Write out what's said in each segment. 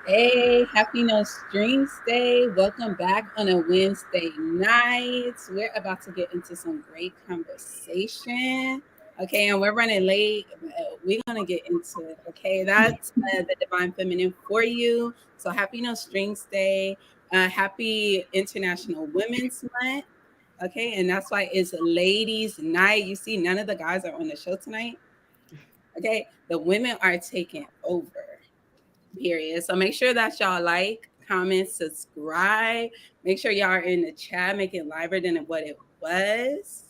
Hey, happy No Strings Day. Welcome back on a Wednesday night. We're about to get into some great conversation. Okay, and we're running late, but we're going to get into it. Okay, that's the Divine Feminine for you. So happy No Strings Day. Happy International Women's Month. Okay, and that's why it's Ladies' Night. You see, none of the guys are on the show tonight. Okay, the women are taking over. Period. So make sure that y'all like, comment, subscribe. Make sure y'all are in the chat, make it liver than what it was.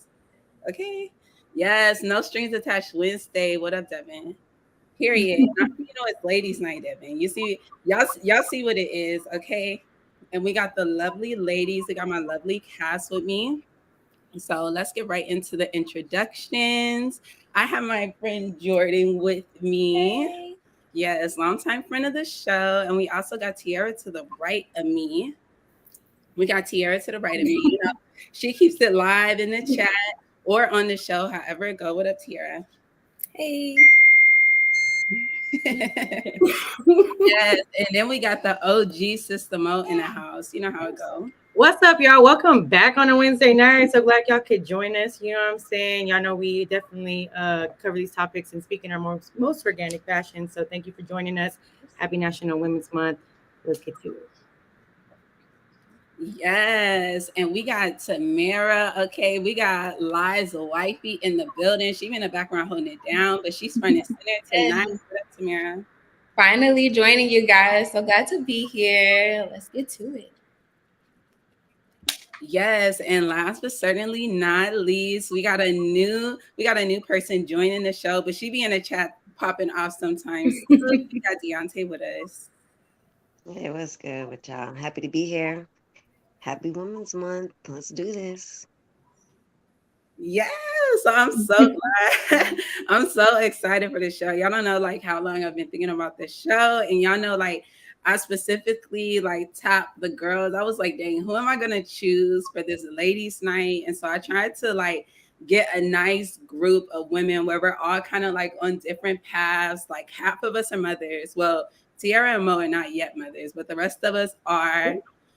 Okay. Yes, no strings attached Wednesday. What up, Devin? Period. It's ladies' night, Devin. You see, y'all see what it is, okay? And we got the lovely ladies. We got my lovely cast with me. So let's get right into the introductions. I have my friend Jordan with me. Hey. Yes, longtime friend of the show. And we also got Tiara to the right of me. We got Tiara to the right of me. She keeps it live in the chat or on the show, however it go. What up, Tiara? Hey. Yes, and then we got the OG Sister Mo in the house. You know how it go. What's up, y'all? Welcome back on a Wednesday night. So glad y'all could join us. You know what I'm saying? Y'all know we definitely cover these topics and speak in our most organic fashion. So thank you for joining us. Happy National Women's Month. Let's get to it. Yes, and we got Tamara. Okay, we got Liza Wifey in the building. She in the background holding it down, but she's front and center tonight. What up, Tamara? Finally joining you guys. So glad to be here. Let's get to it. Yes, and last but certainly not least, we got a new person joining the show, but she be in the chat popping off sometimes. We got Deontay with us. Hey, what's good with y'all? Happy to be here. Happy Women's Month. Let's do this. Yes, I'm so glad. I'm so excited for the show. Y'all don't know like how long I've been thinking about this show, and y'all know like I specifically like tapped the girls. I was like, dang, who am I gonna choose for this ladies' night? And so I tried to like get a nice group of women where we're all kind of like on different paths. Like half of us are mothers. Well, Tiara and Mo are not yet mothers, but the rest of us are.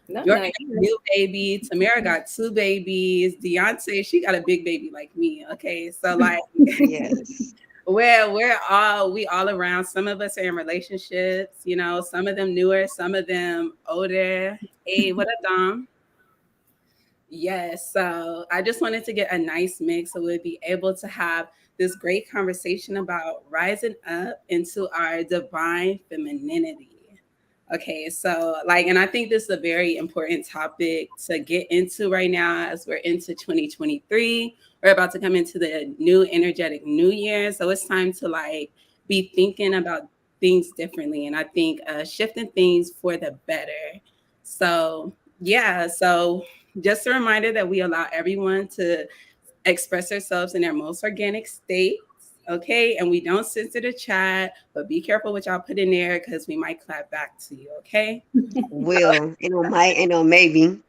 Jordan got a new baby. Tamara got 2 babies. Deontay, she got a big baby like me. Okay, so like, Yes. we're all around. Some of us are in relationships. Some of them newer, some of them older. Hey, what up, Dom? Yes. So I just wanted to get a nice mix so we'd be able to have this great conversation about rising up into our divine femininity. Okay, so and I think this is a very important topic to get into right now as we're into 2023. We're about to come into the new energetic new year. So it's time to be thinking about things differently. And I think shifting things for the better. So yeah, so just a reminder that we allow everyone to express themselves in their most organic state. Okay, and we don't censor the chat, but be careful what y'all put in there because we might clap back to you. Okay. Will. Might, maybe.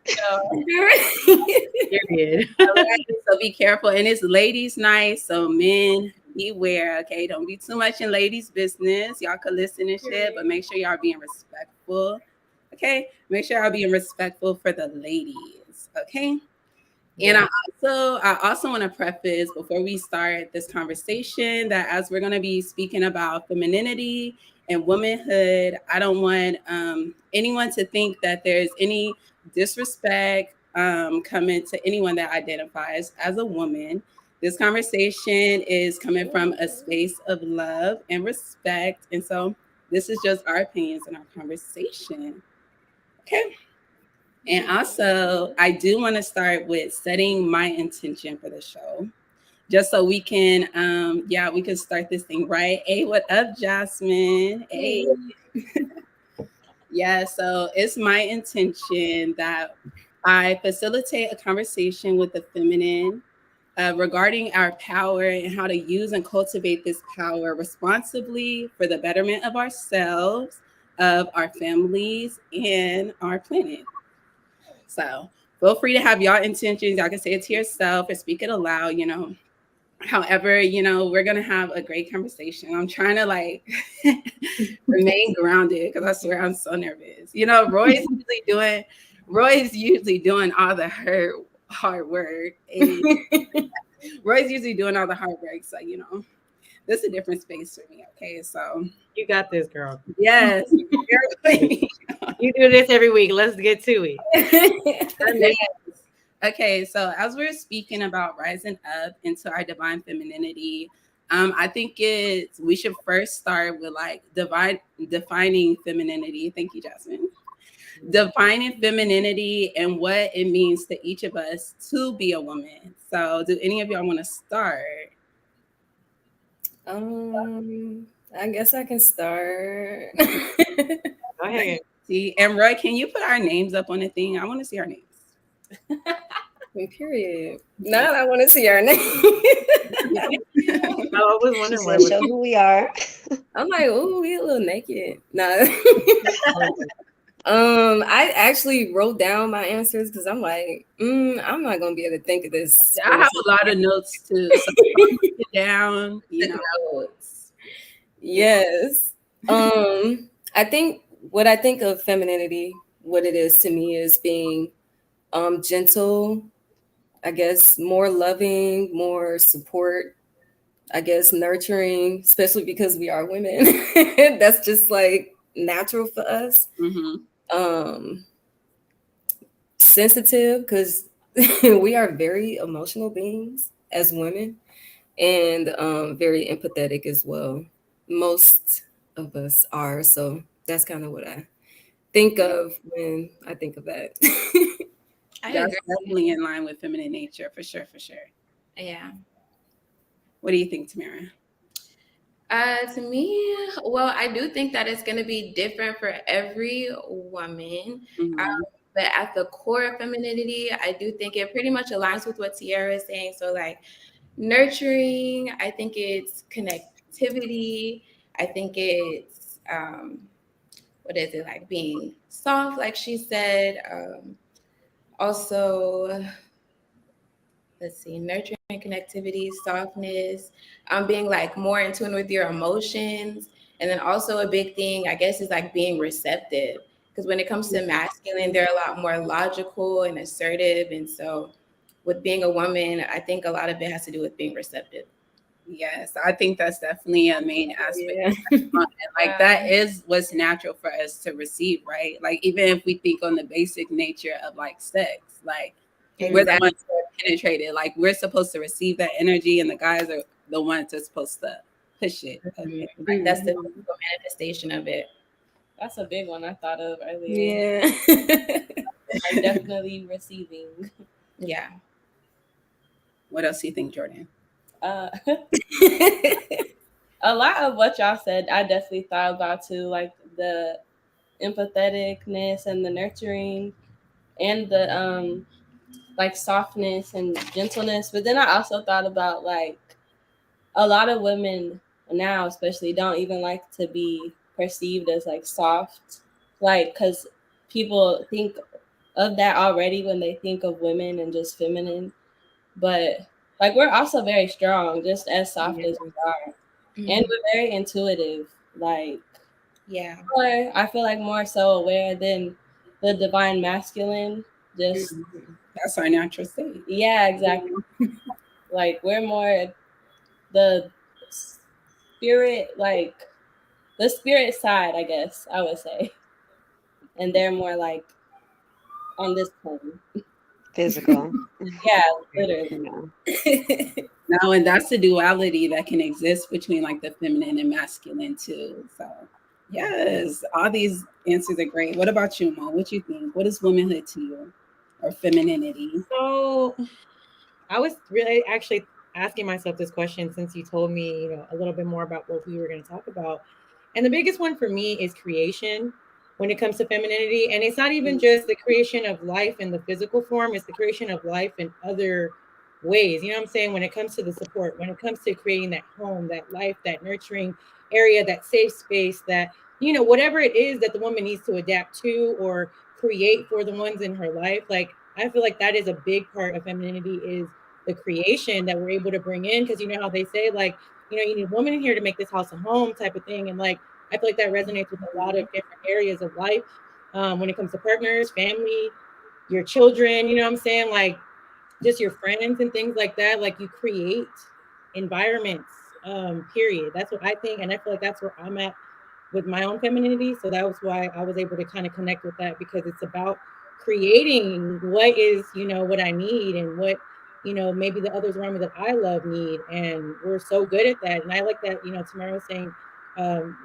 Period. All right, so be careful. And it's ladies' night, so men beware. Okay, don't be too much in ladies' business. Y'all could listen and shit, but make sure y'all being respectful. Okay, make sure y'all being respectful for the ladies. Okay. And I also want to preface before we start this conversation that as we're going to be speaking about femininity and womanhood, I don't want anyone to think that there's any disrespect coming to anyone that identifies as a woman. This conversation is coming from a space of love and respect. And so this is just our opinions and our conversation. Okay. And also, I do want to start with setting my intention for the show, just so we can, we can start this thing right. Hey, what up, Jasmine? Hey. Yeah, so it's my intention that I facilitate a conversation with the feminine regarding our power and how to use and cultivate this power responsibly for the betterment of ourselves, of our families, and our planet. So feel free to have y'all intentions. Y'all can say it to yourself or speak it aloud, However, we're gonna have a great conversation. I'm trying to remain grounded because I swear I'm so nervous. Roy's usually doing all the hard work. And Roy's usually doing all the hard work. So, this is a different space for me. Okay. So You got this, girl. yes. You do this every week. Let's get to it. Yes. Okay, so as we're speaking about rising up into our divine femininity, I think we should first start with defining femininity. Thank you, Jasmine. Defining femininity and what it means to each of us to be a woman. So, do any of y'all want to start? I guess I can start. Go ahead. See, and Roy, can you put our names up on the thing? I want to see our names. Period. Now I want to see our name. I was She wondering said, show who we are. I'm like, oh, we a little naked. Nah. I actually wrote down my answers because I'm like, I'm not gonna be able to think of this. I have a lot of notes too. So it down, Notes. Yes. I think what I think of femininity, what it is to me is being gentle, I guess more loving, more support, I guess nurturing, especially because we are women. That's just like natural for us. Mm-hmm. Sensitive because we are very emotional beings as women, and very empathetic as well. Most of us are. So that's kind of what I think of when I think of that. That's definitely in line with feminine nature, for sure, for sure. Yeah. What do you think, Tamara? To me, well, I do think that it's going to be different for every woman. Mm-hmm. But at the core of femininity, I do think it pretty much aligns with what Tiara is saying. So, like, nurturing, I think it's connectivity. I think it's, what is it, like being soft, like she said. Also, let's see, nurturing, connectivity, softness, being like more in tune with your emotions. And then also a big thing, I guess, is like being receptive. Because when it comes to masculine, they're a lot more logical and assertive. And so with being a woman, I think a lot of it has to do with being receptive. Yes, I think that's definitely a main aspect. Yeah. Like that is what's natural for us to receive, right? Like even if we think on the basic nature of like sex, like we're the ones who are penetrated. Like we're supposed to receive that energy, and the guys are the ones that's supposed to push it. Okay. Like that's the physical manifestation of it. That's a big one I thought of earlier. Yeah. I'm definitely receiving. Yeah. What else do you think, Jordan? A lot of what y'all said, I definitely thought about too, like the empatheticness and the nurturing and the like softness and gentleness. But then I also thought about like a lot of women now especially don't even like to be perceived as like soft, like because people think of that already when they think of women and just feminine. But like we're also very strong, just as soft as we are. And we're very intuitive. Like, yeah. I feel like more so aware than the divine masculine. Just That's our natural state. yeah, exactly. Like we're more the spirit, like the spirit side, I guess I would say. And they're more like on this plane. Physical. Yeah, literally. You know. No, and that's the duality that can exist between like the feminine and masculine too. So yes, all these answers are great. What about you, Mo? What you think? What is womanhood to you, or femininity? So I was really actually asking myself this question since you told me, a little bit more about what we were going to talk about. And the biggest one for me is creation when it comes to femininity. And it's not even just the creation of life in the physical form, it's the creation of life in other ways. You know what I'm saying? When it comes to the support, when it comes to creating that home, that life, that nurturing area, that safe space, that, you know, whatever it is that the woman needs to adapt to or create for the ones in her life. Like, I feel like that is a big part of femininity, is the creation that we're able to bring in. Because you know how they say, like, you know, you need a woman in here to make this house a home type of thing. And like, I feel like that resonates with a lot of different areas of life, when it comes to partners, family, your children, you know what I'm saying? Like, just your friends and things like that. Like, you create environments, period. That's what I think. And I feel like that's where I'm at with my own femininity. So that was why I was able to kind of connect with that, because it's about creating what is, you know, what I need, and what, you know, maybe the others around me that I love need. And we're so good at that. And I like that, you know, Tamara was saying,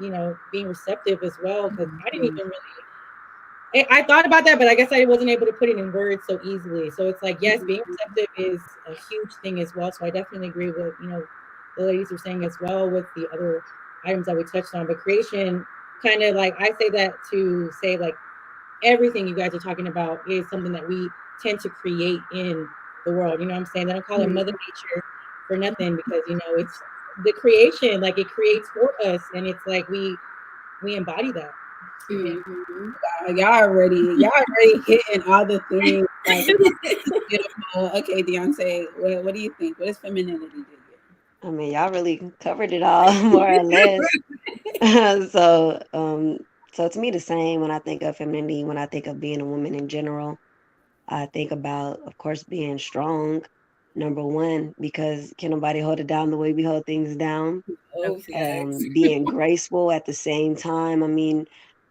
you know, being receptive as well, because I didn't even really, I thought about that, but I guess I wasn't able to put it in words so easily. So it's like, yes, being receptive is a huge thing as well. So I definitely agree with, you know, the ladies are saying as well, with the other items that we touched on. But creation, kind of like, I say that to say, like, everything you guys are talking about is something that we tend to create in the world. You know what I'm saying? They don't call it Mother Nature for nothing, because, you know, it's the creation, like, it creates for us, and it's like we embody that. Yeah. Y'all already hitting all the things. Like, beautiful. Okay, Deontay, what do you think? What does femininity do? I mean, y'all really covered it all more or less. so, so to me, the same when I think of femininity, when I think of being a woman in general, I think about, of course, being strong. Number one, because can nobody hold it down the way we hold things down? Oh, facts. Being graceful at the same time. I mean,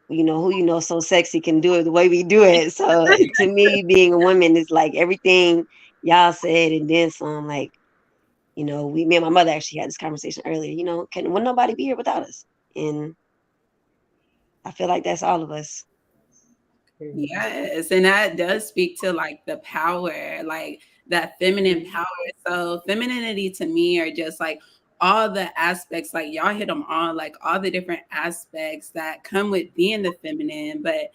you know, who you know so sexy can do it the way we do it. So to me, being a woman is like everything y'all said and then some. Like, you know, me and my mother actually had this conversation earlier. You know, will nobody be here without us? And I feel like that's all of us. Yes, and that does speak to like the power, like that feminine power. So femininity to me are just like all the aspects, like y'all hit them all, like all the different aspects that come with being the feminine. But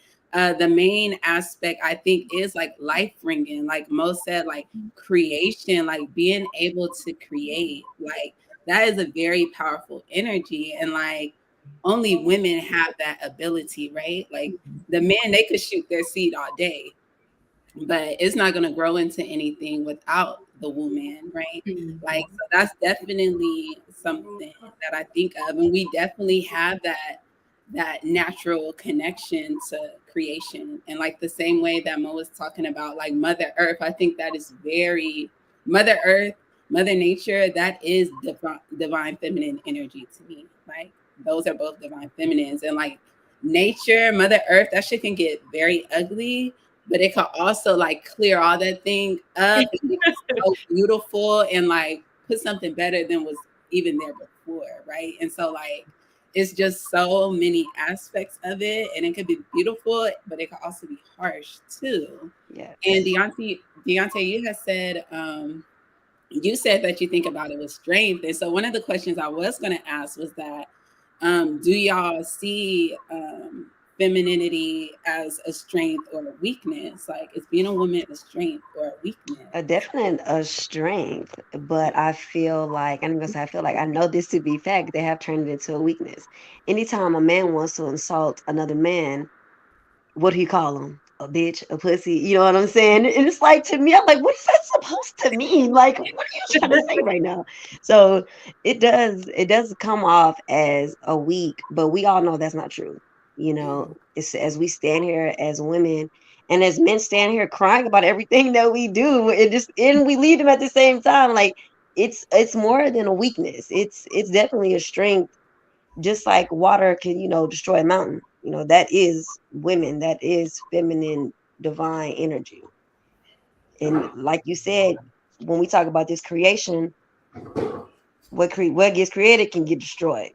the main aspect I think is like life bringing, like Mo said, like creation, like being able to create, like that is a very powerful energy, and like only women have that ability, right? Like the men, they could shoot their seed all day, but it's not going to grow into anything without the woman, right? Like, so that's definitely something that I think of, and we definitely have that natural connection to creation. And like the same way that Mo was talking about, like Mother Earth, I think that is very Mother Earth, Mother Nature, that is divine feminine energy to me. Like those are both divine feminines. And like nature, Mother Earth, that shit can get very ugly, but it could also like clear all that thing up and make it so beautiful and like put something better than was even there before, right? And so like it's just so many aspects of it, and it could be beautiful, but it could also be harsh too. And Yes. Deontay, you said that you think about it with strength. And so one of the questions I was going to ask was that, do y'all see femininity as a strength or a weakness? Like, is being a woman a strength or a weakness? A definite a strength, but I feel like I'm gonna say I feel like I know this to be fact. They have turned it into a weakness. Anytime a man wants to insult another man, what do you call him? A bitch, a pussy. You know what I'm saying? And it's like to me, I'm like, what is that supposed to mean? Like, what are you trying to say right now? So it does come off as a weak, but we all know that's not true. You know, it's as we stand here as women and as men stand here crying about everything that we do, and we lead them at the same time. Like it's more than a weakness. It's definitely a strength, just like water can, destroy a mountain. That is women, that is feminine divine energy. And like you said, when we talk about this creation, what gets created can get destroyed.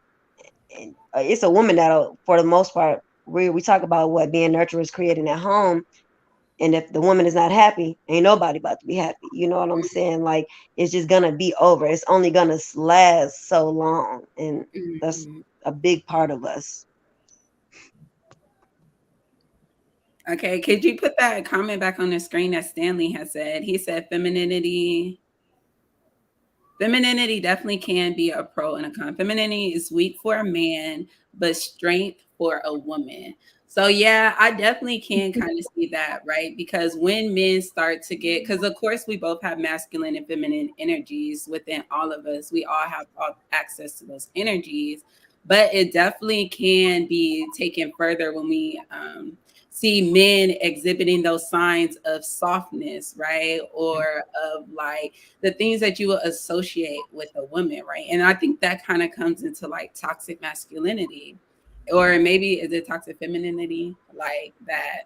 And it's a woman that'll, for the most part, we talk about what being nurturers creating at home. And if the woman is not happy, ain't nobody about to be happy. You know what I'm saying? Like, it's just gonna be over. It's only gonna last so long. And that's a big part of us. Okay, could you put that comment back on the screen that Stanley has said? He said femininity. Femininity definitely can be a pro and a con. Femininity is weak for a man, but strength for a woman. So yeah, I definitely can kind of see that, right? Because when men start to get, because of course we both have masculine and feminine energies within all of us. We all have access to those energies, but it definitely can be taken further when we see men exhibiting those signs of softness, right? Or of like the things that you will associate with a woman, right? And I think that kind of comes into like toxic masculinity, or maybe is it toxic femininity, like that?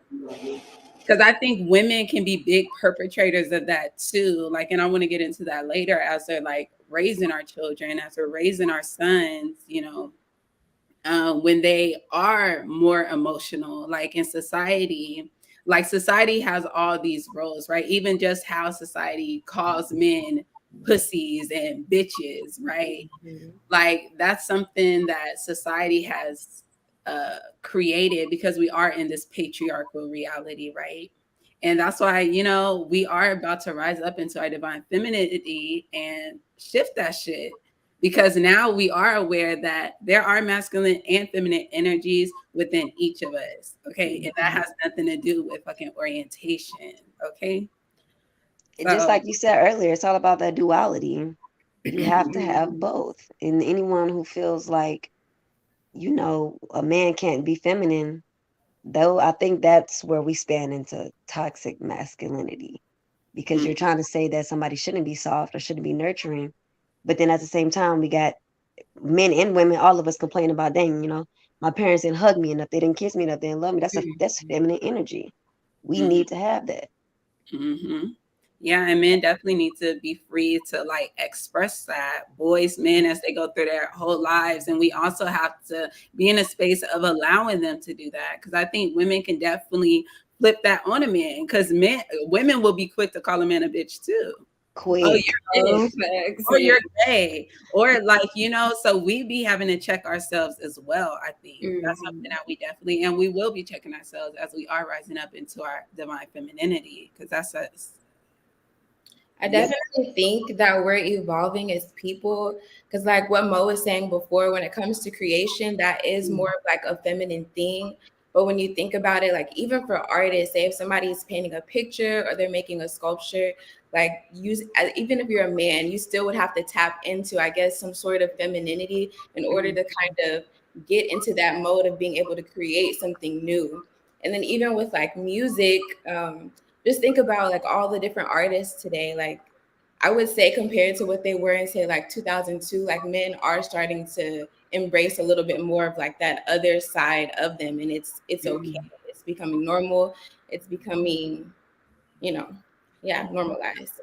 Because I think women can be big perpetrators of that too. Like, and I want to get into that later as they're like raising our children, as we're raising our sons, when they are more emotional, like in society, like society has all these roles, right? Even just how society calls men pussies and bitches, right? Like that's something that society has created because we are in this patriarchal reality, right? And that's why, we are about to rise up into our divine femininity and shift that shit, because now we are aware that there are masculine and feminine energies within each of us. Okay. And that has nothing to do with fucking orientation. Okay. Just So, like you said earlier, it's all about that duality. You have to have both. And anyone who feels like, a man can't be feminine, though, I think that's where we span into toxic masculinity, because mm, you're trying to say that somebody shouldn't be soft or shouldn't be nurturing. But then at the same time, we got men and women, all of us complain about, dang, my parents didn't hug me enough, they didn't kiss me enough, they didn't love me. That's feminine energy. We mm, need to have that. mm-hmm. Yeah, and men definitely need to be free to like express that. Boys, men, as they go through their whole lives. And we also have to be in a space of allowing them to do that. Because I think women can definitely flip that on a man. Because women will be quick to call a man a bitch too. Oh, Quick. you're a bitch. Oh, facts. Or you're gay. Or like, so we be having to check ourselves as well. I think that's something that we definitely, and we will be checking ourselves as we are rising up into our divine femininity. Because that's us. I Yeah. definitely think that we're evolving as people because, like what Mo was saying before, when it comes to creation, that is more of like a feminine thing. But when you think about it, like even for artists, say if somebody's painting a picture or they're making a sculpture, like even if you're a man, you still would have to tap into, I guess, some sort of femininity in order to kind of get into that mode of being able to create something new. And then even with like music, just think about like all the different artists today. Like I would say compared to what they were in say like 2002, like men are starting to embrace a little bit more of like that other side of them, and it's okay. It's becoming normal. It's becoming, normalized.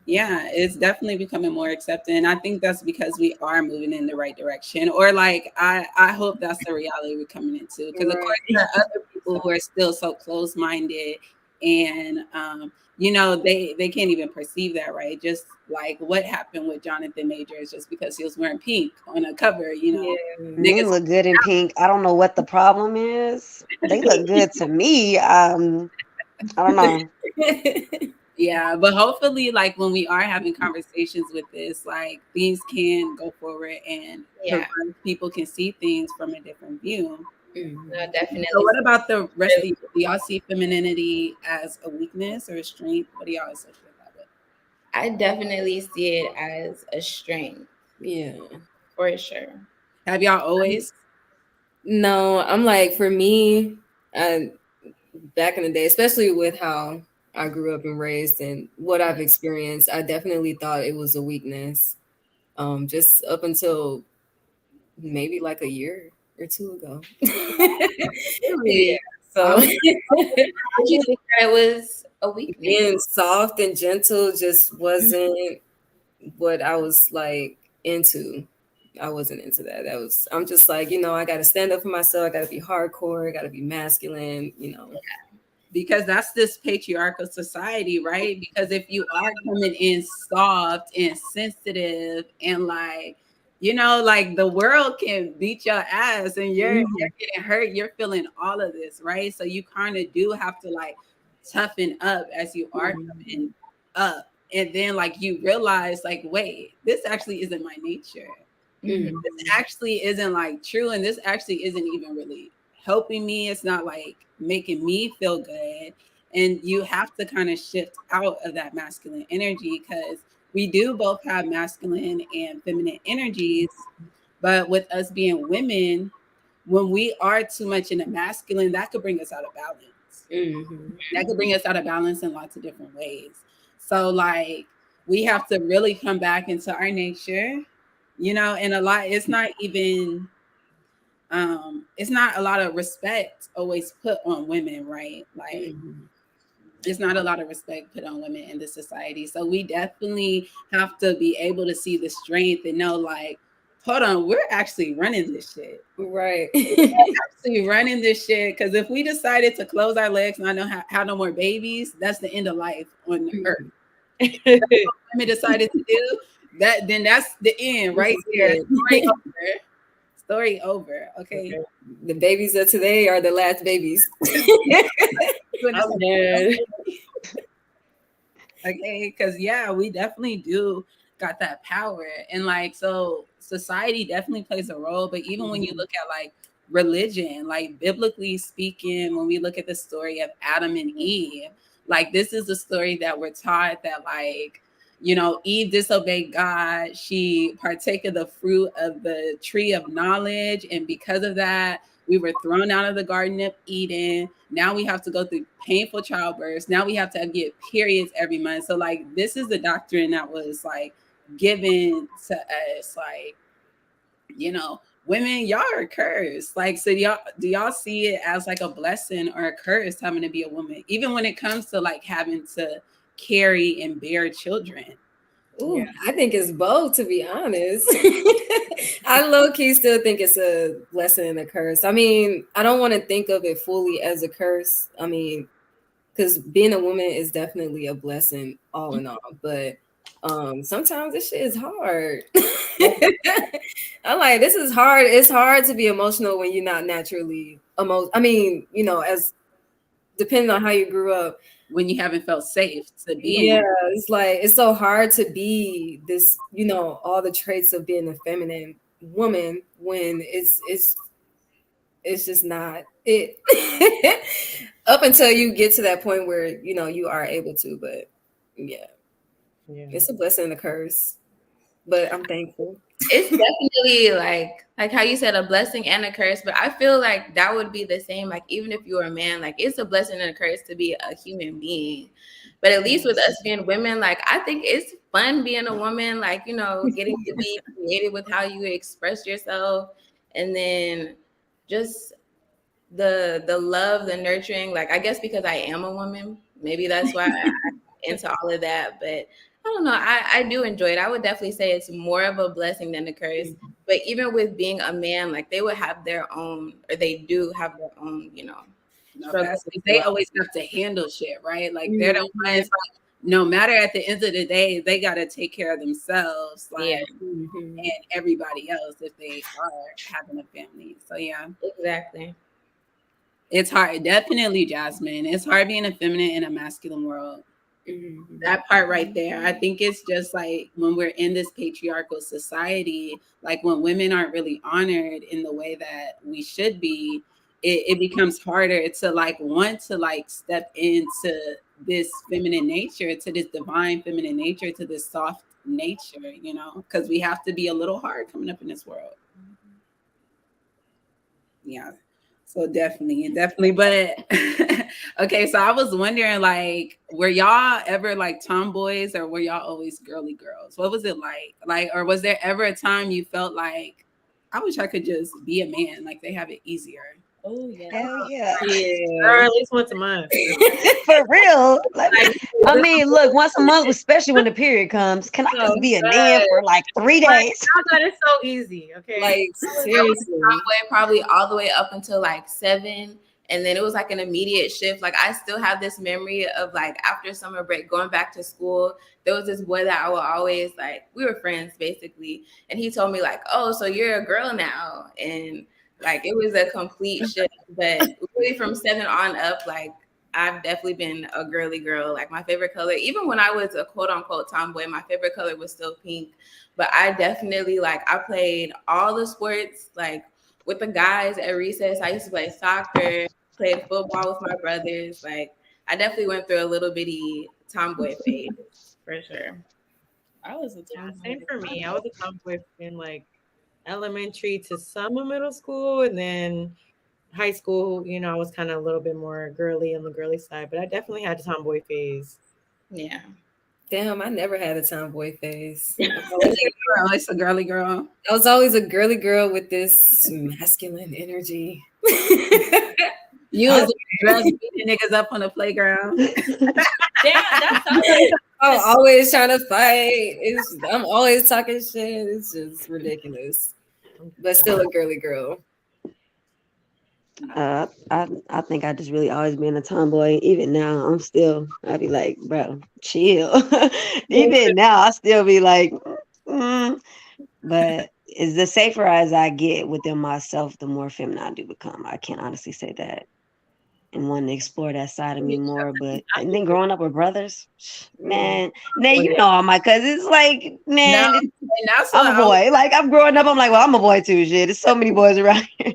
Yeah, it's definitely becoming more accepted. And I think that's because we are moving in the right direction. Or like I hope that's the reality we're coming into. Because of course there are other people who are still so close minded and they can't even perceive that, right? Just like what happened with Jonathan Majors just because he was wearing pink on a cover, Men niggas. look good in pink. I don't know what the problem is. They look good to me. I don't know. Yeah, but hopefully, like when we are having conversations with this, like things can go forward and Yeah, people can see things from a different view. no, So, definitely. what about the rest of you? Do y'all see femininity as a weakness or a strength? What do y'all associate that with? I definitely see it as a strength Yeah. for sure. Have y'all always? No, I'm like, for me, back in the day, especially with how I grew up and raised and what I've experienced, I definitely thought it was a weakness. Just up until maybe like a year or two ago. Yeah. Really? So Um, Did you think that it was a weakness? being soft and gentle just wasn't what I was like into. I wasn't into that. I'm just like, I got to stand up for myself. I got to be hardcore. I got to be masculine. because that's this patriarchal society, right? Because if you are coming in soft and sensitive and like, like the world can beat your ass and you're getting hurt, you're feeling all of this, right? So you kind of do have to like toughen up as you are coming up. and then like you realize like, wait, this actually isn't my nature. Mhm. This actually isn't like true, and this actually isn't even really helping me. It's not like making me feel good. And you have to kind of shift out of that masculine energy, because we do both have masculine and feminine energies. But with us being women, when we are too much in the masculine, that could bring us out of balance. Mhm. That could bring us out of balance in lots of different ways. So like we have to really come back into our nature, and a lot, it's not a lot of respect always put on women, right? Like Mhm. it's not a lot of respect put on women in this society. So we definitely have to be able to see the strength and know, like, hold on, we're actually running this shit. Right. Actually running this shit. Because if we decided to close our legs and I don't have no more babies, that's the end of life on Earth. If that's what women decided to do that, then that's the end right there. Story over. Story over. Okay. The babies of today are the last babies. I'm dead. Okay, because yeah, we definitely do got that power. And like, so society definitely plays a role. But even when you look at like religion, like biblically speaking, when we look at the story of Adam and Eve, like this is the story that we're taught that, like, Eve disobeyed God. She partake of the fruit of the tree of knowledge, and because of that, we were thrown out of the Garden of Eden. Now we have to go through painful childbirth. Now we have to get periods every month. So like this is the doctrine that was like given to us. Like, women, y'all are cursed. Like, so do y'all see it as like a blessing or a curse having to be a woman? Even when it comes to like having to carry and bear children. Ooh, yeah. I think it's both, to be honest. I low-key still think it's a blessing and a curse. I mean, I don't want to think of it fully as a curse. I mean, because being a woman is definitely a blessing all in all. But sometimes this shit is hard. I'm like, this is hard. It's hard to be emotional when you're not naturally I mean, as depending on how you grew up. When you haven't felt safe to be in. Yeah, it's like it's so hard to be this, all the traits of being a feminine woman when it's just not it. Up until you get to that point where you are able to, but yeah, it's a blessing and a curse. But I'm thankful. It's definitely like how you said, a blessing and a curse, but I feel like that would be the same. Like even if you were a man, like it's a blessing and a curse to be a human being. But at least with us being women, like I think it's fun being a woman, like getting to be creative with how you express yourself, and then just the love, the nurturing. Like I guess because I am a woman, maybe that's why I'm into all of that. But I don't know. I do enjoy it. I would definitely say it's more of a blessing than a curse. But even with being a man, like they would have their own, or they do have their own, struggles. They always have to handle shit, right? Like they're the ones, like, no matter at the end of the day, they got to take care of themselves, like, and everybody else if they are having a family. So yeah, exactly. It's hard. Definitely, Jasmine. It's hard being a feminine in a masculine world. That part right there. I think it's just like when we're in this patriarchal society, like when women aren't really honored in the way that we should be, it becomes harder to like want to like step into this feminine nature, to this divine feminine nature, to this soft nature, because we have to be a little hard coming up in this world. Yeah. So definitely. But okay, so I was wondering, like, were y'all ever like tomboys, or were y'all always girly girls? What was it like? Like, or was there ever a time you felt like, I wish I could just be a man, like they have it easier? Oh yeah. Hell yeah. Or at least once a month. For real. I mean, look, once a month, especially when the period comes, can I just be a man for like 3 days? That is so easy. Okay. Like seriously. Probably all the way up until like 7. And then it was like an immediate shift. Like I still have this memory of like after summer break, going back to school, there was this boy that I would always like, we were friends basically. And he told me like, oh, so you're a girl now. And like, it was a complete shift, but really from 7 on up, like I've definitely been a girly girl. Like my favorite color, even when I was a quote unquote tomboy, my favorite color was still pink. But I definitely like I played all the sports like with the guys at recess. I used to play soccer, played football with my brothers. Like I definitely went through a little bitty tomboy phase for sure. I was a Yeah, tomboy. same for me. I was a tomboy in like elementary to some of middle school, and then high school. I was kind of a little bit more girly on the girly side, but I definitely had a tomboy phase. Yeah. Damn, I never had a tomboy phase. Girl, it's a girly girl. I was always a girly girl with this masculine energy. You was dressed beating niggas up on the playground. Damn, that's so I'm always trying to fight. I'm always talking shit. It's just ridiculous. But still a girly girl. I think I just really always been a tomboy. Even now, I'd be like, bro, chill. Even now, I still be like, mm. But it's the safer as I get within myself, the more feminine I do become. I can't honestly say that and want to explore that side of me more. But and then growing up with brothers, man, now you know all my cousins. Like, No, man, and that's I'm what a boy. Like I'm growing up, I'm like, well, I'm a boy too. Shit, there's so many boys around here.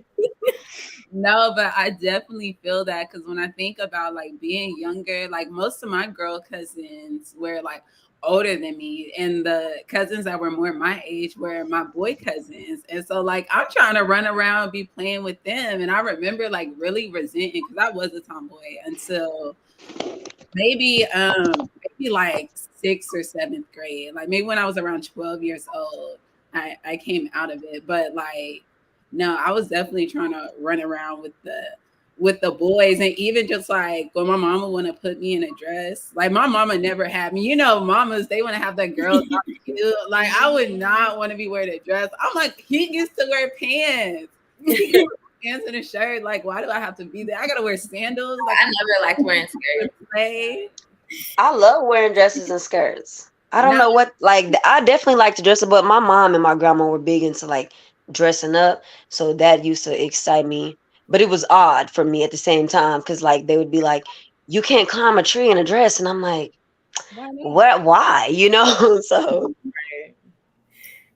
No, but I definitely feel that because when I think about like being younger, like most of my girl cousins were like older than me, and the cousins that were more my age were my boy cousins. And so like I'm trying to run around and be playing with them. And I remember like really resenting because I was a tomboy until maybe like sixth or seventh grade. Like maybe when I was around 12 years old, I came out of it. But like no, I was definitely trying to run around with the boys, and even just like when my mama want to put me in a dress, like my mama never had me. Mamas, they want to have that girl talk cute. Like I would not want to be wearing a dress. I'm like, he gets to wear pants. He can wear pants and a shirt. Like, why do I have to be there? I gotta wear sandals. Like I never liked wearing skirts. play. I love wearing dresses and skirts. I don't No, know what like I definitely like to dress up, but my mom and my grandma were big into like dressing up, so that used to excite me. But it was odd for me at the same time because like they would be like, "You can't climb a tree in a dress," and I'm like, why not? "What? Why?" So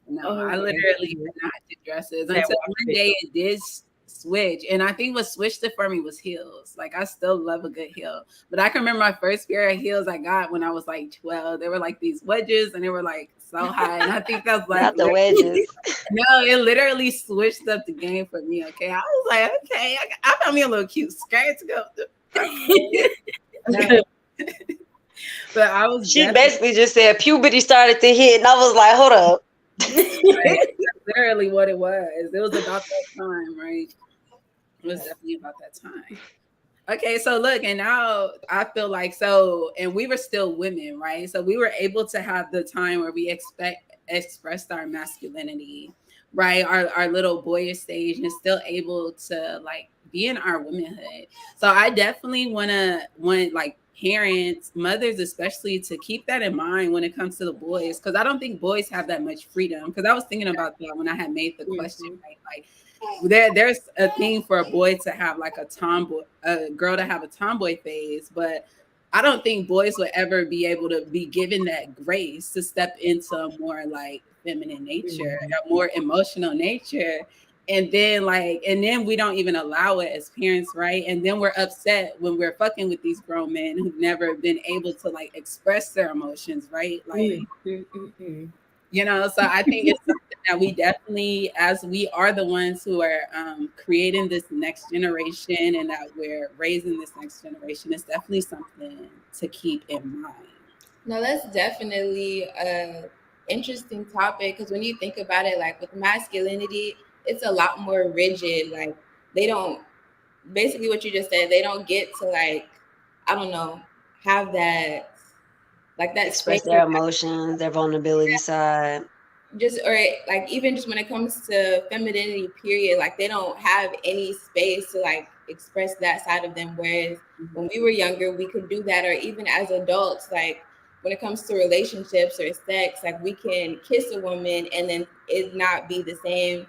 no, Oh I my literally goodness. could not do dresses That until watch one day it did switch. And I think what switched it for me was heels. Like I still love a good heel. But I can remember my first pair of heels I got when I was like 12. They were like these wedges and they were like so high. And I think that's like not the wedges. no, it literally switched up the game for me. Okay. I was like, okay, I found me a little cute skirt to go. No, but I was She definitely basically just said puberty started to hit, and I was like, "Hold up." right. That's literally what it was. It was about that time, right? It was definitely about that time. Okay, so look, and now I feel like and we were still women, right? So we were able to have the time where we expressed our masculinity, right? Our little boyish stage, and still able to like be in our womanhood. So I definitely want like parents, mothers especially, to keep that in mind when it comes to the boys, because I don't think boys have that much freedom. Because I was thinking about that when I had made the question, right? Like there's a thing for a boy to have like a girl to have a tomboy phase, but I don't think boys would ever be able to be given that grace to step into a more like feminine nature, a more emotional nature. And then we don't even allow it as parents, right? And then we're upset when we're fucking with these grown men who've never been able to like express their emotions, right? Like, so I think it's something that we definitely, as we are the ones who are creating this next generation and that we're raising this next generation, it's definitely something to keep in mind. No, that's definitely a interesting topic because when you think about it, like with masculinity, it's a lot more rigid. Like they don't basically what you just said, they don't get to like, I don't know, have that space Express their emotions, their vulnerability side. just or like even just when it comes to femininity period, like they don't have any space to like express that side of them, whereas when we were younger we could do that. Or even as adults, like when it comes to relationships or sex, like we can kiss a woman and then it not be the same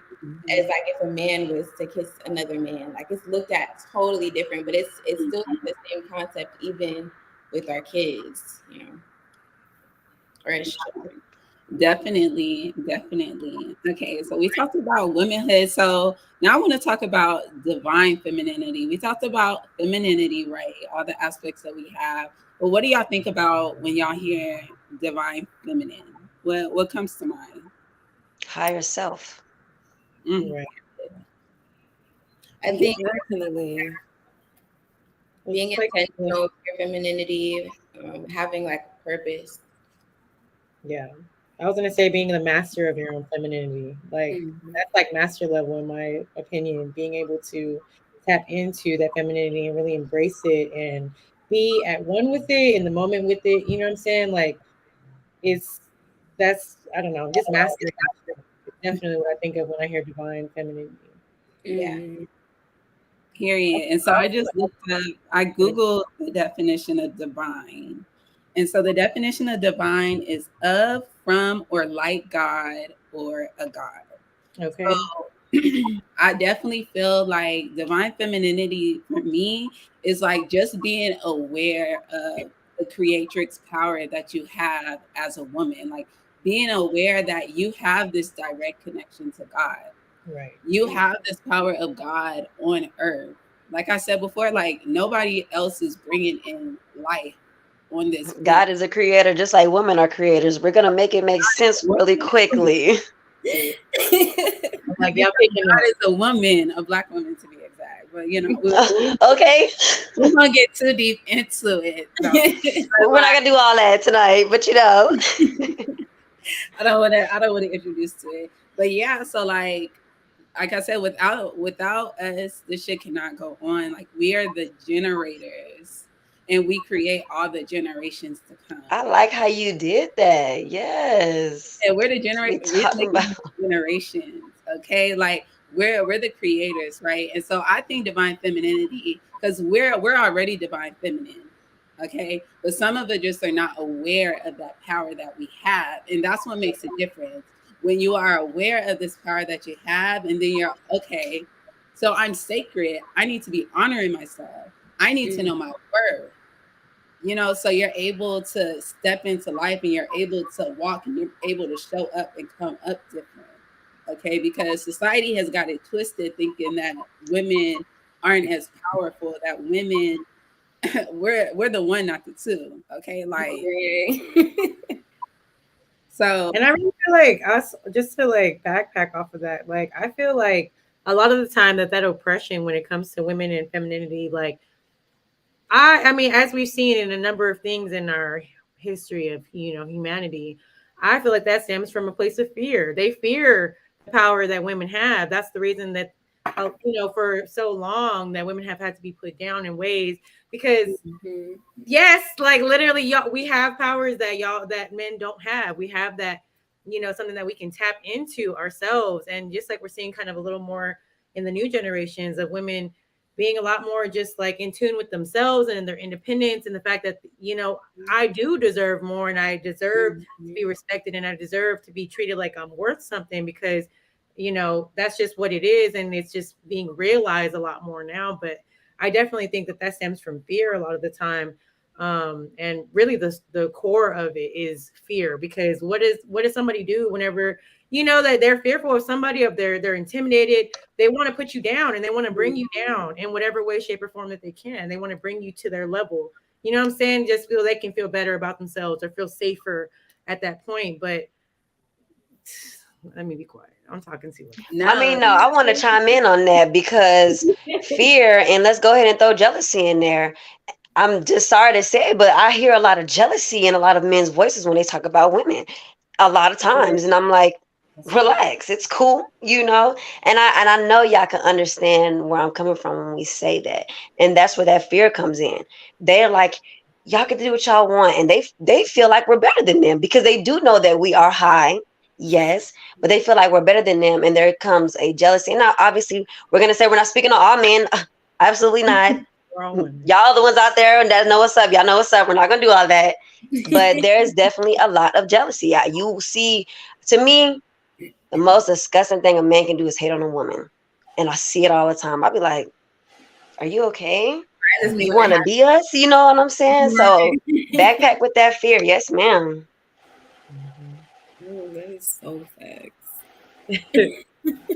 as like if a man was to kiss another man. Like it's looked at totally different, but it's still like the same concept even with our kids, you know, or as children. Definitely, definitely. Okay, so we talked about womanhood. So now I want to talk about divine femininity. We talked about femininity, right? All the aspects that we have. But what do y'all think about when y'all hear divine feminine? What comes to mind? Higher self. Mm. Right. I think Definitely. being It's like, intentional with your femininity, having like a purpose. yeah. I was gonna say being the master of your own femininity. Like Mhm. that's like master level in my opinion. Being able to tap into that femininity and really embrace it and be at one with it in the moment with it. You know what I'm saying? Like it's that's I don't know, just mastering yourself. It's definitely what I think of when I hear divine femininity. Yeah. Mhm. Period. And so I just looked up, I Googled the definition of divine. And so the definition of divine is of, from, or like God or a God. Okay. So I definitely feel like divine femininity for me is like just being aware of the creatrix power that you have as a woman, like being aware that you have this direct connection to God. Right. You have this power of God on earth. Like I said before, like nobody else is bringing in life on this planet. God is a creator, just like women are creators. We're gonna make it make sense really quickly. I'm like, Because y'all picking God up. is a woman, a black woman to be exact. But you know, we Okay, won't get too deep into it though. we're not gonna do all that tonight, but you know, I don't want to introduce to it. But yeah, so like I said, without us, this shit cannot go on. Like we are the generators, and we create all the generations to come. I like how you did that. Yes, And we're the that's what we we're talking making about. these generations. Okay, like we're the creators, right? And so I think divine femininity, because we're already divine feminine. Okay, but some of it just are not aware of that power that we have, and that's what makes a difference when you are aware of this power that you have, and then you're okay. So I'm sacred. I need to be honoring myself. I need to know my worth. So you're able to step into life and you're able to walk and you're able to show up and come up different. Okay, because society has got it twisted thinking that women aren't as powerful, that women we're the one, not the two. Okay, like so And I really feel like us just to like backpack off of that. Like I feel like a lot of the time that oppression when it comes to women and femininity, like I mean, as we've seen in a number of things in our history of humanity, I feel like that stems from a place of fear. They fear the power that women have. That's the reason that for so long that women have had to be put down in ways because yes, like literally, y'all, we have powers that men don't have. We have that, something that we can tap into ourselves, and just like we're seeing kind of a little more in the new generations of women being a lot more just like in tune with themselves and their independence and the fact that I do deserve more and I deserve to be respected and I deserve to be treated like I'm worth something because that's just what it is and it's just being realized a lot more now. But I definitely think that stems from fear a lot of the time, and really the core of it is fear because what does somebody do whenever that they're fearful of somebody, of they're intimidated, they want to put you down and they want to bring you down in whatever way, shape, or form that they can. They want to bring you to their level, you know what I'm saying, just feel they can feel better about themselves or feel safer at that point. But let me be quiet, I'm talking too much. I no, mean, no, I want to chime in on that because fear, and let's go ahead and throw jealousy in there. I'm just sorry to say, but I hear a lot of jealousy in a lot of men's voices when they talk about women a lot of times. And I'm like, relax, it's cool, And I know y'all can understand where I'm coming from when we say that. And that's where that fear comes in. They're like, y'all can do what y'all want. And they feel like we're better than them because they do know that we are high. Yes, but they feel like we're better than them. And there comes a jealousy. Now, obviously, we're going to say we're not speaking to all men. Absolutely not. Y'all the ones out there that know what's up. Y'all know what's up. We're not gonna do all that. But there's definitely a lot of jealousy. Yeah, you see, to me, The most disgusting thing a man can do is hate on a woman. And I see it all the time. I'll be like, are you okay? This You nigga want to be us? You know what I'm saying? So backpack with that fear. Yes, ma'am. Oh, that is so facts.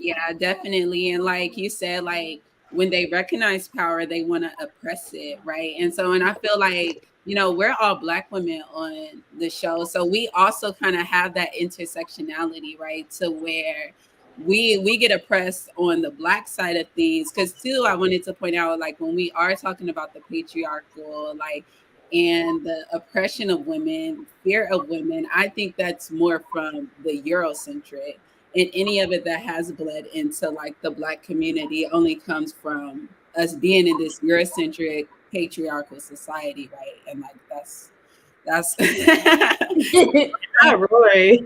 Yeah, definitely. And like you said, like when they recognize power, they want to oppress it, right? And so, and I feel like, you know, we're all Black women on the show. So we also kind of have that intersectionality, right? To where we get oppressed on the Black side of things. Cause too, I wanted to point out, like when we are talking about the patriarchal, like, and the oppression of women, fear of women, I think that's more from the Eurocentric, and any of it that has bled into like the Black community only comes from us being in this Eurocentric patriarchal society, right? And like that's Ah, Roy.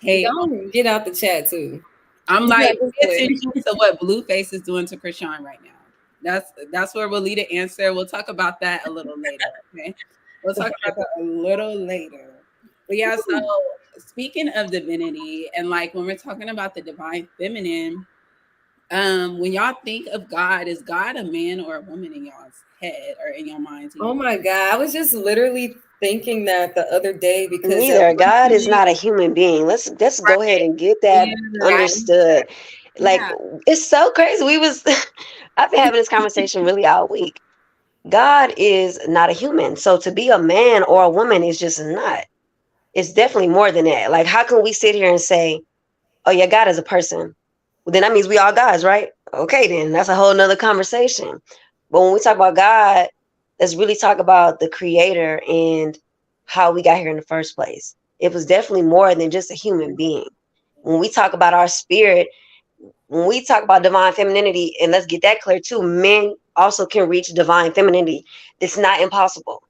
hey, Don't get out the chat too. I'm Yeah, like, this pay way. attention to what Blueface is doing to Krishan right now. That's where we'll lead the answer. We'll talk about that a little later. Okay, we'll talk about that a little later. But yeah, so speaking of divinity, and like when we're talking about the divine feminine, when y'all think of God, is God a man or a woman in y'all's head or in your minds? Oh my God. I was just literally thinking that the other day because at Neither. one God is point, not a human being. Let's go ahead and get that Yeah, understood. Like yeah, it's so crazy. We was I've been having this conversation really all week. God is not a human. So to be a man or a woman is just not. It's definitely more than that. Like how can we sit here and say, oh yeah, God is a person? Well, then that means we all gods, right? Okay, then that's a whole nother conversation. But when we talk about God, let's really talk about the creator and how we got here in the first place. It was definitely more than just a human being. When we talk about our spirit, when we talk about divine femininity, and let's get that clear too, men also can reach divine femininity. It's not impossible.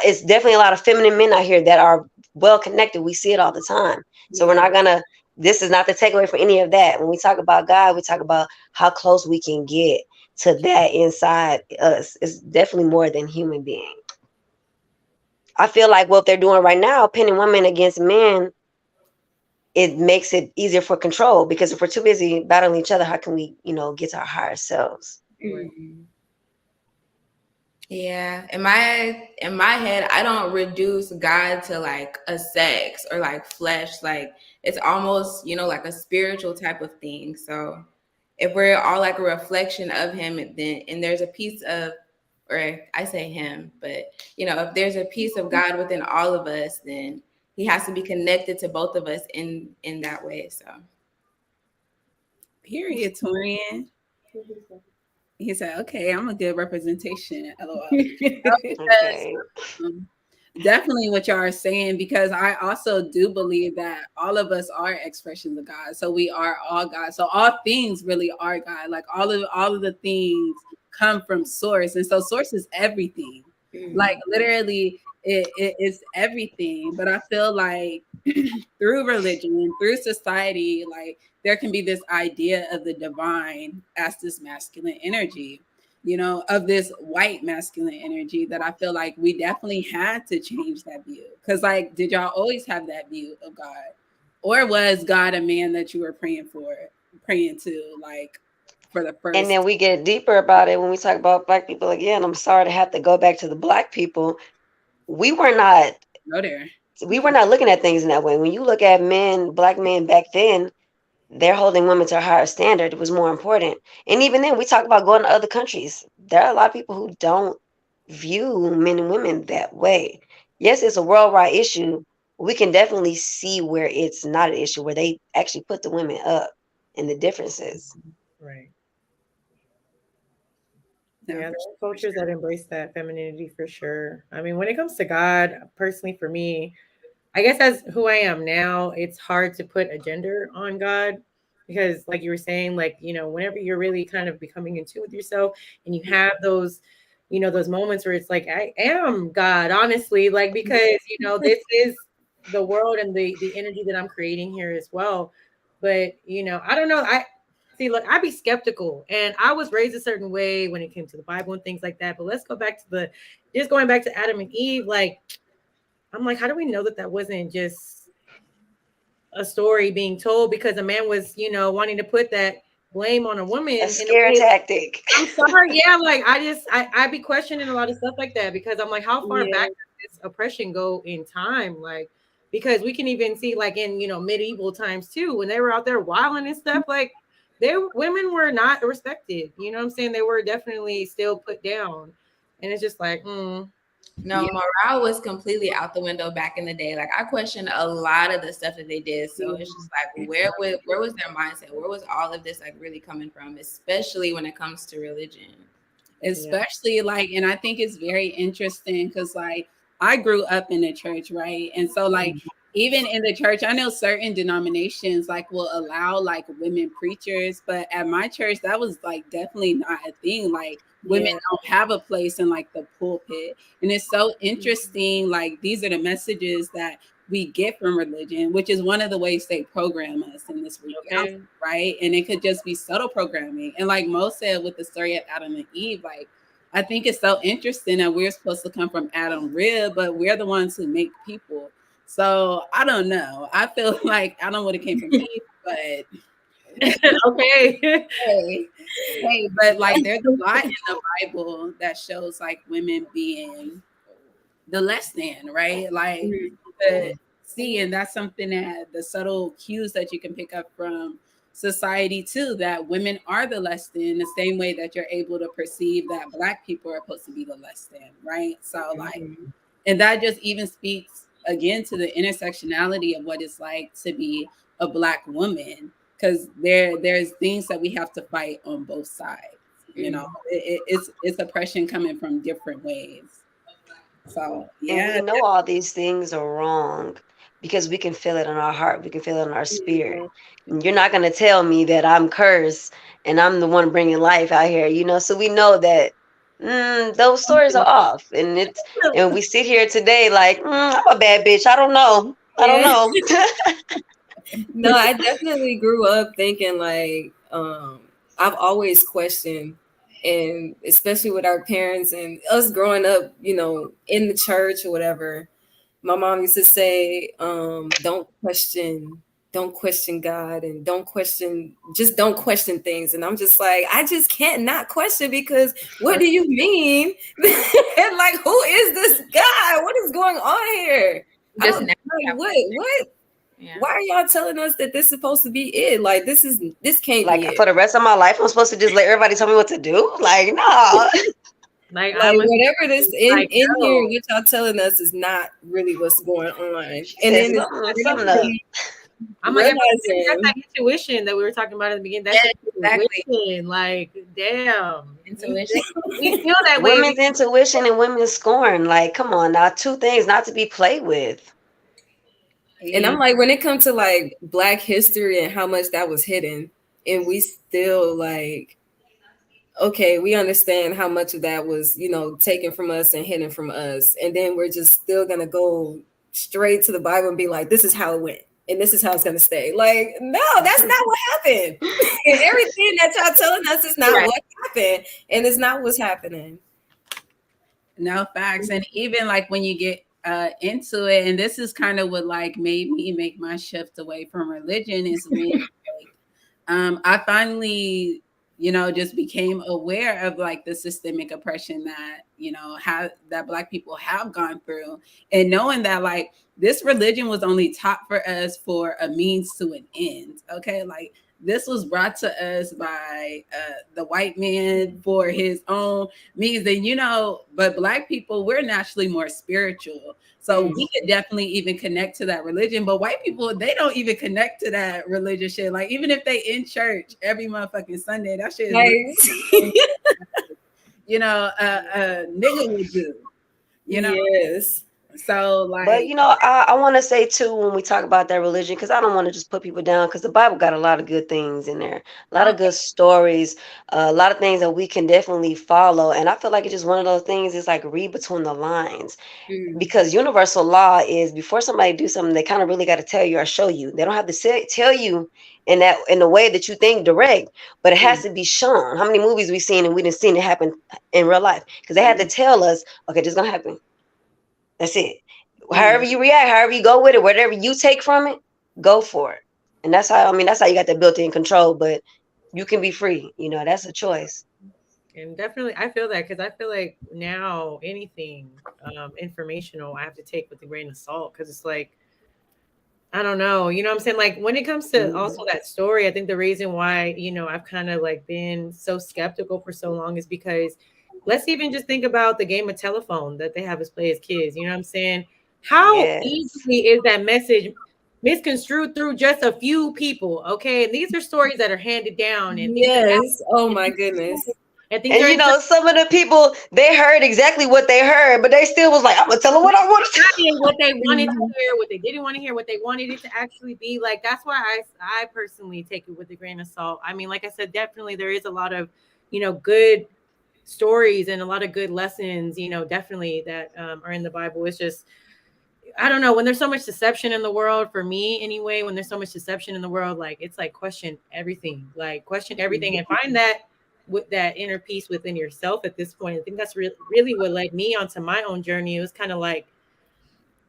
It's definitely a lot of feminine men out here that are well connected. We see it all the time. So we're not gonna. This is not the takeaway for any of that. When we talk about God, we talk about how close we can get to that inside us. It's definitely more than human being. I feel like what they're doing right now, pinning women against men, it makes it easier for control because if we're too busy battling each other, how can we, get to our higher selves? mm, Yeah, in my head, I don't reduce God to like a sex or like flesh. Like it's almost, like a spiritual type of thing. So if we're all like a reflection of him, then and there's a piece of, or I say him, but if there's a piece of God within all of us, then he has to be connected to both of us in that way. So period, Torian. He said, okay, I'm a good representation. LOL. Because Okay. definitely what y'all are saying, because I also do believe that all of us are expressions of God. So we are all God. So all things really are God. Like all of the things come from source. And so source is everything. Like literally it is everything. But I feel like through religion, through society, like there can be this idea of the divine as this masculine energy, of this white masculine energy, that I feel like we definitely had to change that view. Because, like, did y'all always have that view of God? Or was God a man that you were praying to, like, for the And first then we get deeper about it when we talk about black people again. I'm sorry to have to go back to the black people. We were not go there? we were not looking at things in that way. When you look at men, black men back then, they're holding women to a higher standard. It was more important. And even then, we talk about going to other countries. There are a lot of people who don't view men and women that way. Yes, it's a worldwide issue. We can definitely see where it's not an issue, where they actually put the women up and the differences. Right. No, Yeah, for there sure, are cultures that embrace that femininity for sure. I mean, when it comes to God, personally for me, I guess as who I am now, it's hard to put a gender on God because, like you were saying, like, whenever you're really kind of becoming in tune with yourself and you have those, those moments where it's like, I am God, honestly, like, because, this is the world and the energy that I'm creating here as well. But, I don't know. I see, look, I'd be skeptical and I was raised a certain way when it came to the Bible and things like that. But let's go back to just going back to Adam and Eve, like, I'm like, how do we know that wasn't just a story being told because a man was, wanting to put that blame on a woman A in a scare way. tactic. I'm sorry, yeah, like I be questioning a lot of stuff like that because I'm like, how far back Yeah. does this oppression go in time? Like, because we can even see like in medieval times too, when they were out there wilding and stuff, like women were not respected. You know what I'm saying? They were definitely still put down. And it's just like, No, morale was completely out the window back in the day. Like I question a lot of the stuff that they did. So it's just like where was their mindset? Where was all of this like really coming from, especially when it comes to religion? Especially like, and I think it's very interesting because like I grew up in the church, right? And so like even in the church, I know certain denominations like will allow like women preachers, but at my church that was like definitely not a thing. Like women Yeah. don't have a place in like the pulpit. And it's so interesting, like these are the messages that we get from religion, which is one of the ways they program us in this reality, okay. right? And it could just be subtle programming. And like Mo said with the story of Adam and Eve, like I think it's so interesting that we're supposed to come from Adam rib, but we're the ones who make people. So I don't know. I feel like Adam would have came from Eve, but Okay. hey, hey, but like there's a lot in the Bible that shows like women being the less than, right? Like the see, and that's something that the subtle cues that you can pick up from society too, that women are the less than, the same way that you're able to perceive that black people are supposed to be the less than, right? So like, and that just even speaks again to the intersectionality of what it's like to be a black woman, because there's things that we have to fight on both sides. You know, it's oppression coming from different ways. So And we yeah, know all these things are wrong because we can feel it in our heart. We can feel it in our spirit. And you're not going to tell me that I'm cursed and I'm the one bringing life out here, So we know that those stories are off. And we sit here today like, I'm a bad bitch. I don't know. I don't Yeah. know. No, I definitely grew up thinking like I've always questioned, and especially with our parents and us growing up, in the church or whatever. My mom used to say, don't question God, and just don't question things. And I'm just like, I just can't not question, because what do you mean? And like, who is this guy? What is going on here? I Just don't now like have what? yeah. Why are y'all telling us that this is supposed to be it? Like, this can't be Like it. for the rest of my life, I'm supposed to just let everybody tell me what to do? Like, no. Like Like, I'm a, whatever this in like here, no. what y'all telling us is not really what's going on. She And said then something up. I'm like, that's realizing, that intuition that we were talking about at the beginning. That's Yes, exactly. intuition. Like, damn, Intuition. we feel that way. Women's intuition and women's scorn. Like, come on now, two things not to be played with. and yeah. I'm like, when it comes to like Black history and how much that was hidden, and we still like, okay, we understand how much of that was, taken from us and hidden from us. And then we're just still going to go straight to the Bible and be like, this is how it went. And this is how it's going to stay. Like, no, that's not what happened. And everything that y'all telling us is not Right. what happened. And it's not what's happening. No facts. And even like when you get into it, and this is kind of what like made me make my shift away from religion, is when like, I finally, just became aware of like the systemic oppression that, that Black people have gone through. And knowing that like this religion was only taught for us for a means to an end. Okay. Like this was brought to us by the white man for his own means. And, but Black people, we're naturally more spiritual. So we could definitely even connect to that religion. But white people, they don't even connect to that religious shit. Like even if they in church every motherfucking Sunday, that shit is a nigga would do. Yes. So like, But I want to say too, when we talk about that religion, because I don't want to just put people down, because the Bible got a lot of good things in there, a lot of good stories, a lot of things that we can definitely follow. And I feel like it's just one of those things. It's like read between the lines, because universal law is before somebody do something, they kind of really got to tell you or show you. They don't have to tell you in the way that you think direct, but it has to be shown. How many movies we seen and we didn't seen it happen in real life? Because they had to tell us, okay, this is gonna happen. That's it. However you react, however you go with it, whatever you take from it, go for it. And that's how, I mean, that's how you got that built-in control, but you can be free. You know, that's a choice. And definitely, I feel that because I feel like now anything informational I have to take with a grain of salt because it's like I don't know, you know what I'm saying? Like when it comes to Mhm. also that story, I think the reason why, I've kind of like been so skeptical for so long is because let's even just think about the game of telephone that they have us play as kids. You know what I'm saying? How Yes. easily is that message misconstrued through just a few people? Okay. And these are stories that are handed down and things are Yes. Oh and my things are goodness. and things And are you interpreted. know, some of the people, they heard exactly what they heard, but they still was like, I'm gonna tell them what I want to Deciding what they wanted to Mhm. hear, what they didn't want to hear, what they wanted it to actually be. Like that's why I personally take it with a grain of salt. I mean, like I said, definitely there is a lot of, good stories and a lot of good lessons, definitely that are in the Bible. It's just I don't know when there's so much deception in the world for me anyway. When there's so much deception in the world, like it's like question everything, and find that with that inner peace within yourself. At this point, I think that's really what led me onto my own journey. It was kind of like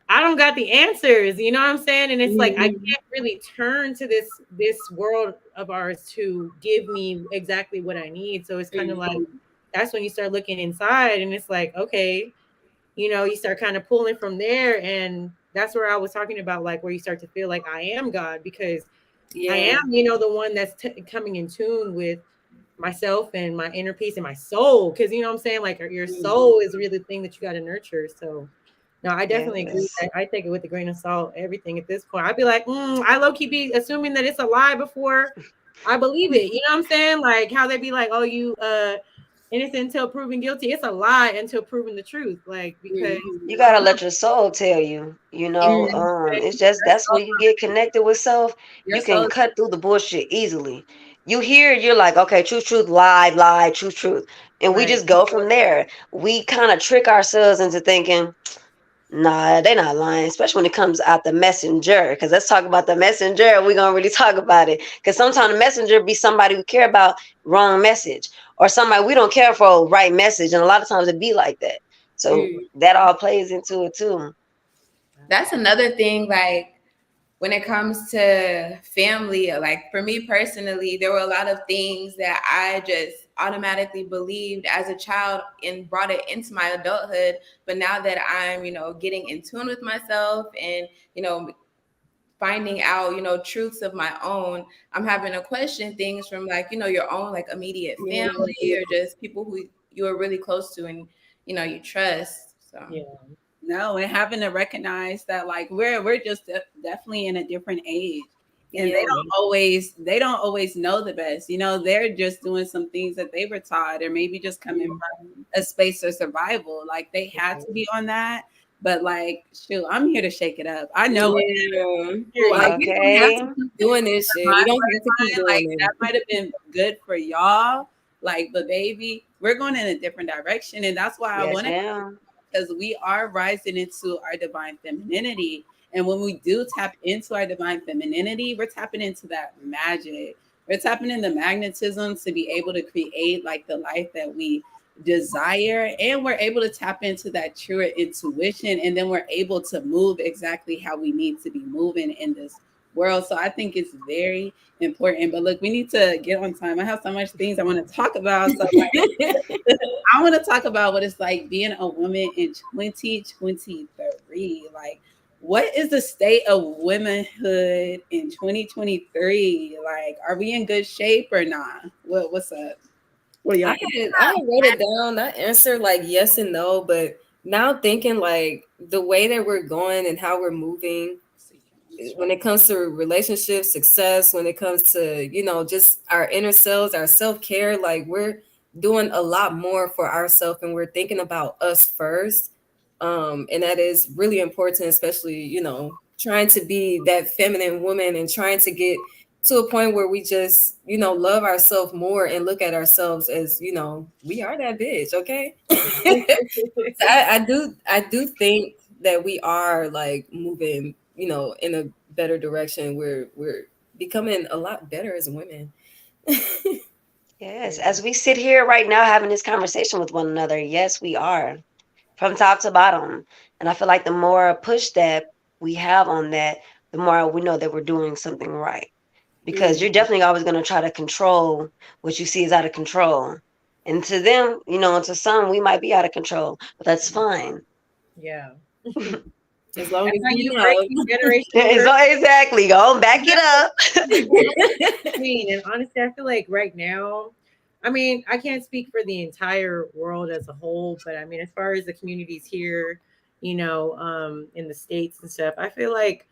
I don't got the answers, you know what I'm saying? And it's like I Mhm. can't really turn to this world of ours to give me exactly what I need. So it's kind of like Mhm. that's when you start looking inside and it's like, okay, you start kind of pulling from there. And that's where I was talking about, like where you start to feel like I am God because I Yeah. am, the one that's coming in tune with myself and my inner peace and my soul. Cause you know what I'm saying? Like your soul is really the thing that you got to nurture. So no, I definitely agree. Yes. I take it with a grain of salt, everything at this point. I'd be like, I low key be assuming that it's a lie before I believe it. You know what I'm saying? Like how they be like, oh, you innocent until proven guilty. It's a lie until proven the truth. Like because You I gotta don't know. let your soul tell you, you know. And It's just that's when you get connected with self, Your you can soul. cut through the bullshit easily. You hear it, you're like, okay, truth, truth, lie, lie, truth, truth. And we right. just go from there. We kind of trick ourselves into thinking, nah, they're not lying, especially when it comes out the messenger. Because let's talk about the messenger. And we're gonna really talk about it. Because sometimes the messenger be somebody we care about wrong message, or somebody we don't care for right message, and a lot of times it be like that. So Mm. that all plays into it too. That's another thing, like when it comes to family, like for me personally, there were a lot of things that I just automatically believed as a child and brought it into my adulthood. But now that I'm, getting in tune with myself and, finding out, truths of my own, I'm having to question things from like, your own like immediate Yeah. family or just people who you are really close to and, you trust. So Yeah. No, and having to recognize that like we're just definitely in a different age. And Yeah. they don't always know the best. You know, they're just doing some things that they were taught or maybe just coming from a space of survival. Like they had to be on that. But like, shoot, I'm here to shake it up. I know Yeah. like Like we don't have Okay. to keep doing this my shit. We don't have to keep bloodline, like doing that it. might have been good for y'all. Like, but baby, we're going in a different direction. And that's why I Yes, want to ma'am. because we are rising into our divine femininity. And when we do tap into our divine femininity, we're tapping into that magic. We're tapping into magnetism to be able to create like the life that we desire. And we're able to tap into that truer intuition. And then we're able to move exactly how we need to be moving in this world. So I think it's very important. But look, we need to get on time. I have so much things I want to talk about. So I want to talk about what it's like being a woman in 2023. Like, what is the state of womanhood in 2023? Like, are we in good shape or not? What's up? What do I y'all think? had wrote it down. I answered like yes and no, but now thinking like the way that we're going and how we're moving when it comes to relationships, success, when it comes to, just our inner selves, our self-care, like we're doing a lot more for ourselves and we're thinking about us first. And that is really important, especially, trying to be that feminine woman and trying to get to a point where we just, love ourselves more and look at ourselves as, we are that bitch, okay? I do think that we are like moving, in a better direction. We're becoming a lot better as women. Yes. As we sit here right now having this conversation with one another, yes, we are from top to bottom. And I feel like the more push that we have on that, the more we know that we're doing something right. Because you're definitely always going to try to control what you see is out of control. And to them, and to some, we might be out of control, but that's fine. Yeah. As long That's as how we you break know. these generational curses. Exactly. Go back it up. And honestly, I feel like right now, I mean, I can't speak for the entire world as a whole, but I mean, as far as the communities here, in the States and stuff, I feel like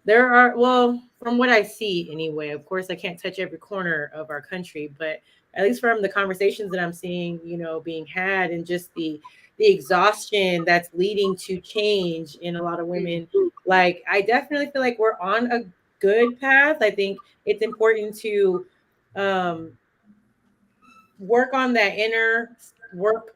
there are, well, from what I see anyway, of course, I can't touch every corner of our country, but at least from the conversations that I'm seeing, being had and just the exhaustion that's leading to change in a lot of women, like, I definitely feel like we're on a good path. I think it's important to um, work on that inner work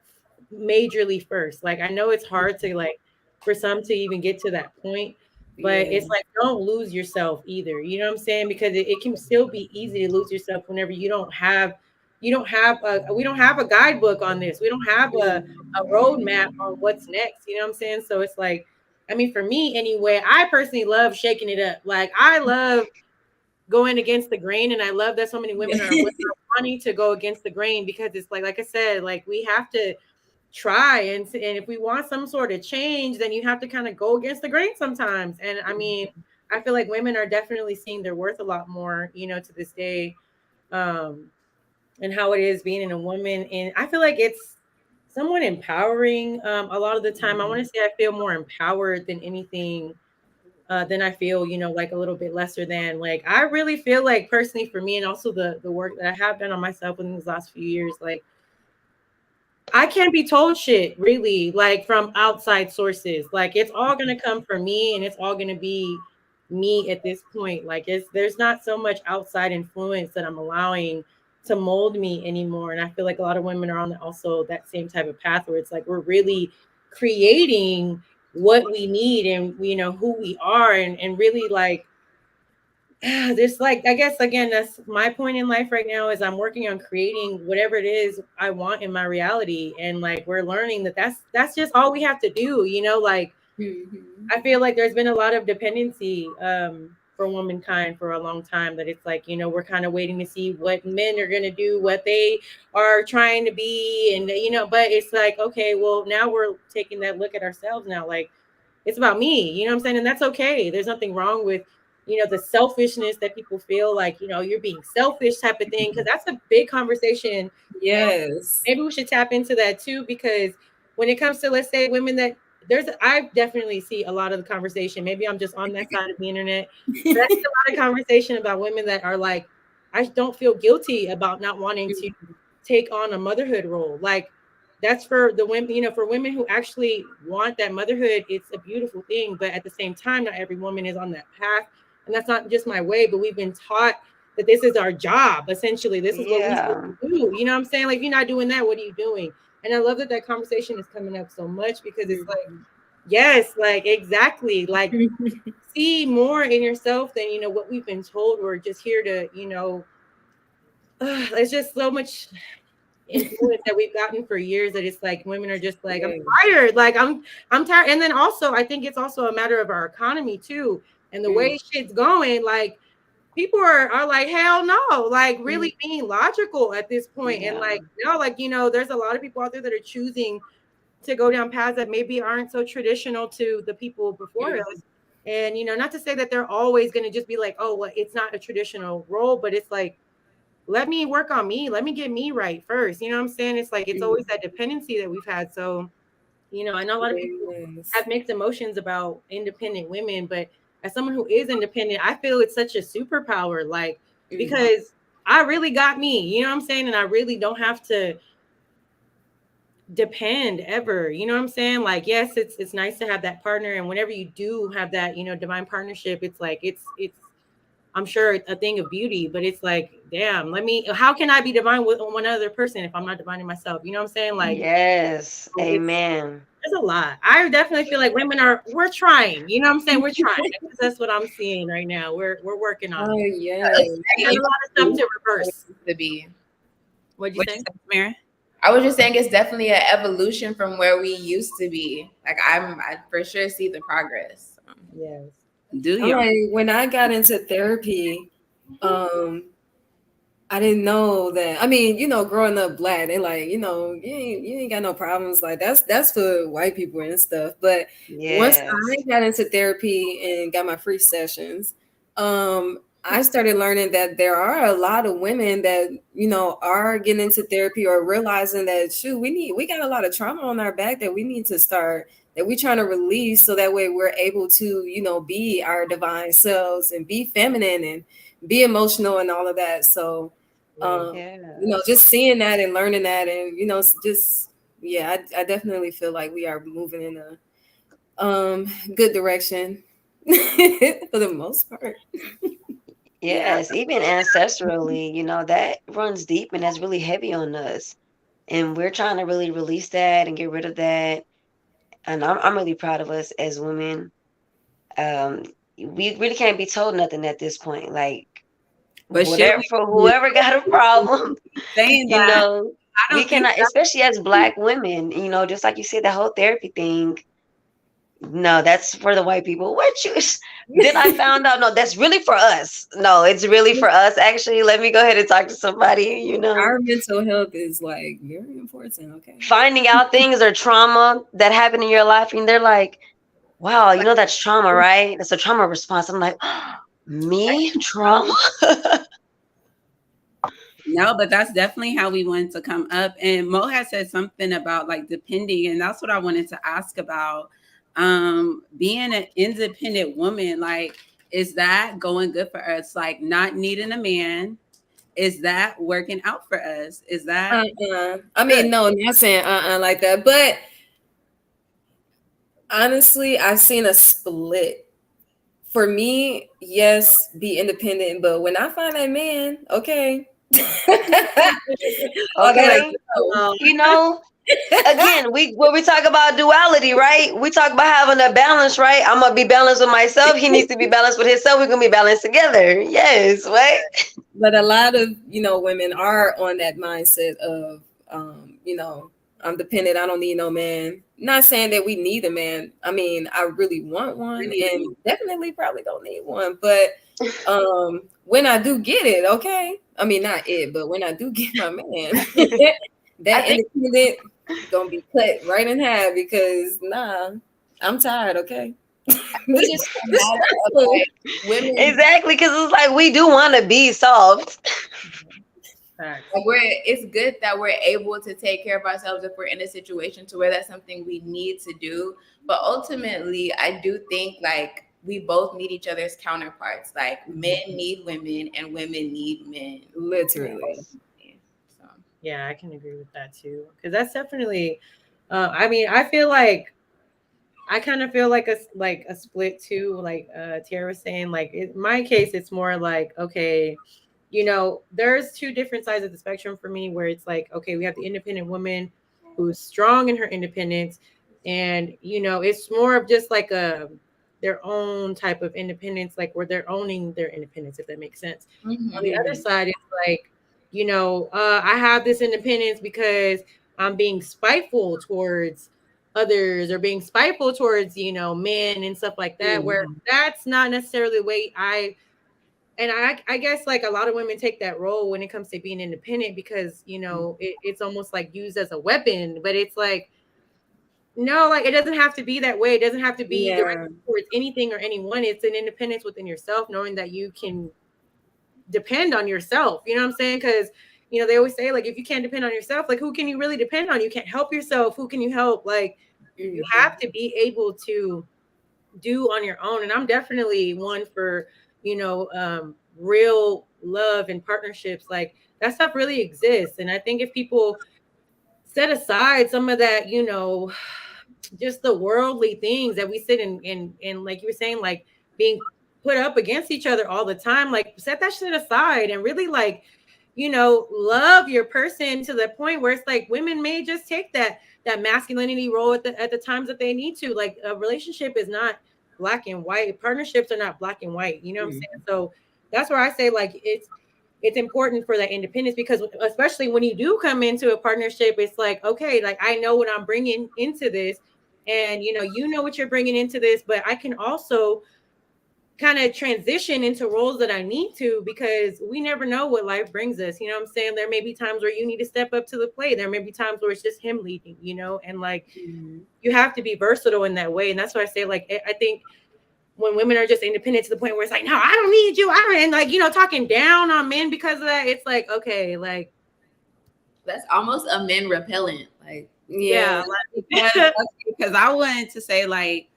majorly first. Like, I know it's hard to, like, for some to even get to that point, but Yeah. it's like, don't lose yourself either. You know what I'm saying? Because it can still be easy to lose yourself whenever we don't have a guidebook on this. We don't have a roadmap on what's next. You know what I'm saying? So it's like, I mean, for me anyway, I personally love shaking it up. Like, I love going against the grain, and I love that so many women are wanting to go against the grain, because it's like I said, like, we have to try, and if we want some sort of change, then you have to kind of go against the grain sometimes. And I mean, I feel like women are definitely seeing their worth a lot more, to this day, and how it is being in a woman. And I feel like it's somewhat empowering. A lot of the time, I want to say I feel more empowered than anything. Then I feel, like a little bit lesser than. Like, I really feel like, personally, for me, and also the work that I have done on myself within these last few years, like, I can't be told shit, really, like, from outside sources. Like, it's all gonna come from me, and it's all gonna be me at this point. Like, there's not so much outside influence that I'm allowing to mold me anymore. And I feel like a lot of women are on also that same type of path, where it's like we're really creating what we need, and who we are, and really, like, this, like, I guess, again, that's my point in life right now, is I'm working on creating whatever it is I want in my reality. And, like, we're learning that that's just all we have to do, like, I feel like there's been a lot of dependency for womankind for a long time, that it's like, we're kind of waiting to see what men are going to do, what they are trying to be. And, but it's like, okay, well, now we're taking that look at ourselves now. Like, it's about me, you know what I'm saying? And that's okay. There's nothing wrong with, the selfishness that people feel like, you're being selfish type of thing. Cause that's a big conversation. Yes. Maybe we should tap into that too, because when it comes to, let's say, women that I definitely see a lot of the conversation. Maybe I'm just on that side of the internet, but I see a lot of conversation about women that are like, I don't feel guilty about not wanting to take on a motherhood role. Like, that's for the women, for women who actually want that motherhood. It's a beautiful thing, but at the same time, not every woman is on that path. And that's not just my way, but we've been taught that this is our job. Essentially, this is what we do. You know what I'm saying? Like, if you're not doing that, what are you doing? And I love that conversation is coming up so much, because it's like, yes, like, exactly. Like, see more in yourself than, what we've been told. We're just here to, there's just so much influence that we've gotten for years, that it's like women are just like, I'm tired. Like, I'm tired. And then also, I think it's also a matter of our economy too. And the way shit's going, like, people are like, hell no, like, really being logical at this point. And like, no, like, there's a lot of people out there that are choosing to go down paths that maybe aren't so traditional to the people before us. And, not to say that they're always going to just be like, oh, well, it's not a traditional role, but it's like, let me work on me. Let me get me right first. You know what I'm saying? It's like, it's always that dependency that we've had. So, I know a lot of people have mixed emotions about independent women, but as someone who is independent, I feel it's such a superpower, like, because I really got me, you know what I'm saying? And I really don't have to depend ever, you know what I'm saying? Like, yes, it's nice to have that partner. And whenever you do have that, divine partnership, it's like, it's I'm sure a thing of beauty, but it's like, damn, how can I be divine with one other person if I'm not divine in myself? You know what I'm saying? Like, yes, amen. There's a lot. I definitely feel like we're trying. You know what I'm saying? We're trying. That's what I'm seeing right now. We're working on it. Yes. There's a lot of stuff to reverse. To be. What'd you say, Mary? I was just saying it's definitely an evolution from where we used to be. Like, I for sure see the progress. Yes. Do I'm y'all? like, when I got into therapy, I didn't know that. I mean, growing up black, they like, you ain't got no problems. Like that's for white people and stuff. But once I Yes. got into therapy and got my free sessions, I started learning that there are a lot of women that, are getting into therapy or realizing that shoot, we got a lot of trauma on our back that we need to start, that we're trying to release so that way we're able to, be our divine selves and be feminine and be emotional and all of that. So Yes. just seeing that and learning that, and just yeah, I definitely feel like we are moving in a good direction for the most part. Yeah. Yes. Even ancestrally, that runs deep and that's really heavy on us. And we're trying to really release that and get rid of that. And I'm really proud of us as women. Um, we really can't be told nothing at this point. Like, But should whatever, for we whoever got a problem, saying you that? know, I we don't think cannot, especially as Black women, just like you said, the whole therapy thing. No, that's for the white people. What you then I found out, no, that's really for us. No, it's really for us. Actually, let me go ahead and talk to somebody. Our mental health is like very important. Okay. Finding out things or trauma that happened in your life, and they're like, wow, that's trauma, right? That's a trauma response. I'm like, me? Trauma? no, but that's definitely how we wanted to come up. And Mo has said something about like depending, and that's what I wanted to ask about. Being an independent woman, like, is that going good for us? Like not needing a man? Is that working out for us? Is that I mean, no, not saying like that, but honestly, I've seen a split. For me, yes, be independent, but when I find that man, okay. I gotta Okay. go. You know, again, when we talk about duality, right? We talk about having a balance, right? I'm gonna be balanced with myself. He needs to be balanced with himself. We're gonna be balanced together. Yes, right? But a lot of women are on that mindset of I'm dependent, I don't need no man. Not saying that we need a man. I mean, I really want one and definitely probably don't need one, but when I do get it, okay, I mean not it, but when I do get my man, that independent gonna be cut right in half because I'm tired. Okay. Which is a matter of like women. Exactly, because it's like we do want to be soft. Like it's good that we're able to take care of ourselves if we're in a situation to where that's something we need to do. But ultimately, I do think like we both need each other's counterparts. Like men need women and women need men. Literally. So. Yeah, I can agree with that too. Because that's definitely, I mean, I feel like I kind of feel like a split too. Like Tara was saying, like in my case, it's more like okay, there's two different sides of the spectrum for me. Where it's like okay, we have the independent woman who's strong in her independence, and it's more of just like their own type of independence, like where they're owning their independence, if that makes sense. On the other side, it's like I have this independence because I'm being spiteful towards others or being spiteful towards men and stuff like that, where that's not necessarily the way I guess like a lot of women take that role when it comes to being independent because it's almost like used as a weapon, but it's like no, like it doesn't have to be that way. It doesn't have to be directed towards anything or anyone. It's an independence within yourself, knowing that you can depend on yourself. You know what I'm saying? Because they always say like if you can't depend on yourself, like who can you really depend on? You can't help yourself. Who can you help? Like you have to be able to do on your own. And I'm definitely one for real love and partnerships. Like that stuff really exists. And I think if people set aside some of that, just the worldly things that we sit in like you were saying, like being put up against each other all the time, like set that shit aside and really like love your person to the point where it's like women may just take that masculinity role at the times that they need to. Like a relationship is not black and white. Partnerships are not black and white. You know what I'm saying? So that's where I say like it's important for that independence, because especially when you do come into a partnership, it's like, okay, like I know what I'm bringing into this, and you know what you're bringing into this, but I can also kind of transition into roles that I need to, because we never know what life brings us. You know what I'm saying? There may be times where you need to step up to the plate. There may be times where it's just him leading, you know, and like you have to be versatile in that way. And that's why I say, like, I think when women are just independent to the point where it's like, no, I don't need you. I don't, and like, you know, talking down on men because of that, it's like, okay, like That's almost a men repellent. Like, yeah, because I wanted to say, like,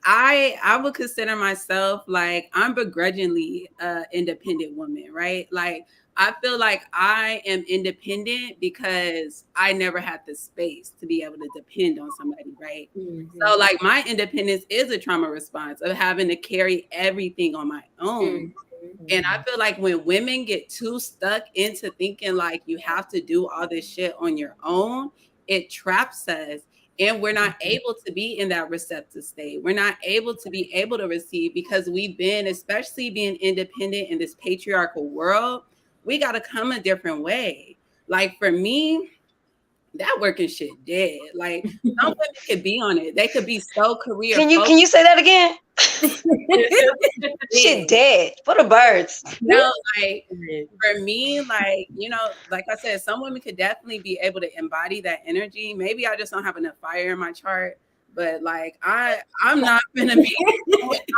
I would consider myself, like, I'm begrudgingly independent woman, right? Like, I feel like I am independent because I never had the space to be able to depend on somebody, right? So like my independence is a trauma response of having to carry everything on my own. And I feel like when women get too stuck into thinking like you have to do all this shit on your own, it traps us. And we're not able to be in that receptive state. We're not able to be able to receive because we've been, especially being independent in this patriarchal world, we got to come a different way. Like for me, that working shit dead. Like some women could be on it. They could be so career Can focused. you say that again? Shit dead for the birds. No, like for me, like, you know, like I said, some women could definitely be able to embody that energy. Maybe I just don't have enough fire in my chart, but like I'm not gonna be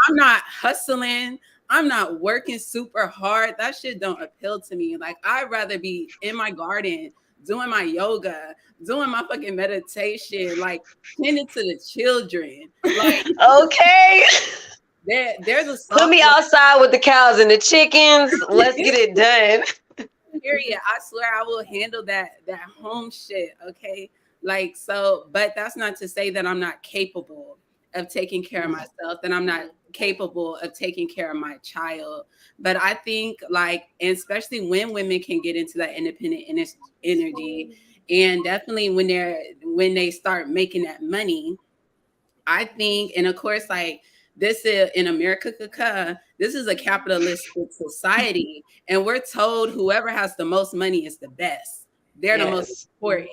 I'm not hustling. I'm not working super hard. That shit don't appeal to me. Like I'd rather be in my garden doing my yoga, doing my fucking meditation, like tending to the children. Like Okay. there's a Put me outside with the cows and the chickens. Let's get it done. Period. I swear I will handle that home shit. Okay. Like so, but that's not to say that I'm not capable of taking care of myself, that I'm not capable of taking care of my child. But I think like, and especially when women can get into that independent energy, and definitely when they start making that money, I think, and of course, like this is in America, this is a capitalistic society, and we're told whoever has the most money is the best. They're the most important.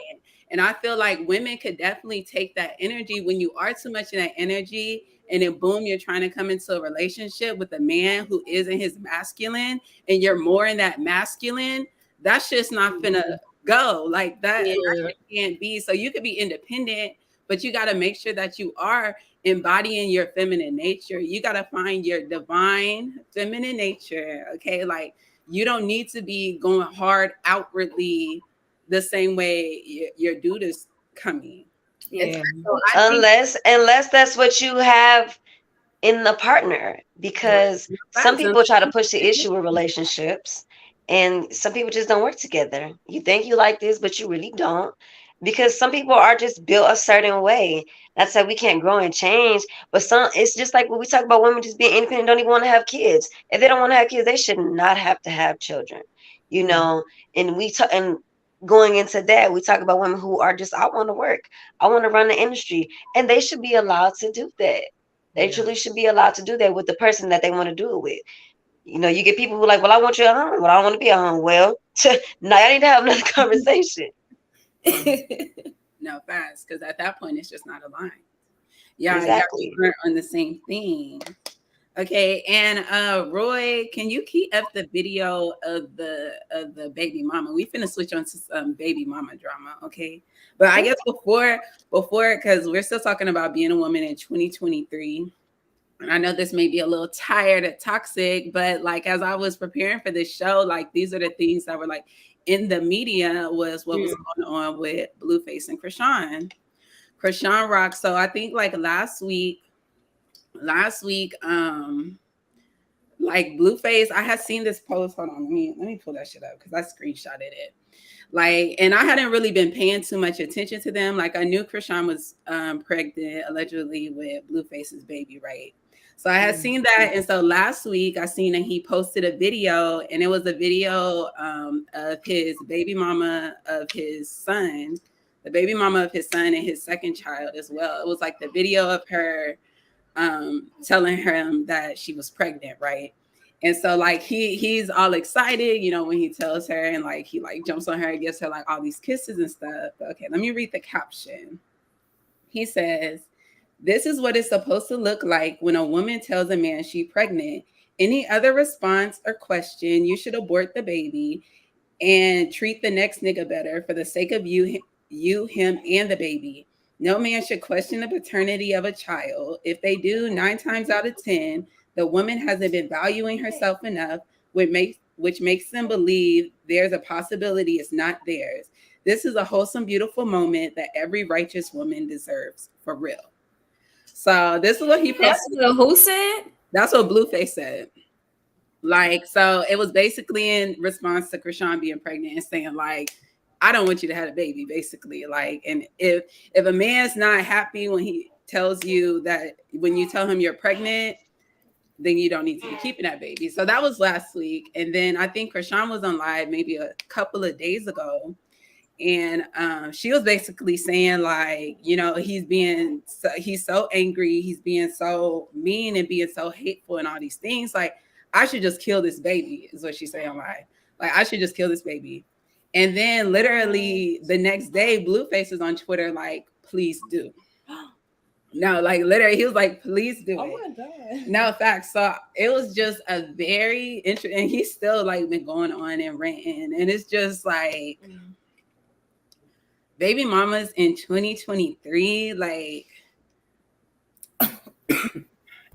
And I feel like women could definitely take that energy when you are too much in that energy, and then boom, you're trying to come into a relationship with a man who isn't his masculine, and you're more in that masculine. That's just not gonna go like that. That can't be. So you could be independent, but you got to make sure that you are embodying your feminine nature. You got to find your divine feminine nature. Okay. Like you don't need to be going hard outwardly the same way your dude is coming. yeah. So Unless that's what you have in the partner, because some people try to push the issue with relationships and some people just don't work together. You think you like this, but you really don't, because some people are just built a certain way. That's why we can't grow and change. But some, it's just like when we talk about women just being independent, don't even want to have kids. If they don't want to have kids, they should not have to have children, you know. And we talk, and going into that, we talk about women who are just, I want to work, I want to run the industry, and they should be allowed to do that. They truly should be allowed to do that with the person that they want to do it with. You know, you get people who are like, well, I want you at home. Well, I don't want to be at home. Well, now I need to have another conversation. No, fast, because at that point it's just not aligned. Yeah, exactly. We're on the same thing. Okay, and Roy, can you keep up the video of the baby mama? We finna switch on to some baby mama drama, okay? But I guess before, because we're still talking about being a woman in 2023. And I know this may be a little tired and toxic, but like as I was preparing for this show, like these are the things that were like in the media was what was going on with Blueface and Krishan Rock. So I think like last week, like Blueface, I had seen this post. Hold on, let me pull that shit up because I screenshotted it. Like, and I hadn't really been paying too much attention to them. Like I knew Krishan was pregnant allegedly with Blueface's baby, right? So I had seen that. And so last week I seen that he posted a video, and it was a video of his baby mama of his son, the baby mama of his son and his second child as well. It was like the video of her telling him that she was pregnant, right? And so like he's all excited, you know, when he tells her, and like he like jumps on her and gives her like all these kisses and stuff. Okay, let me read the caption. He says, This is what it's supposed to look like when a woman tells a man she's pregnant. Any other response or question, you should abort the baby and treat the next nigga better for the sake of you, him, and the baby. No man should question the paternity of a child. If they do, 9 times out of 10, the woman hasn't been valuing herself enough, which makes them believe there's a possibility it's not theirs. This is a wholesome, beautiful moment that every righteous woman deserves, for real. So this is what he That's posted. what who said? That's what Blueface said. Like, so it was basically in response to Krishan being pregnant and saying, like, I don't want you to have a baby, basically. Like, and if a man's not happy when he tells you that, when you tell him you're pregnant, then you don't need to be keeping that baby. So that was last week. And then I think Krishan was on live maybe a couple of days ago. And she was basically saying, like, he's so angry, he's being so mean and being so hateful and all these things. Like, I should just kill this baby, is what she's saying live. Like, I should just kill this baby. And then literally the next day, Blueface is on Twitter like, please do. No, like literally, he was like, please do it. Oh my God. No, facts. So it was just a very interesting, and he's still like been going on and ranting. And it's just like, baby mamas in 2023, like,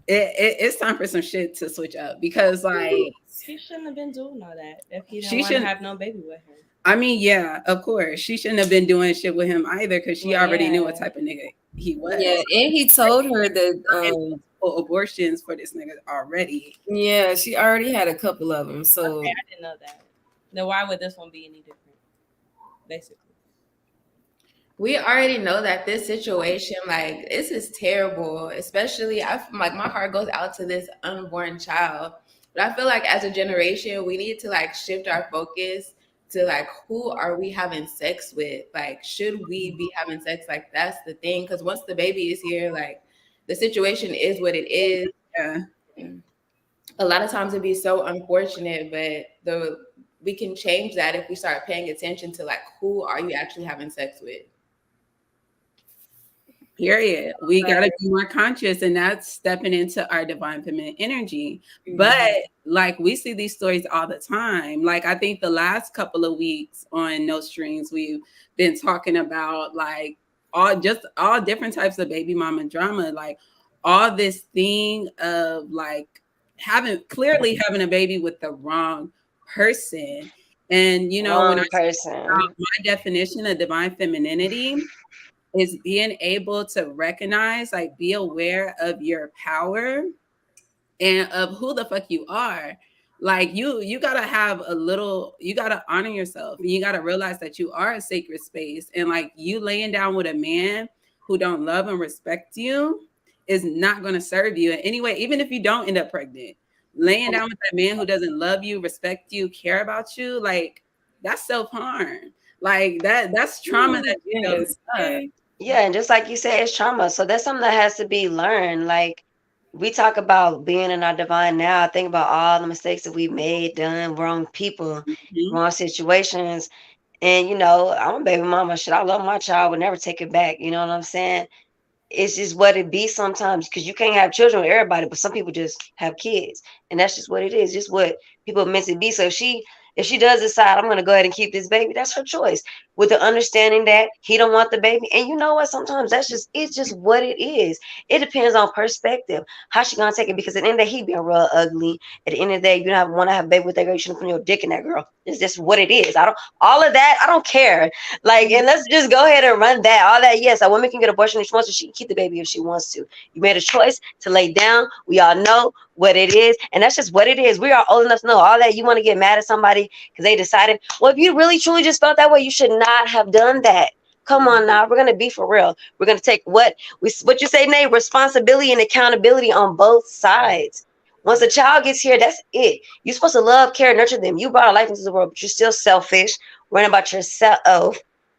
it's time for some shit to switch up, because like, he shouldn't have been doing all that if he She didn't want to shouldn't- have no baby with him. I mean, yeah, of course. She shouldn't have been doing shit with him either, because she Well, already knew yeah. what type of nigga he was. Yeah, and he told her that Multiple abortions for this nigga already. yeah, she already had a couple of them. So Okay, I didn't know that. Then why would this one be any different? Basically. We already know that this situation, like, this is terrible. Especially, like, my heart goes out to this unborn child. But I feel like as a generation, we need to like shift our focus to like, who are we having sex with? Like, should we be having sex? Like, that's the thing. Because once the baby is here, like, the situation is what it is. Yeah. A lot of times it'd be so unfortunate, but we can change that if we start paying attention to like, who are you actually having sex with? Period. We got to be more conscious, and that's stepping into our divine feminine energy. But like, we see these stories all the time. Like, I think the last couple of weeks on No Strings, we've been talking about like all different types of baby mama drama, like all this thing of like clearly having a baby with the wrong person. And when I person. my definition of divine femininity is being able to recognize, like, be aware of your power and of who the fuck you are. Like, you gotta you gotta honor yourself, and you gotta realize that you are a sacred space. And like, you laying down with a man who don't love and respect you is not gonna serve you in any way. Even if you don't end up pregnant, laying down with that man who doesn't love you, respect you, care about you, like, that's self-harm. Like, that's trauma that you know. Yeah, and just like you said, it's trauma. So that's something that has to be learned. Like, we talk about being in our divine now. Think about all the mistakes that we made, done, wrong people, wrong situations. And I'm a baby mama. Shit, I love my child. Would never take it back. You know what I'm saying? It's just what it be sometimes, because you can't have children with everybody, but some people just have kids, and that's just what it is, just what people are meant to be. So if she does decide, I'm going to go ahead and keep this baby, that's her choice, with the understanding that he don't want the baby. And you know what, sometimes it's just what it is. It depends on perspective, how she going to take it, because at the end of the day, he being real ugly. At the end of the day, you don't want to have a baby with that girl. You shouldn't put your dick in that girl. It's just what it is. All of that, I don't care. Like, and let's just go ahead and run that. All that, yes, a woman can get an abortion if she wants to. She can keep the baby if she wants to. You made a choice to lay down. We all know what it is, and that's just what it is. We are old enough to know all that. You want to get mad at somebody because they decided, well, if you really truly just felt that way, you should not have done that. Come on now, we're gonna be for real. We're gonna take what you say, Nate, responsibility and accountability on both sides. Once a child gets here, that's it. You're supposed to love, care, nurture them. You brought a life into the world, but you're still selfish, worrying about yourself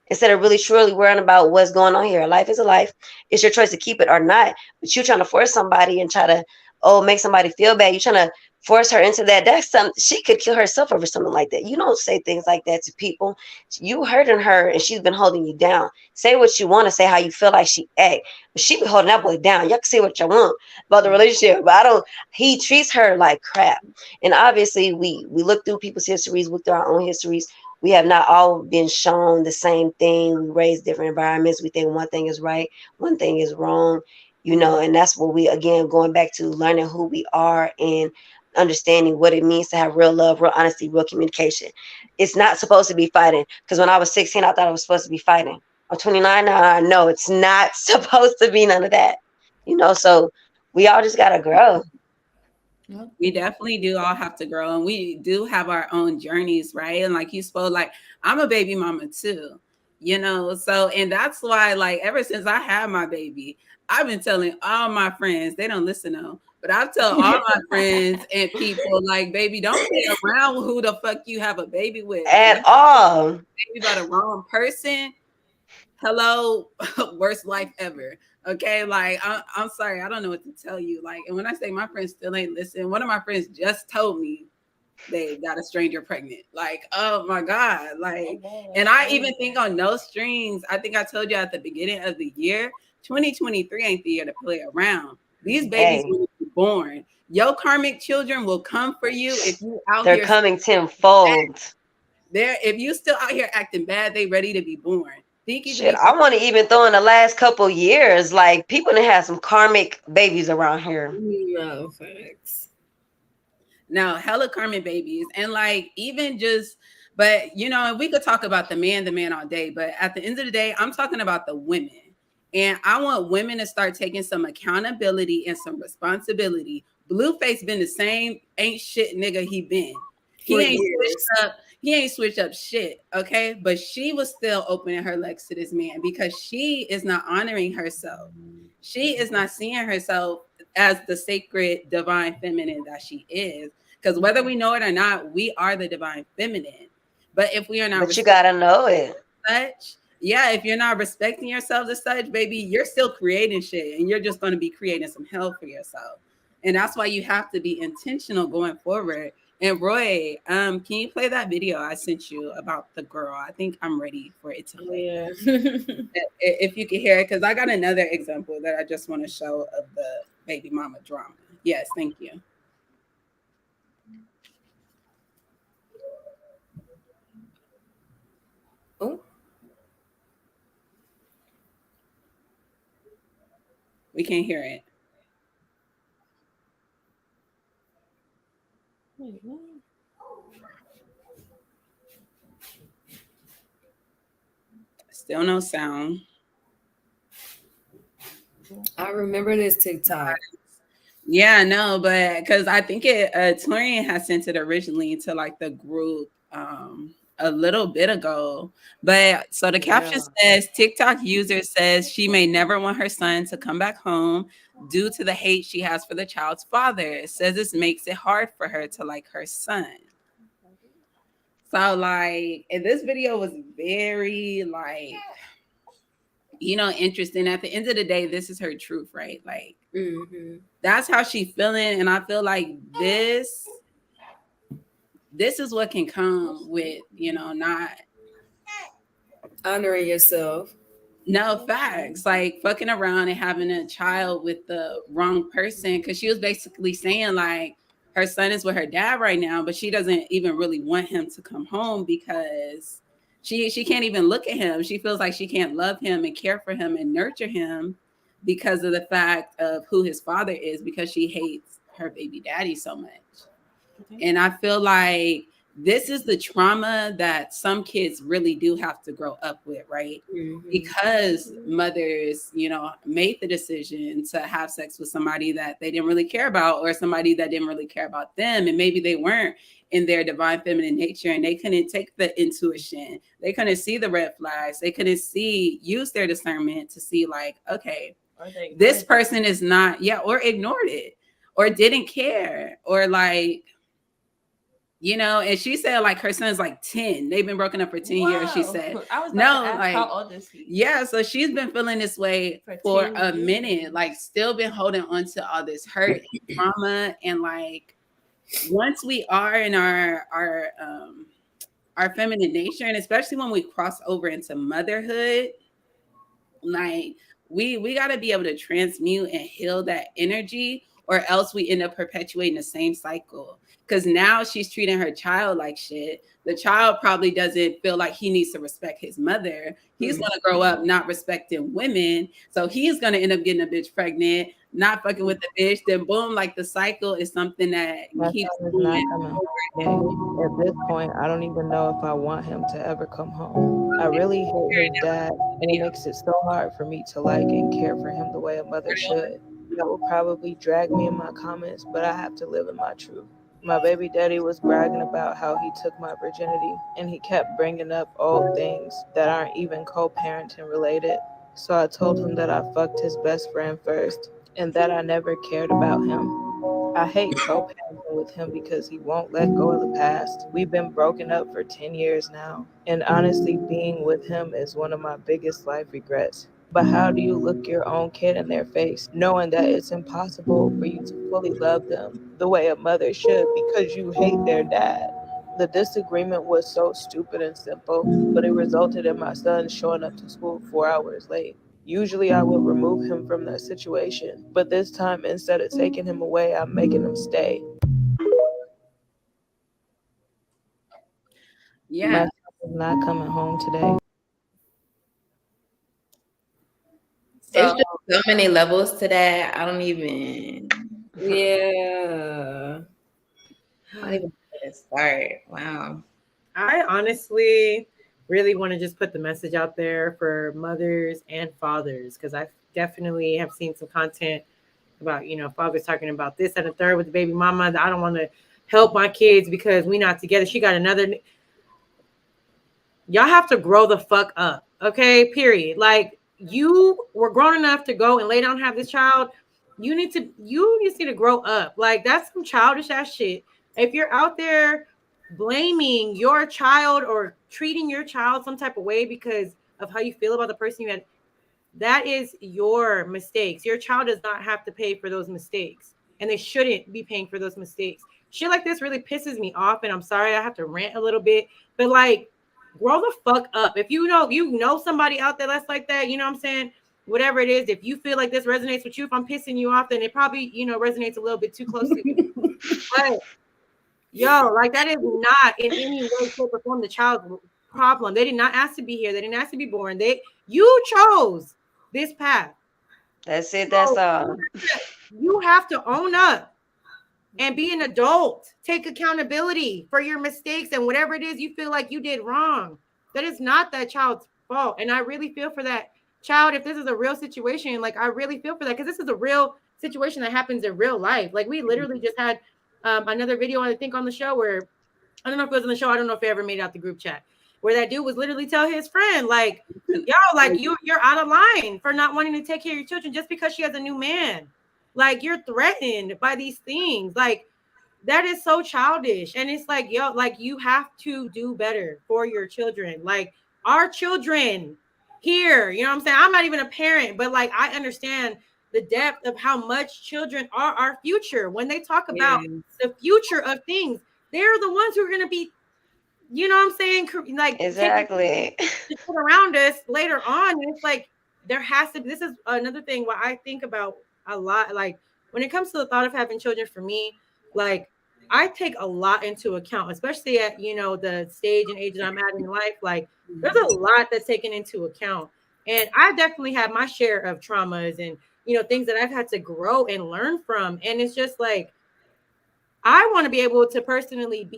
instead of really truly worrying about what's going on here. A life is a life. It's your choice to keep it or not. But you're trying to force somebody and try to make somebody feel bad. You're trying to force her into that. That's something, she could kill herself over something like that. You don't say things like that to people. You hurting her and she's been holding you down. Say what you want to say, how you feel like she act. But she been holding that boy down. Y'all can say what you want about the relationship, but I don't, he treats her like crap. And obviously we look through people's histories, look through our own histories. We have not all been shown the same thing. We raised different environments. We think one thing is right, one thing is wrong, you know, and that's what we, again, going back to learning who we are and understanding what it means to have real love, real honesty, real communication. It's not supposed to be fighting. Because when I was 16, I thought I was supposed to be fighting. I'm 29 now. I know it's not supposed to be none of that. You know, so we all just gotta grow. We definitely do all have to grow, and we do have our own journeys, right? And like you spoke, like I'm a baby mama too, you know. So, and that's why, like, ever since I had my baby, I've been telling all my friends, they don't listen though, but I tell all my friends and people, like, baby, don't play around with who the fuck you have a baby with. At all. Baby by the wrong person, hello, worst life ever. Okay, like I'm sorry, I don't know what to tell you. Like, and when I say my friends still ain't listening, one of my friends just told me they got a stranger pregnant. Like, oh my God. Like, and I even think on No Strings, I think I told you at the beginning of the year, 2023 ain't the year to play around. These babies will be born. Your karmic children will come for you if you out They're here. coming tenfold. If you still out here acting bad, they ready to be born. Shit, I want to even throw in the last couple years, like people done had some karmic babies around here. No, facts. Now, hella karmic babies, and like even just, but you know, and we could talk about the man all day, but at the end of the day, I'm talking about the women. And I want women to start taking some accountability and some responsibility. Blueface been the same ain't shit nigga he been. He ain't switched up shit, okay? But she was still opening her legs to this man because she is not honoring herself. She is not seeing herself as the sacred divine feminine that she is. Because whether we know it or not, we are the divine feminine. But if we are not, but you gotta know it. Such, yeah, if you're not respecting yourself as such, baby, you're still creating shit, and you're just going to be creating some hell for yourself. And that's why you have to be intentional going forward. And Roy, can you play that video I sent you about the girl? I think I'm ready for it to play. Yeah. If you can hear it, because I got another example that I just want to show of the baby mama drama. Yes, thank you. Oh. We can't hear it. Still no sound. I remember this TikTok. Yeah, no, but because I think Torian had sent it originally to like the group a little bit ago. But so the caption says TikTok user says she may never want her son to come back home due to the hate she has for the child's father. It says this makes it hard for her to like her son. So like, and this video was very like, you know, interesting. At the end of the day, this is her truth, right? Like, that's how she's feeling. And I feel like this is what can come with, you know, not honoring yourself. No, facts. Like fucking around and having a child with the wrong person. Cause she was basically saying like her son is with her dad right now, but she doesn't even really want him to come home because she can't even look at him. She feels like she can't love him and care for him and nurture him because of the fact of who his father is, because she hates her baby daddy so much. And I feel like this is the trauma that some kids really do have to grow up with, right? Because mothers, you know, made the decision to have sex with somebody that they didn't really care about, or somebody that didn't really care about them. And maybe they weren't in their divine feminine nature and they couldn't take the intuition. They couldn't see the red flags. They couldn't use their discernment to see like, okay, this person is not, or ignored it or didn't care or like, you know, and she said like her son's like 10. They've been broken up for 10 years. She said, I was about to ask, how old is he? Yeah, so she's been feeling this way for a minute, like still been holding on to all this hurt and trauma and like once we are in our feminine nature, and especially when we cross over into motherhood, like we got to be able to transmute and heal that energy, or else we end up perpetuating the same cycle. Because now she's treating her child like shit. The child probably doesn't feel like he needs to respect his mother. He's going to grow up not respecting women, so he's going to end up getting a bitch pregnant, not fucking with the bitch. Then boom, like the cycle is something that My keeps son is not going coming over home and today. At this point, I don't even know if I want him to ever come home. I really hate his dad, and it makes it so hard for me to like and care for him the way a mother should. That will probably drag me in my comments, but I have to live in my truth. My baby daddy was bragging about how he took my virginity, and he kept bringing up old things that aren't even co-parenting related. So I told him that I fucked his best friend first, and that I never cared about him. I hate co-parenting with him because he won't let go of the past. We've been broken up for 10 years now, and honestly, being with him is one of my biggest life regrets. But how do you look your own kid in their face, knowing that it's impossible for you to fully love them the way a mother should because you hate their dad? The disagreement was so stupid and simple, but it resulted in my son showing up to school 4 hours late. Usually I would remove him from that situation, but this time instead of taking him away, I'm making him stay. My yeah. son is not coming home today. It's So just so many levels to that. I don't even Yeah. I don't even know where to start. Wow. I honestly really want to just put the message out there for mothers and fathers, because I definitely have seen some content about, fathers talking about this and the third with the baby mama. I don't want to help my kids because we not together. She got another. Y'all have to grow the fuck up, okay? Period. Like, you were grown enough to go and lay down and have this child. You need to grow up. Like, that's some childish ass shit. If you're out there blaming your child or treating your child some type of way because of how you feel about the person you had, that is your mistakes. Your child does not have to pay for those mistakes, and they shouldn't be paying for those mistakes. Shit like this really pisses me off, and I'm sorry I have to rant a little bit, but like, grow the fuck up. If you know somebody out there that's like that, you know what I'm saying? Whatever it is, if you feel like this resonates with you, if I'm pissing you off, then it probably, resonates a little bit too closely with you. But yo, like, that is not in any way, shape, or form the child's problem. They did not ask to be here. They didn't ask to be born. You chose this path. That's it. That's So all. you have to own up and be an adult. Take accountability for your mistakes and whatever it is you feel like you did wrong. That is not that child's fault. And I really feel for that child. If this is a real situation, like, I really feel for that, because this is a real situation that happens in real life. Like, we literally just had another video, I think, on the show where, I don't know if it was on the show, I don't know if it ever made it out the group chat, where that dude was literally tell his friend, like, yo, like, you're out of line for not wanting to take care of your children just because she has a new man. Like, you're threatened by these things. Like, that is so childish. And it's like, yo, like, you have to do better for your children. Like, our children here, you know what I'm saying? I'm not even a parent, but like, I understand the depth of how much children are our future. When they talk about the future of things, they're the ones who are going to be, you know what I'm saying? Like, taking Exactly. the shit around us later on. And it's like, this is another thing what I think about a lot. Like, when it comes to the thought of having children, for me, like, I take a lot into account, especially at, the stage and age that I'm at in life. Like, there's a lot that's taken into account. And I definitely have my share of traumas and, things that I've had to grow and learn from. And it's just like, I want to be able to personally,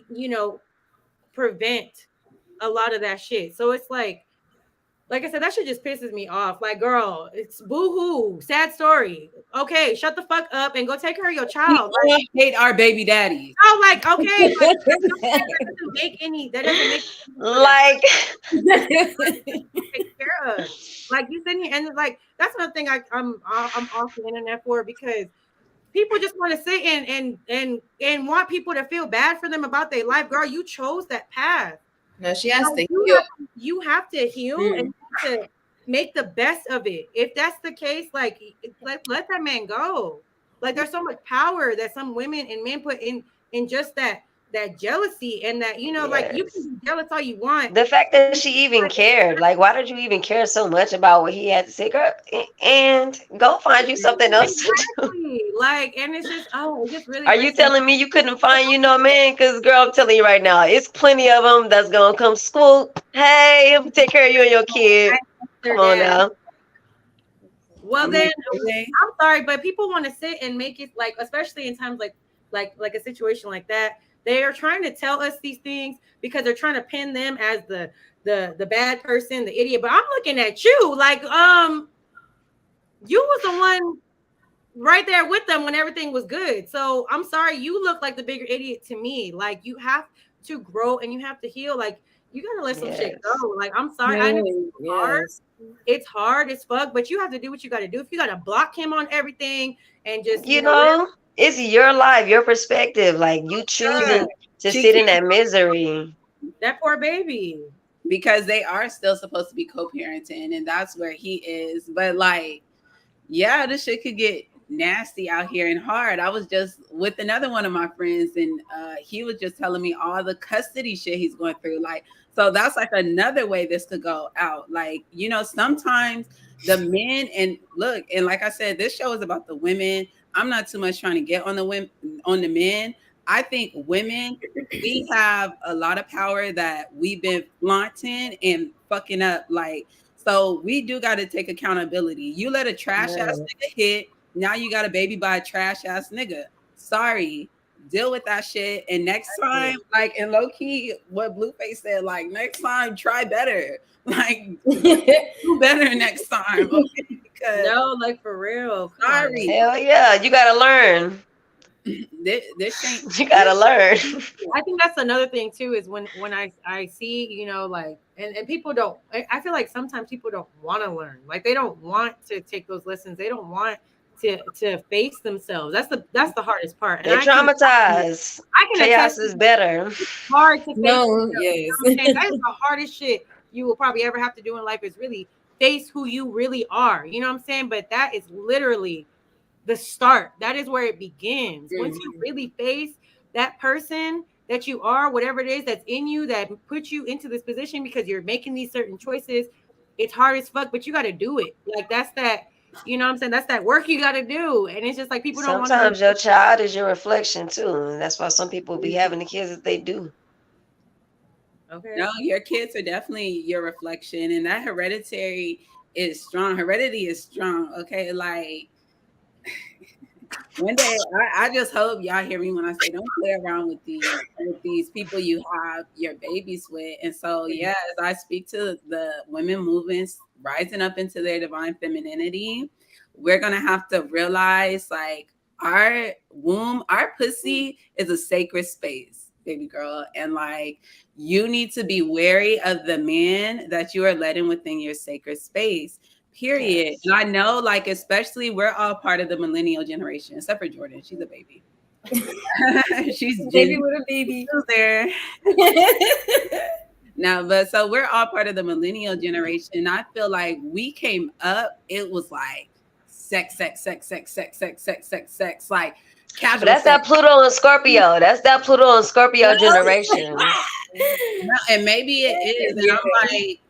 prevent a lot of that shit. So it's like I said, that shit just pisses me off. Like, girl, it's boo-hoo, sad story. Okay, shut the fuck up and go take care of your we child. all hate our baby daddies. Oh, like, okay, like, that doesn't make Like, take care of. Like, you sitting here, and like, that's another thing I'm off the internet for, because people just want to sit and want people to feel bad for them about their life. Girl, you chose that path. No, she has to You heal. you have to heal and you have to make the best of it. If that's the case, like, let that man go. Like, there's so much power that some women and men put and just that jealousy and that, you know, like you Yes. can be jealous all you want. The fact that she even cared, like, why did you even care so much about what he had to say, girl? And go find you something else to do. Exactly. Like, and it's just, oh, it just really Are you breaks me. telling me you couldn't find you no man? Because, girl, I'm telling you right now, it's plenty of them that's going to come swoop. Hey, I'm take care of you and your kid. Their Come on dad. now. Well, I'm then like, really? I'm sorry, but people want to sit and make it like, especially in times like a situation like that. They are trying to tell us these things because they're trying to pin them as the bad person, the idiot. But I'm looking at you like, you was the one right there with them when everything was good. So I'm sorry, you look like the bigger idiot to me. Like you have to grow and you have to heal. Like you gotta let some shit Yes. go. Like I'm sorry, I know it's hard. Yes. It's hard as fuck, but you have to do what you got to do. If you got to block him on everything and just, you You know, whatever. know, it's your life, your perspective. Like, you choosing to She sit in can't, that misery. That poor baby. because they are still supposed to be co-parenting, and that's where he is. But like, yeah, this shit could get nasty out here and hard. I was just with another one of my friends, and he was just telling me all the custody shit he's going through. Like, so that's like another way this could go out. Like, you know, sometimes the men, and look, and like I said, this show is about the women. I'm not too much trying to get on the women, on the men. I think women, we have a lot of power that we've been flaunting and fucking up. Like, so we do got to take accountability. You let a trash ass nigga hit. Now you got a baby by a trash ass nigga. Sorry. Deal with that shit. And next time, like, and low key, what Blueface said, like, next time, try better. Like, do better next time. Okay. Because, No, like for real. Come on. sorry, Hell yeah, you gotta learn. this ain't. You gotta learn. I think that's another thing too is when I see, you know, like and people don't, I feel like sometimes people don't want to learn. Like they don't want to take those lessons. They don't want to face themselves. That's the hardest part. And They traumatized. I can attest Chaos to is better. it's hard to face No, yourself. yes. You know what I'm saying? That is the hardest shit you will probably ever have to do in life is really face who you really are. You know what I'm saying? But that is literally the start. That is where it begins. Once you really face that person that you are, whatever it is that's in you that puts you into this position because you're making these certain choices, it's hard as fuck, but you got to do it. Like that's that, you know what I'm saying? That's that work you got to do. And it's just like people don't want to Sometimes your child is your reflection too. And that's why some people be having the kids that they do. Okay. No, your kids are definitely your reflection, and that hereditary is strong. Heredity is strong. Okay, like one day, I just hope y'all hear me when I say don't play around with these people you have your babies with. And so, yeah, as I speak to the women movements rising up into their divine femininity, we're gonna have to realize like our womb, our pussy is a sacred space, baby girl, and like you need to be wary of the man that you are letting within your sacred space. Period. Yes. And I know, like, especially we're all part of the millennial generation, except for Jordan. She's a baby. She's Baby Gen with a baby. there. Now, but so we're all part of the millennial generation. I feel like we came up, it was like sex, sex, sex, sex, sex, sex, sex, sex, sex, like But casual that's that sex. Pluto and Scorpio. That's that Pluto and Scorpio generation. And maybe it is. And I'm like,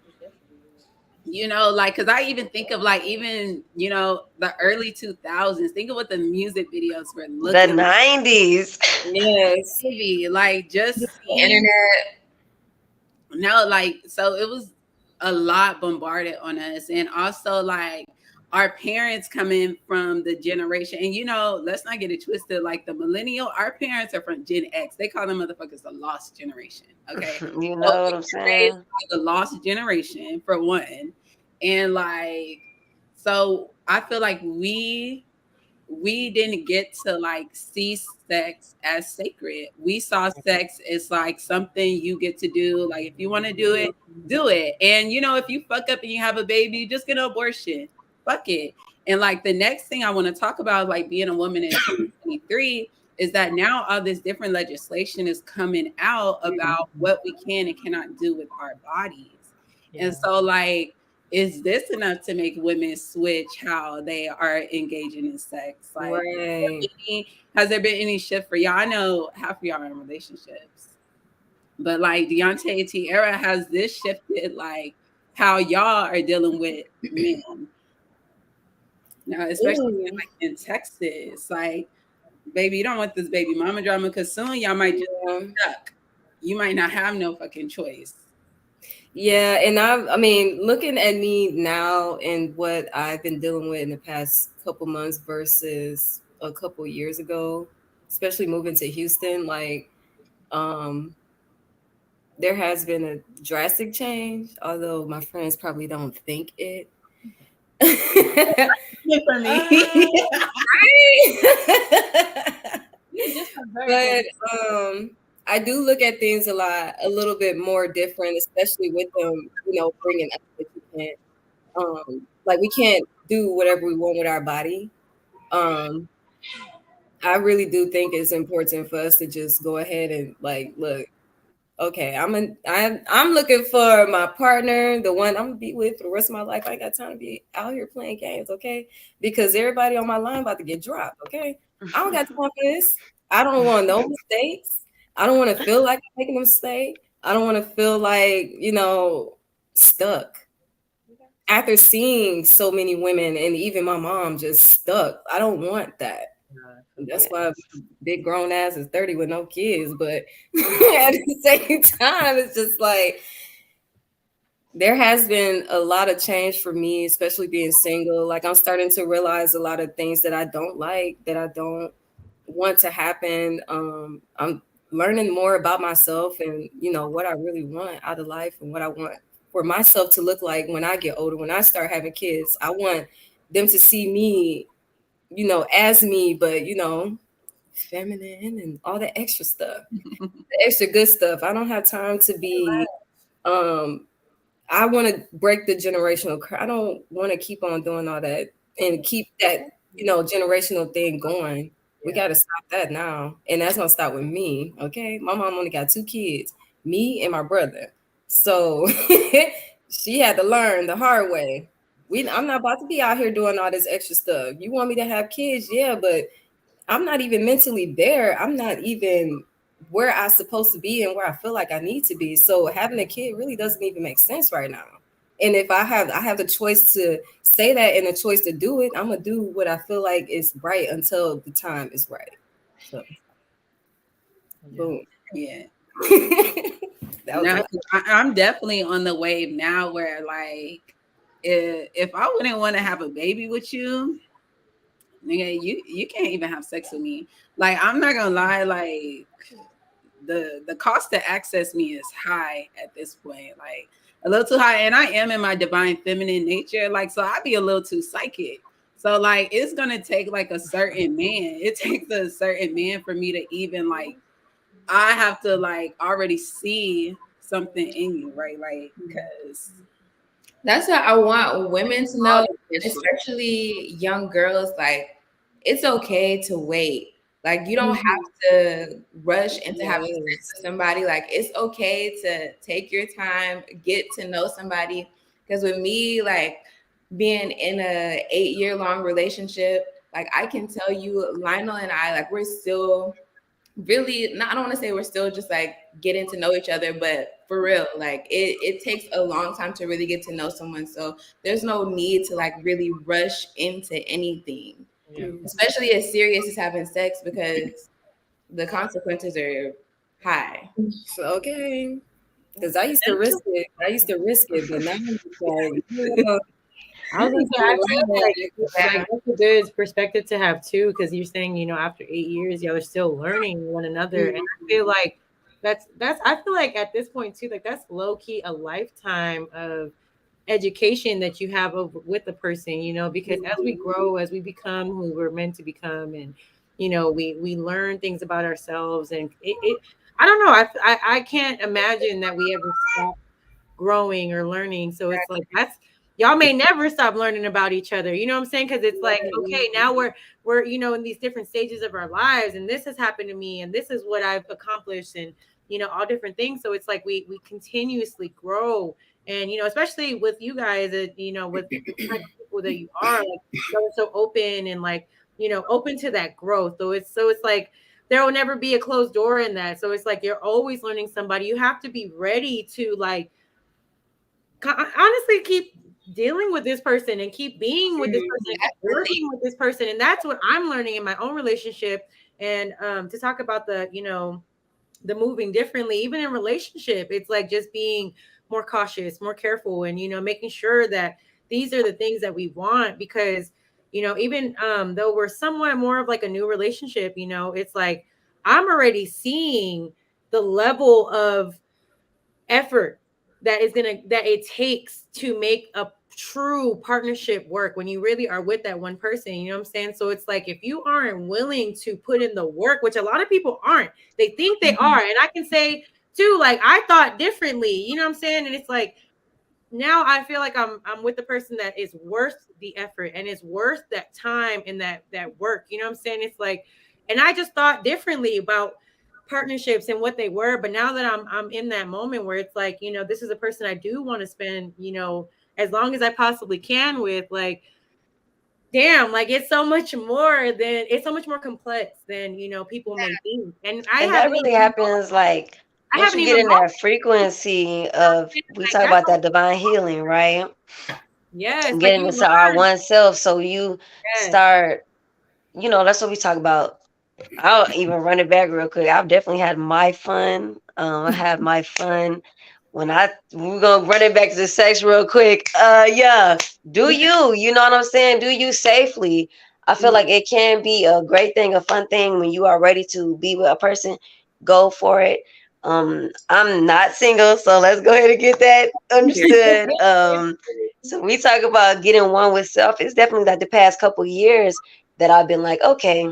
you know, like, because I even think of like, even, you know, the early 2000s. Think of what the music videos were The looking like. 90s. Yes. Maybe, like, just seeing, Internet. no, like, so it was a lot bombarded on us. And also, like, our parents coming from the generation, and you know, let's not get it twisted. Like the millennial, our parents are from Gen X. They call them motherfuckers the lost generation. Okay, You so know what we I'm were raised saying? by the lost generation for one, and like, so I feel like we didn't get to like see sex as sacred. We saw sex as like something you get to do. Like if you want to do it, do it. And you know, if you fuck up and you have a baby, just get an abortion. Fuck it. And like the next thing I want to talk about, like being a woman in 2023, is that now all this different legislation is coming out about what we can and cannot do with our bodies. And so like is this enough to make women switch how they are engaging in sex? Like, Right. has there been any shift for y'all? I know half of y'all are in relationships, but like Deontay and Tierra, has this shifted like how y'all are dealing with men now, especially Ooh. like in Texas? Like, baby, you don't want this baby mama drama because soon y'all might just Yeah. be stuck. You might not have no fucking choice. Yeah, and I mean, looking at me now and what I've been dealing with in the past couple months versus a couple years ago, especially moving to Houston, like um there has been a drastic change, although my friends probably don't think it. For me. You just are very But focused. I do look at things a little bit more different, especially with them, bringing up that you can't, like we can't do whatever we want with our body. Um, I really do think it's important for us to just go ahead and like, look, okay, I'm looking for my partner, the one I'm gonna be with for the rest of my life. I ain't got time to be out here playing games, okay? Because everybody on my line about to get dropped, okay? I don't got time for this. I don't want no mistakes. I don't want to feel like I'm making a mistake. I don't want to feel like, stuck. After seeing so many women and even my mom just stuck, I don't want that. That's why big grown ass is 30 with no kids. But at the same time, it's just like there has been a lot of change for me, especially being single. Like I'm starting to realize a lot of things that I don't like, that I don't want to happen. I'm learning more about myself and what I really want out of life and what I want for myself to look like when I get older, when I start having kids. I want them to see me, as me, but feminine and all the extra stuff, the extra good stuff. I don't have time to be um I want to break the generational I don't want to keep on doing all that and keep that, generational thing going. We got to stop that now. And that's going to start with me. Okay. My mom only got 2 kids, me and my brother. So she had to learn the hard way. I'm not about to be out here doing all this extra stuff. You want me to have kids? Yeah, but I'm not even mentally there. I'm not even where I'm supposed to be and where I feel like I need to be. So having a kid really doesn't even make sense right now. And if I have the choice to say that and the choice to do it, I'm gonna do what I feel like is right until the time is right. So boom. Yeah. That was No, my I'm definitely on the wave now where like if I wouldn't want to have a baby with you, nigga, you can't even have sex with me. Like I'm not gonna lie, like the cost to access me is high at this point, like a little too high. And I am in my divine feminine nature, like so I'd be a little too psychic. So like it's gonna take like a certain man. It takes a certain man for me to even like I have to like already see something in you, right? Like because That's what I want women to all know, this shit. especially young girls. Like, it's okay to wait. Like, you don't have Mhm. to rush into having sex Yes. with somebody. Like, it's okay to take your time, get to know somebody. Because with me, like, being in a 8-year long relationship, like, I can tell you, Lionel and I, like, we're still really not, I don't want to say we're still just like getting to know each other, but for real, like it takes a long time to really get to know someone. So there's no need to like really rush into anything, especially as serious as having sex, because the consequences are high. So, okay. Because I used to risk it. But now I'm just like, yeah, I was I gonna need say, to I learn feel that. like that's a good perspective to have too, because you're saying, after 8 years, y'all are still learning one another, and I feel like that's I feel like at this point too, like that's low key a lifetime of education that you have over with the person, because as we grow, as we become who we're meant to become, and we learn things about ourselves, and it I don't know, I can't imagine that we ever stop growing or learning. So it's like that's y'all may never stop learning about each other. You know what I'm saying? Because it's like, okay, now we're in these different stages of our lives, and this has happened to me, and this is what I've accomplished, and all different things. So it's like we continuously grow And especially with you guys, with the type of people that you are, like you're so open and like open to that growth. So it's like there will never be a closed door in that. So it's like you're always learning somebody. You have to be ready to like honestly keep dealing with this person and keep being with this person and keep working with this person. And that's what I'm learning in my own relationship. And to talk about the moving differently, even in relationship, it's like just being more cautious, more careful, and making sure that these are the things that we want. Because even though we're somewhat more of like a new relationship, it's like I'm already seeing the level of effort that it takes to make a true partnership work when you really are with that one person. You know what I'm saying? So it's like if you aren't willing to put in the work, which a lot of people aren't, they think they are. And I can say too, like I thought differently, you know what I'm saying? And it's like now I feel like I'm with the person that is worth the effort and is worth that time and that work. You know what I'm saying? It's like, and I just thought differently about partnerships and what they were. But now that I'm in that moment where it's like, this is a person I do want to spend, as long as I possibly can with, like, damn, like it's so much more complex than people may think. And And that really happens like I once haven't you get even in that frequency of, we like talk that's about that divine healing, right? yes, like Getting you into our learn. one self. So you Yes. start, that's what we talk about. I'll even run it back real quick. I've definitely had my fun. I had my fun when we're gonna run it back to the sex real quick. Yeah, do you know what I'm saying? Do you safely? I feel like it can be a great thing, a fun thing when you are ready to be with a person. Go for it. I'm not single, so let's go ahead and get that understood. So we talk about getting one with self. It's definitely like the past couple years that I've been like, okay,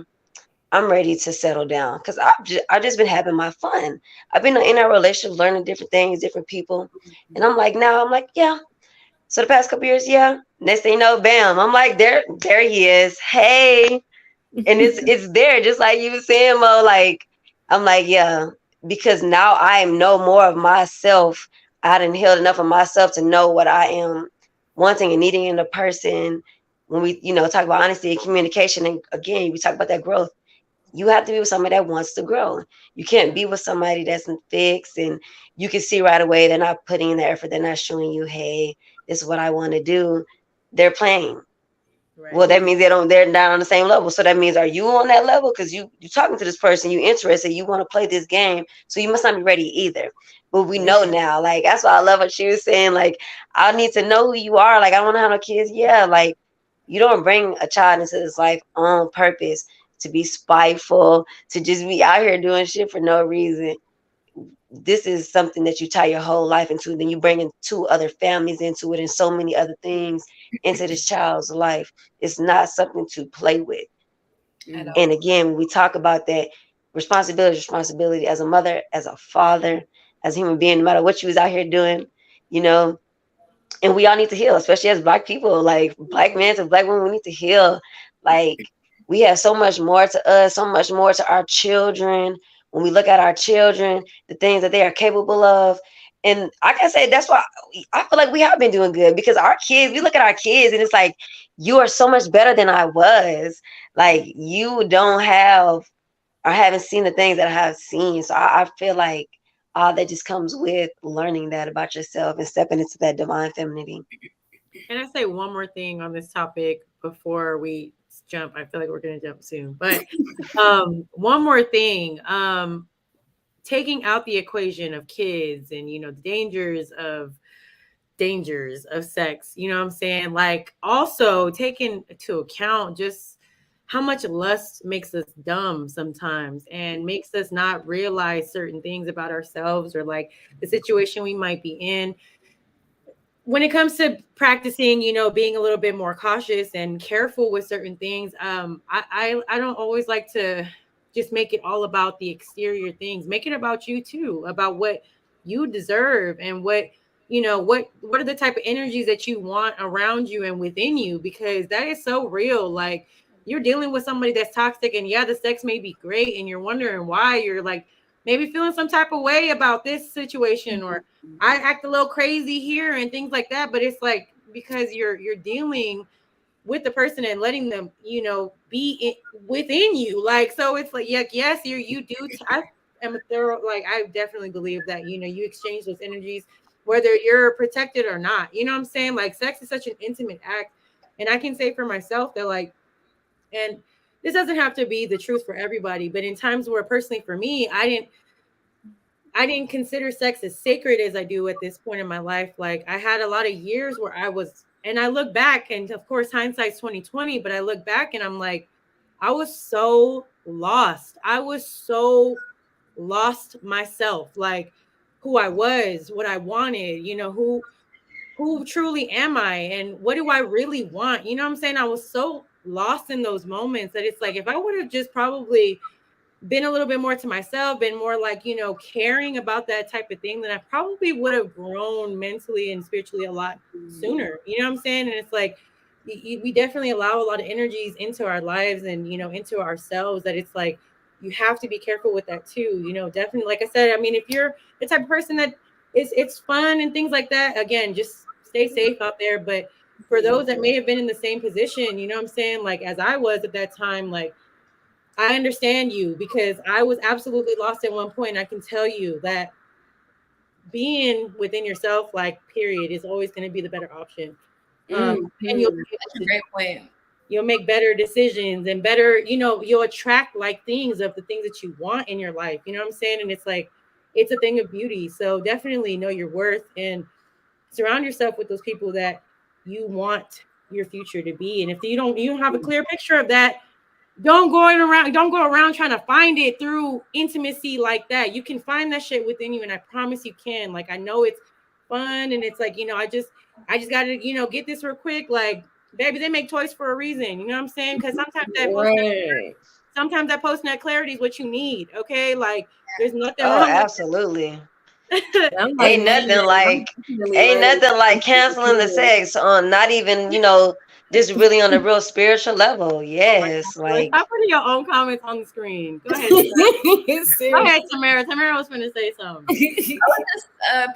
I'm ready to settle down because I've just been having my fun. I've been in a relationship, learning different things, different people, and I'm like, yeah. So the past couple years, yeah. Next thing you know, bam, I'm like, there he is. Hey, and it's there, just like you were saying, Mo. Like I'm like, yeah, because now I know more of myself. I done healed enough of myself to know what I am wanting and needing in a person. When we, talk about honesty and communication, and again, we talk about that growth, you have to be with somebody that wants to grow. You can't be with somebody that's fixed and you can see right away they're not putting in the effort. They're not showing you, hey, this is what I want to do. They're playing. Well, Right. that means they're not on the same level. So that means, are you on that level? Because you're talking to this person, you interested, you want to play this game. So you must not be ready either. But we know now, like that's why I love what she was saying. Like, I need to know who you are. Like, I want to have no kids. Yeah, like you don't bring a child into this life on purpose to be spiteful, to just be out here doing shit for no reason. This is something that you tie your whole life into. Then you bring in two other families into it and so many other things into this child's life. It's not something to play with. At all. And again, when we talk about that responsibility as a mother, as a father, as a human being, no matter what you was out here doing, you know, and we all need to heal, especially as Black people, like Black men and Black women, we need to heal. Like, we have so much more to us, so much more to our children. When we look at our children, the things that they are capable of. And like I said, that's why I feel like we have been doing good, because our kids, we look at our kids and it's like, you are so much better than I was. Like, you don't have or haven't seen the things that I have seen. So I feel like all that just comes with learning that about yourself and stepping into that divine femininity. Can I say one more thing on this topic before we jump? I feel like we're going to jump soon, but one more thing. Taking out the equation of kids and the dangers of sex. You know what I'm saying? Like also taking into account just how much lust makes us dumb sometimes and makes us not realize certain things about ourselves or like the situation we might be in when it comes to practicing, being a little bit more cautious and careful with certain things. I don't always like to just make it all about the exterior things. Make it about you too, about what you deserve and what are the type of energies that you want around you and within you, because that is so real. Like you're dealing with somebody that's toxic, and yeah, the sex may be great, and you're wondering why you're like maybe feeling some type of way about this situation, or I act a little crazy here and things like that. But it's like, because you're dealing with the person and letting them, be within you. Like, so it's like, yeah, yes, you do. I am a thorough, like, I definitely believe that, you exchange those energies, whether you're protected or not. You know what I'm saying? Like, sex is such an intimate act. And I can say for myself that, like, and this doesn't have to be the truth for everybody, but in times where, personally for me, I didn't consider sex as sacred as I do at this point in my life. Like, I had a lot of years where and I look back, and of course hindsight's 2020, but I look back and I'm like, I was so lost. I was so lost myself, like who I was, what I wanted, who truly am I, and what do I really want? You know what I'm saying? I was so lost in those moments that it's like, if I would have just probably been a little bit more to myself, been more like, caring about that type of thing, then I probably would have grown mentally and spiritually a lot sooner. You know what I'm saying? And it's like, we definitely allow a lot of energies into our lives and, into ourselves, that it's like, you have to be careful with that too. Definitely, like I said, I mean, if you're the type of person that it's fun and things like that, again, just stay safe out there. But for those that may have been in the same position, you know what I'm saying? Like, as I was at that time, like, I understand you, because I was absolutely lost at one point. I can tell you that being within yourself, like, period, is always going to be the better option. And That's a great point. You'll make better decisions and better, you'll attract like things of the things that you want in your life. You know what I'm saying? And it's like, it's a thing of beauty. So definitely know your worth and surround yourself with those people that you want your future to be. And if you don't have a clear picture of that, don't go around trying to find it through intimacy like that. You can find that shit within you, and I promise you can. Like, I know it's fun, and it's like, I just gotta, get this real quick. Like, baby, they make toys for a reason. You know what I'm saying? Because sometimes that post-nut clarity is what you need. Okay, like, there's nothing wrong with absolutely. Like, ain't nothing like canceling the sex on, not even, just really on a real spiritual level. Yes, like, stop putting your own comments on the screen. Go ahead. Go ahead, Tamara. Tamara was going to say something. I was just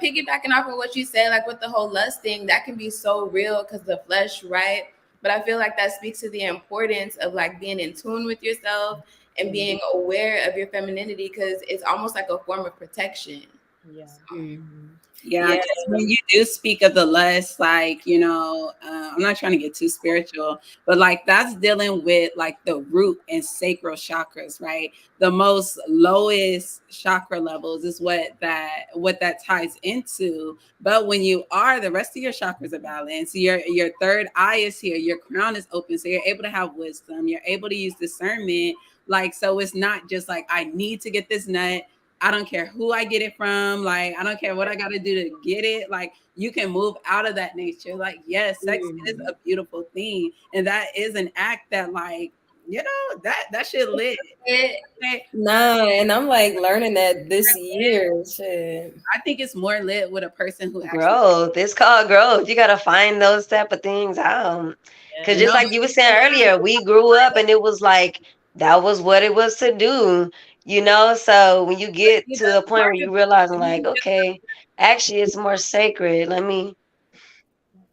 piggybacking off of what you said, like with the whole lust thing, that can be so real because the flesh, right? But I feel like that speaks to the importance of like being in tune with yourself and being aware of your femininity, because it's almost like a form of protection. Yeah. Yeah, because when you do speak of the lust, like, I'm not trying to get too spiritual, but like, that's dealing with like the root and sacral chakras, right? The most lowest chakra levels is what that ties into. But when you are, the rest of your chakras are balanced. Your third eye is here, your crown is open, so you're able to have wisdom, you're able to use discernment. Like, so it's not just like, I need to get this nut, I don't care who I get it from. Like, I don't care what I got to do to get it. Like, you can move out of that nature. Like, yes, sex is a beautiful thing. And that is an act that, like, that shit lit. Nah, and I'm like learning that this year. Shit. I think it's more lit with a person who growth. It's called growth. You got to find those type of things out. Because just like you were saying earlier, we grew up and it was like, that was what it was to do. So when you get to a point where you realize, like, okay, actually it's more sacred. But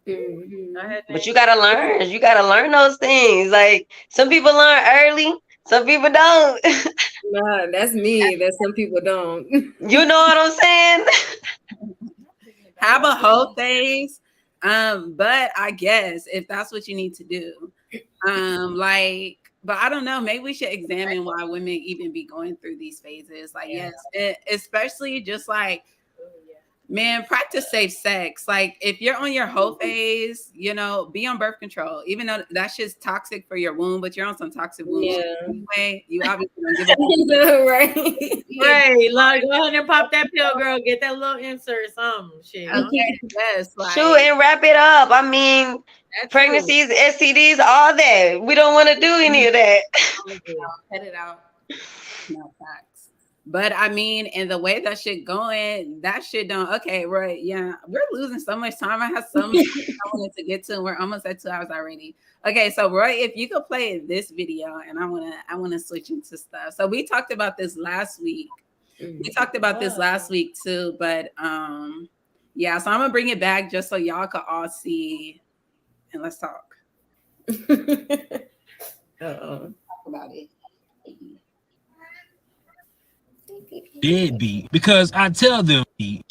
you gotta learn. You gotta learn those things. Like, some people learn early, some people don't. Nah, that's me. That some people don't. You know what I'm saying? have a whole phase. But I guess if that's what you need to do, but I don't know, maybe we should examine why women even be going through these phases. Like, yes, especially just like, man, practice safe sex. Like, if you're on your whole phase, be on birth control, even though that shit's toxic for your womb, but you're on some toxic womb anyway. You obviously don't give a right. Like, go ahead and pop that pill, girl. Get that little insert, something. Shit. Okay. Yes. Like, shoot, and wrap it up. I mean, pregnancies, STDs, all that. We don't want to do any of that. Cut it out. No facts. But I mean, and the way that shit going, that shit don't. Okay, right? Yeah, we're losing so much time. I have so much I wanted to get to, and we're almost at 2 hours already. Okay, so Roy, if you could play this video, and I wanna switch into stuff. So we talked about this last week. We talked about this last week too, but yeah, so I'm gonna bring it back just so y'all could all see and let's talk about it. Deadbeat because I tell them you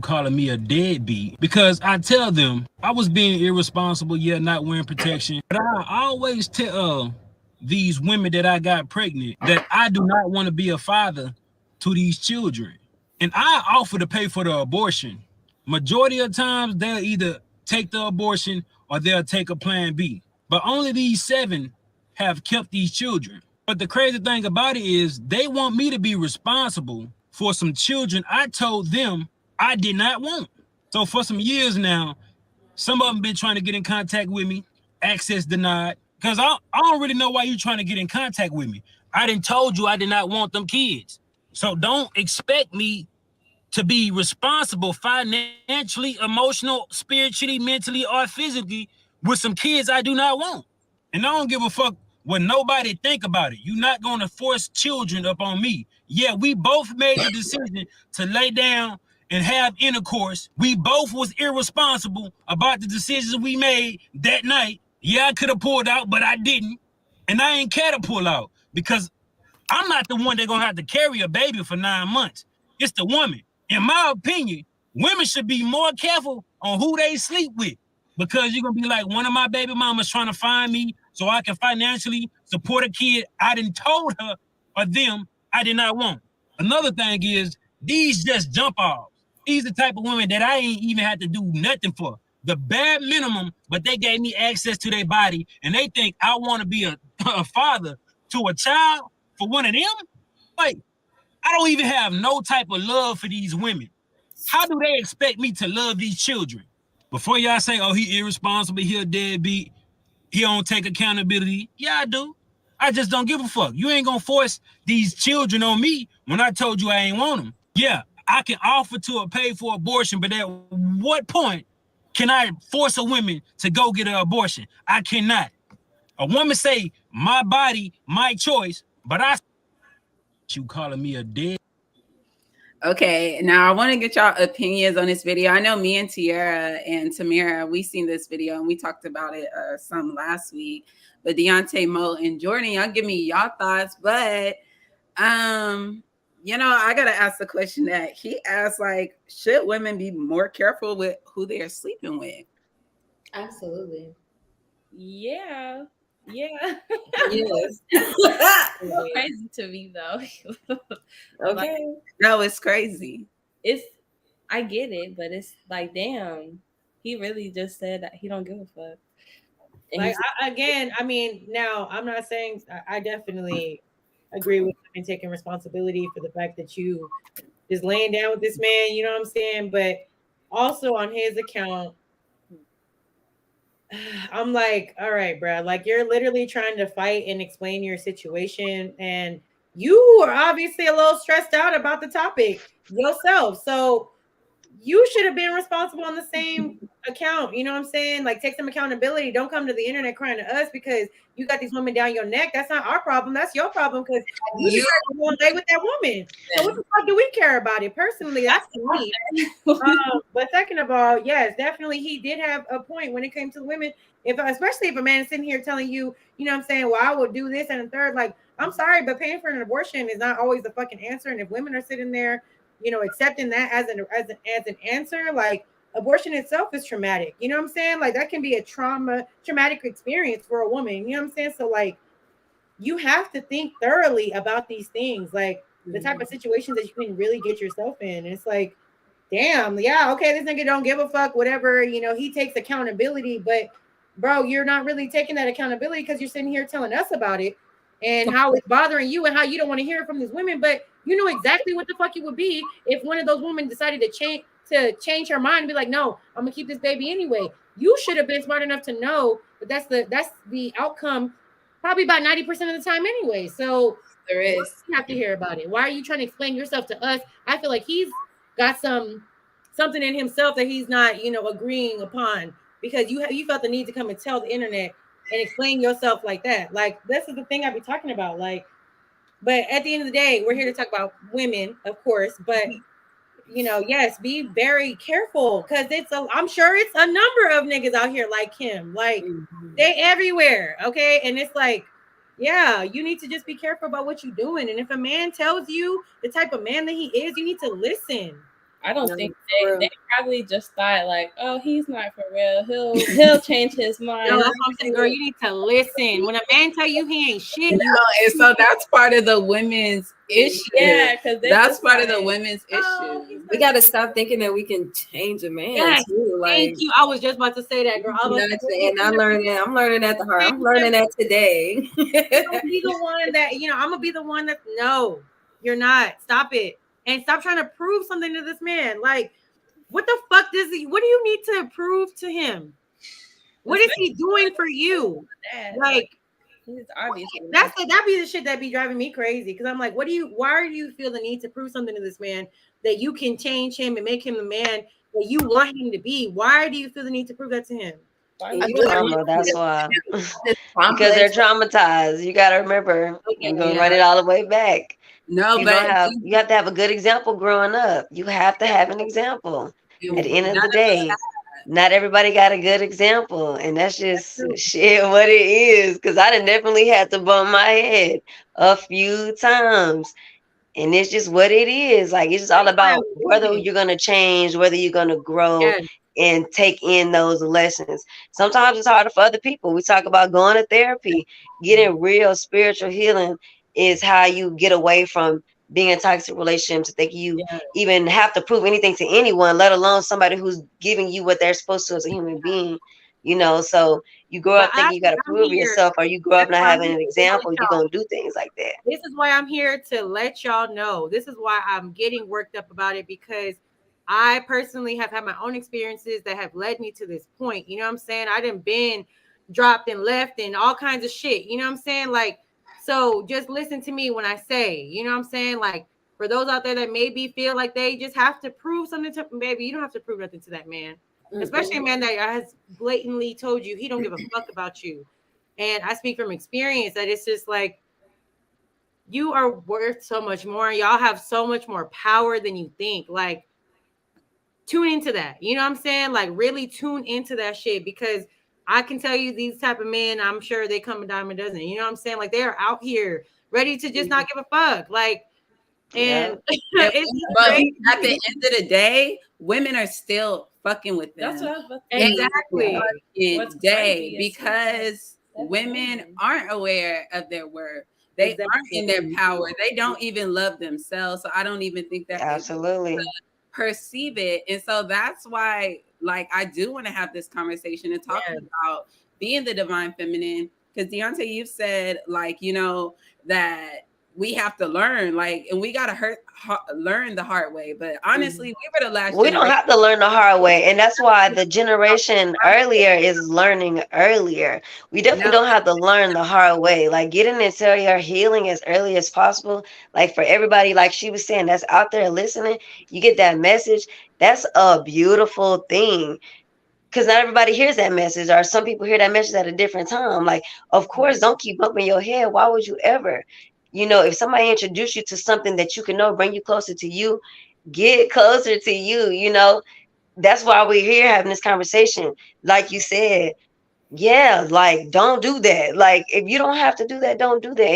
calling me a deadbeat because I tell them I was being irresponsible, yet not wearing protection. But I always tell these women that I got pregnant that I do not want to be a father to these children, and I offer to pay for the abortion. Majority of times they'll either take the abortion or they'll take a plan B. But only these 7 have kept these children. But the crazy thing about it is they want me to be responsible for some children I told them I did not want. So for some years now, some of them been trying to get in contact with me, access denied, because I don't really know why you trying to get in contact with me. I didn't told you I did not want them kids. So don't expect me to be responsible financially, emotional, spiritually, mentally, or physically with some kids I do not want. And I don't give a fuck what nobody think about it. You're not going to force children up on me. Yeah, we both made the decision to lay down and have intercourse. We both was irresponsible about the decisions we made that night. Yeah, I could have pulled out, but I didn't. And I ain't care to pull out because I'm not the one that's gonna have to carry a baby for 9 months. It's the woman. In my opinion, women should be more careful on who they sleep with because you're gonna be like, one of my baby mamas trying to find me so I can financially support a kid I didn't told her or them I did not want. Another thing is these just jump offs. These the type of women that I ain't even had to do nothing for. The bare minimum, but they gave me access to their body and they think I want to be a father to a child for one of them? Like, I don't even have no type of love for these women. How do they expect me to love these children? Before y'all say, oh, he irresponsible, he a deadbeat, he don't take accountability. Yeah, I do. I just don't give a fuck. You ain't gonna force these children on me when I told you I ain't want them. Yeah, I can offer to pay for abortion, but at what point can I force a woman to go get an abortion? I cannot. A woman say, my body, my choice, but you calling me a dead. Okay, now I want to get y'all opinions on this video. I know me and Tiara and Tamara, we seen this video and we talked about it some last week. But Deontay, Mo, and Jordan, y'all give me y'all thoughts. But I gotta ask the question that he asked: like, should women be more careful with who they are sleeping with? Absolutely. Yeah. Yes. Crazy to me though. Okay. No, it's crazy. I get it, but it's like, damn, he really just said that he don't give a fuck. And Like I mean, now I'm not saying I definitely agree with him taking responsibility for the fact that you is laying down with this man. You know what I'm saying? But also on his account, I'm like, all right, bro. Like you're literally trying to fight and explain your situation, and you are obviously a little stressed out about the topic yourself. So you should have been responsible on the same account. You know what I'm saying? Like take some accountability. Don't come to the internet crying to us because you got these women down your neck. That's not our problem. That's your problem because you decided to go and lay with that woman. So what the fuck do we care about it? Personally, that's me. But second of all, yes, definitely he did have a point when it came to women. Especially if a man is sitting here telling you, you know what I'm saying, well, I will do this and a third. Like, I'm sorry, but paying for an abortion is not always the fucking answer. And if women are sitting there accepting that as an answer, like abortion itself is traumatic. You know what I'm saying? Like that can be a traumatic experience for a woman. You know what I'm saying? So like you have to think thoroughly about these things, like the type of situations that you can really get yourself in. And it's like, damn, yeah, okay, this nigga don't give a fuck, whatever, he takes accountability, but bro, you're not really taking that accountability because you're sitting here telling us about it and how it's bothering you and how you don't want to hear it from these women, but you know exactly what the fuck it would be if one of those women decided to change her mind and be like, no, I'm gonna keep this baby anyway. You should have been smart enough to know that that's the outcome probably about 90% of the time anyway. So there is. You have to hear about it. Why are you trying to explain yourself to us? I feel like he's got something in himself that he's not, agreeing upon because you felt the need to come and tell the internet and explain yourself like that. Like this is the thing I be talking about. Like But at the end of the day, we're here to talk about women, of course. But yes, be very careful because I'm sure it's a number of niggas out here like him. Like they everywhere, okay? And it's like, yeah, you need to just be careful about what you're doing. And if a man tells you the type of man that he is, you need to listen. I don't No, think for real. they probably just thought like, oh, he's not for real. He'll change his mind. No, that's what I'm saying, girl. You need to listen. When a man tell you he ain't shit, you And so that's part of the women's issue. Yeah, because that's part of the women's issue. We got to stop thinking that we can change a man Yes, too. Like, thank you. I was just about to say that, girl. I was and I'm learning that the hard. I'm learning that today. Don't be the one that I'm gonna be the one that no, you're not. Stop it and stop trying to prove something to this man. Like, what the fuck does he? What do you need to prove to him? What is he doing for you? Like, he's obviously that be the shit that be driving me crazy because I'm like, why do you feel the need to prove something to this man that you can change him and make him the man that you want him to be? Why do you feel the need to prove that to him? Trauma, that's why. Because they're traumatized. You got to remember, you're going to run it all the way back. No, you but you have to have a good example growing up. You have to have an example. At the end of the day, not everybody got a good example, and that's just shit what it is. Because I done definitely had to bump my head a few times. And it's just what it is. Like, it's just all about whether you're going to change, whether you're going to grow and take in those lessons. Sometimes it's harder for other people. We talk about going to therapy, getting real spiritual healing is how you get away from being in toxic relationships. Think you even have to prove anything to anyone, let alone somebody who's giving you what they're supposed to as a human being. So you grow up thinking you got to prove yourself, or you grow up not having an example, you're going to do things like that. This is why I'm here to let y'all know. This is why I'm getting worked up about it, because I personally have had my own experiences that have led me to this point. You know what I'm saying? I done been dropped and left and all kinds of shit. You know what I'm saying? Like, so just listen to me when I say, you know what I'm saying? Like, for those out there that maybe feel like they just have to prove something to, baby, you don't have to prove nothing to that man. Especially a man that has blatantly told you he don't give a fuck about you. And I speak from experience that it's just like, you are worth so much more. Y'all have so much more power than you think. Like, tune into that. You know what I'm saying? Like, really tune into that shit, because I can tell you these type of men, I'm sure they come a dime a dozen. You know what I'm saying? Like, they're out here ready to just not give a fuck. Like, and but at the end of the day, women are still fucking with them. That's what I was about to say. Because women aren't aware of their worth. They aren't in their power. They don't even love themselves. So I don't even think that absolutely perceive it. And so that's why, like, I do want to have this conversation and talk about being the divine feminine. Because Deontay, you've said, like, that we have to learn, like, and we gotta learn the hard way. But honestly, we were the last. We don't have to learn the hard way, and that's why the generation earlier is learning earlier. We definitely don't have to learn the hard way. Like, getting into your healing as early as possible. Like, for everybody, like she was saying, that's out there listening, you get that message. That's a beautiful thing. Because not everybody hears that message, or some people hear that message at a different time. Like, of course, don't keep bumping your head. Why would you ever? If somebody introduced you to something that you can know, bring you closer to you, get closer to you. That's why we're here having this conversation. Like you said, like, don't do that. Like, if you don't have to do that, don't do that.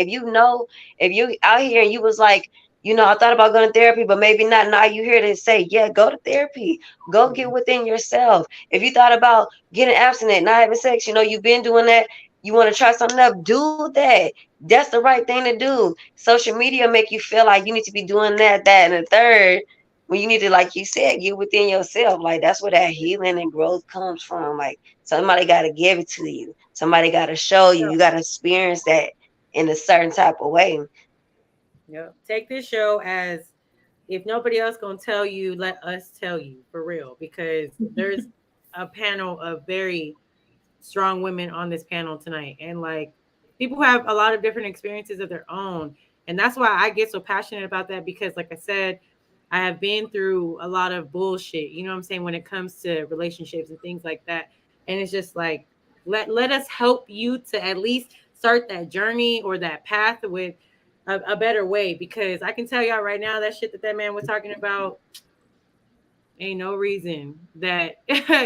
If you out here and you was like, I thought about going to therapy, but maybe not. Now you here to say, go to therapy. Go get within yourself. If you thought about getting abstinent, not having sex, you've been doing that. You want to try something up, do that. That's the right thing to do. Social media make you feel like you need to be doing that, and the third, when you need to, like you said, get within yourself. Like, that's where that healing and growth comes from. Like, somebody got to give it to you. Somebody got to show you. You got to experience that in a certain type of way. Yeah. Take this show as, if nobody else gonna tell you, let us tell you, for real, because there's a panel of very strong women on this panel tonight, and like, people have a lot of different experiences of their own, and that's why I get so passionate about that, because like I said, I have been through a lot of bullshit, you know what I'm saying, when it comes to relationships and things like that. And it's just like, let us help you to at least start that journey or that path with a better way, because I can tell y'all right now that shit that man was talking about, ain't no reason that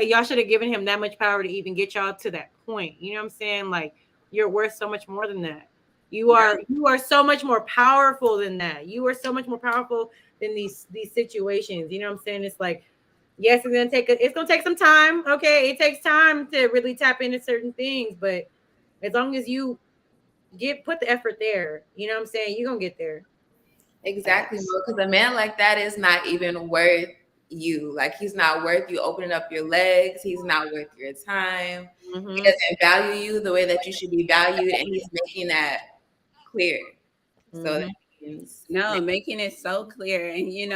y'all should have given him that much power to even get y'all to that point. You know what I'm saying? Like, you're worth so much more than that. You are so much more powerful than that. You are so much more powerful than these situations. You know what I'm saying? It's like, yes, it's gonna take some time. Okay, it takes time to really tap into certain things, but as long as you put the effort there, you know what I'm saying, you're gonna get there. Exactly, because a man like that is not even worth you. Like, he's not worth you opening up your legs. He's not worth your time. Mm-hmm. He doesn't value you the way that you should be valued, and he's making that clear. So that means making it so clear. And you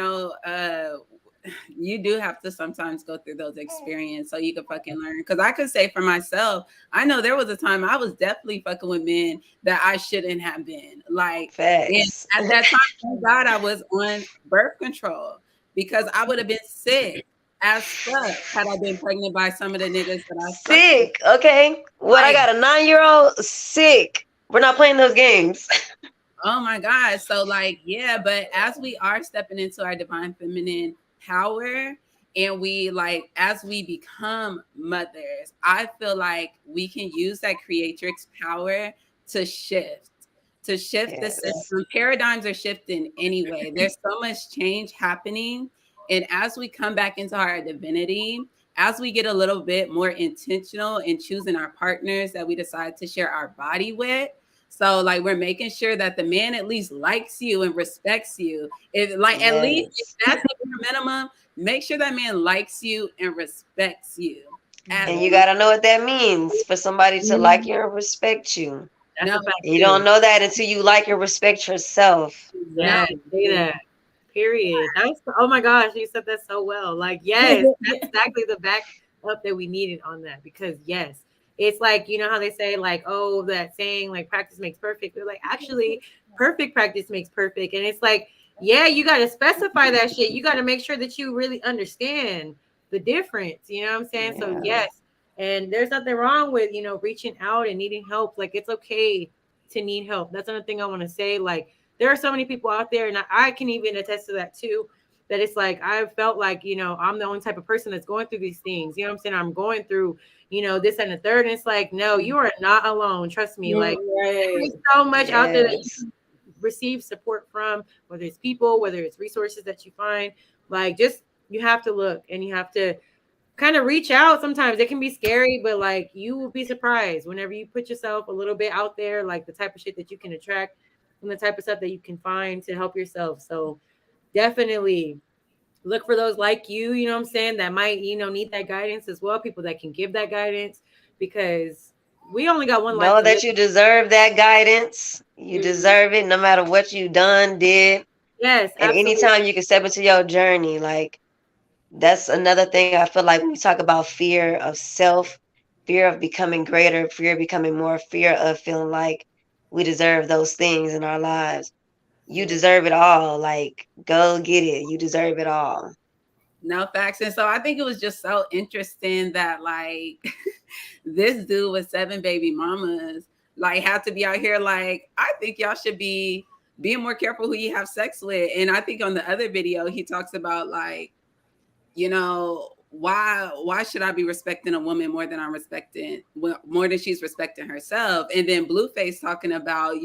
do have to sometimes go through those experiences so you can fucking learn. Because I could say for myself, I know there was a time I was definitely fucking with men that I shouldn't have been. Like, and at that time, thank God I was on birth control, because I would have been sick as fuck had I been pregnant by some of the niggas that I sick. Okay, what, I got a 9-year-old sick. We're not playing those games. Oh my God. So like, yeah, but as we are stepping into our divine feminine power, and as we become mothers, I feel like we can use that creatrix power to shift the system. Paradigms are shifting anyway. There's so much change happening. And as we come back into our divinity, as we get a little bit more intentional in choosing our partners that we decide to share our body with, so like, we're making sure that the man at least likes you and respects you. At least if that's the minimum, make sure that man likes you and respects you. And you gotta know what that means for somebody to like you and respect you. You don't know that until you like and respect yourself. Yeah, say that. Period. Oh my gosh, you said that so well. Like, yes, that's exactly the back up that we needed on that. Because yes, it's like, you know how they say, like, oh, that saying, like, practice makes perfect. They're like, actually, perfect practice makes perfect. And it's like, yeah, you got to specify that shit. You got to make sure that you really understand the difference. You know what I'm saying? So yes, and there's nothing wrong with, reaching out and needing help. Like, it's okay to need help. That's another thing I want to say. Like, there are so many people out there, and I can even attest to that too, that it's like, I felt like, I'm the only type of person that's going through these things. You know what I'm saying? I'm going through, this and the third. And it's like, no, you are not alone. Trust me. Like, there's so much out there that you can receive support from, whether it's people, whether it's resources that you find. Like, just, you have to look, and you have to kind of reach out. Sometimes it can be scary, but like, you will be surprised whenever you put yourself a little bit out there, like the type of shit that you can attract and the type of stuff that you can find to help yourself. So definitely look for those like you know what I'm saying, that might, need that guidance as well. People that can give that guidance, because we only got one life. Know that you deserve that guidance. You deserve it no matter what you did. Yes, and anytime you can step into your journey, like, that's another thing I feel like when we talk about fear of self, fear of becoming greater, fear of becoming more, fear of feeling like we deserve those things in our lives. You deserve it all. Like, go get it. You deserve it all. No, facts. And so I think it was just so interesting that, like, this dude with 7 baby mamas, like, had to be out here. Like, I think y'all should be being more careful who you have sex with. And I think on the other video, he talks about, like, why should I be respecting a woman more than more than she's respecting herself? And then Blueface talking about,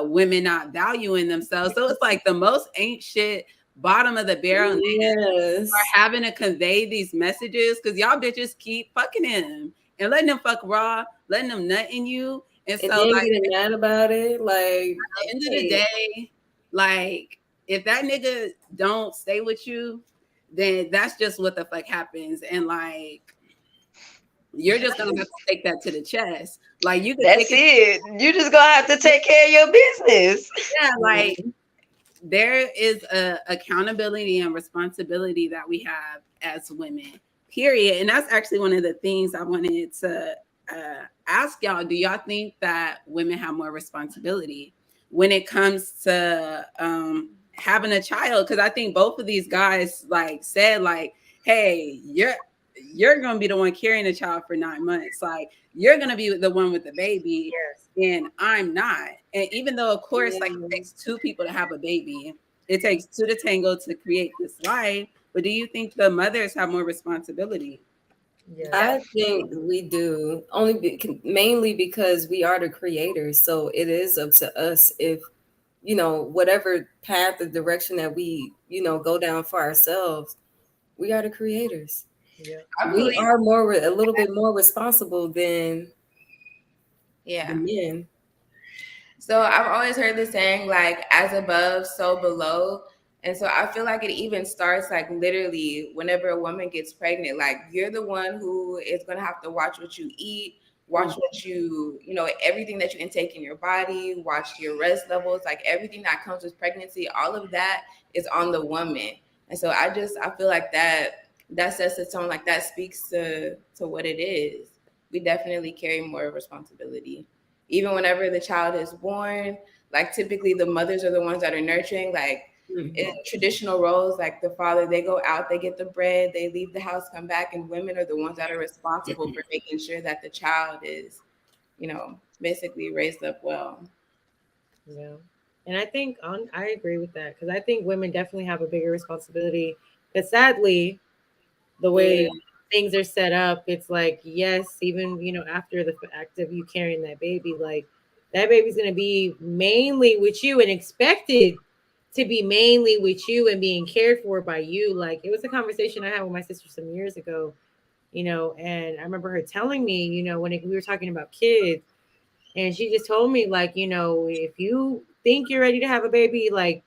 women not valuing themselves. So it's like the most ain't shit, bottom of the barrel niggas are having to convey these messages, because y'all bitches keep fucking him and letting them fuck raw, letting them nut in you. And so, then like, getting mad about it. Like, at the end of the day, like, if that nigga don't stay with you, then that's just what the fuck happens. And like, you're just gonna have to take that to the chest. Like, you can That's it. You just gonna have to take care of your business. Yeah, like, there is a accountability and responsibility that we have as women, period. And that's actually one of the things I wanted to ask y'all. Do y'all think that women have more responsibility when it comes to having a child? Because I think both of these guys, like, said, like, hey, you're gonna be the one carrying the child for 9 months. Like, you're gonna be the one with the baby, and I'm not. And even though, of course, like it takes two people to have a baby, it takes two to tango to create this life. But do you think the mothers have more responsibility? Yeah. I think we do, mainly because we are the creators. So it is up to us if, whatever path or direction that we, go down for ourselves, we are the creators. Yeah. I We believe, are a little bit more responsible than yeah. the men. So I've always heard the saying like as above, so below. And so I feel like it even starts like literally whenever a woman gets pregnant, like you're the one who is gonna have to watch what you eat, watch what everything that you intake in your body, watch your rest levels, like everything that comes with pregnancy, all of that is on the woman. And so I feel like that sets the tone, like that speaks to what it is. We definitely carry more responsibility even whenever the child is born. Like typically the mothers are the ones that are nurturing. Like in traditional roles, like the father, they go out, they get the bread, they leave the house, come back, and women are the ones that are responsible for making sure that the child is, basically raised up well. Yeah. And I think I agree with that because I think women definitely have a bigger responsibility. But sadly, the way things are set up, it's like, yes, even, after the fact of you carrying that baby, like that baby's going to be mainly with you and expected to be mainly with you and being cared for by you. Like it was a conversation I had with my sister some years ago, and I remember her telling me, when we were talking about kids, and she just told me, like, if you think you're ready to have a baby, like,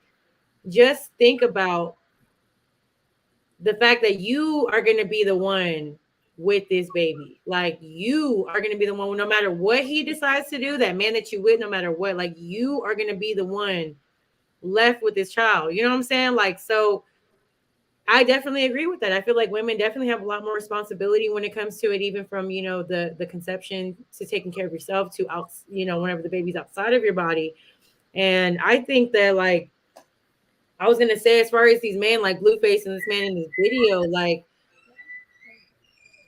just think about the fact that you are going to be the one with this baby. Like, you are going to be the one, no matter what he decides to do, that man that you with, no matter what, like, you are going to be the one left with this child. You know what I'm saying? Like, so I definitely agree with that. I feel like women definitely have a lot more responsibility when it comes to it, even from, the conception to taking care of yourself to out, whenever the baby's outside of your body. And I think that, like, I was gonna say, as far as these men like Blueface and this man in this video, like,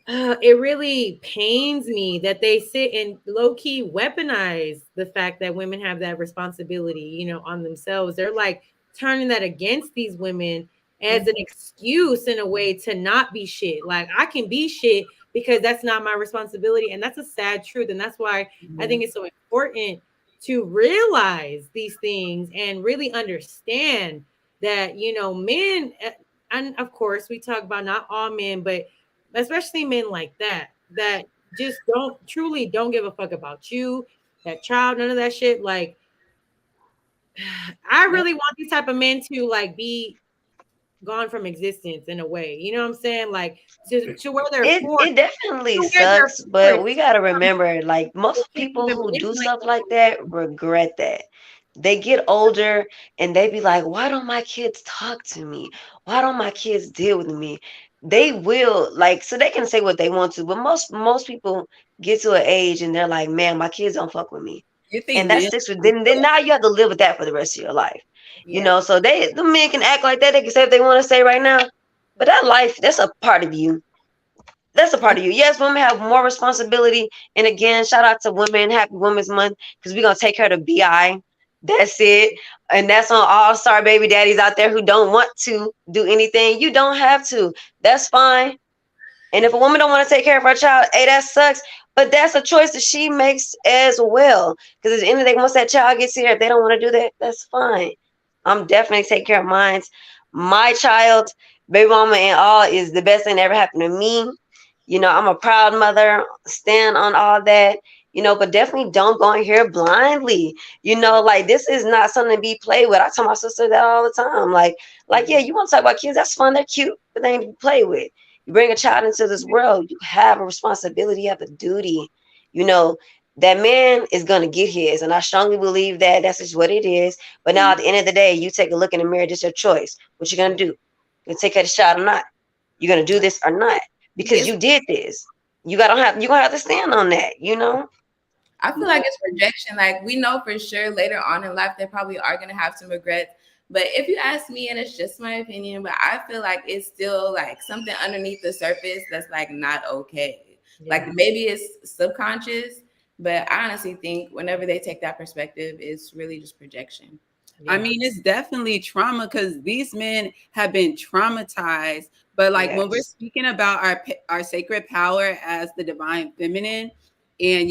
it really pains me that they sit and low key weaponize the fact that women have that responsibility, on themselves. They're like turning that against these women as an excuse in a way to not be shit. Like, I can be shit because that's not my responsibility. And that's a sad truth. And that's why I think it's so important to realize these things and really understand that, men, and of course we talk about not all men, but especially men like that just don't give a fuck about you, that child, none of that shit. Like, I really want these type of men to like be gone from existence in a way. You know what I'm saying? Like, to where they're forced, It definitely to where they're sucks, but we forced gotta to remember, like most keep people them who do manipulate stuff them. like that regret that. They get older and they be like, "Why don't my kids talk to me? Why don't my kids deal with me?" They will, like, so they can say what they want to, but most people get to an age and they're like, "Man, my kids don't fuck with me," You think and that men? sticks with then now you have to live with that for the rest of your life. Yeah. So the men can act like that. They can say what they want to say right now, but that life, that's a part of you. That's a part of you. Yes, women have more responsibility. And again, shout out to women. Happy Women's Month, because we're gonna take care of the BI. That's it. And that's on all star baby daddies out there who don't want to do anything. You don't have to. That's fine. And if a woman don't want to take care of her child, hey, that sucks. But that's a choice that she makes as well. Because at the end of the day, once that child gets here, if they don't want to do that, that's fine. I'm definitely taking care of mine. My child, baby mama, and all is the best thing that ever happened to me. I'm a proud mother, stand on all that, but definitely don't go in here blindly. Like, this is not something to be played with. I tell my sister that all the time. Like, yeah, you want to talk about kids, that's fun, they're cute, but they ain't to be played with. You bring a child into this world, you have a responsibility, you have a duty. That man is going to get his, and I strongly believe that that's just what it is. But now at the end of the day, you take a look in the mirror, just your choice. What you going to do? You going to take care of the child or not? You going to do this or not? Because It's you did this. You gonna have to stand on that. I feel like it's rejection. Like we know for sure later on in life they probably are gonna have some regrets. But if you ask me, and it's just my opinion, but I feel like it's still like something underneath the surface that's like not okay. Yeah. Like maybe it's subconscious, But I honestly think whenever they take that perspective, it's really just projection. I mean, it's definitely trauma because these men have been traumatized. But like when we're Yes. speaking about our sacred power as the divine feminine, and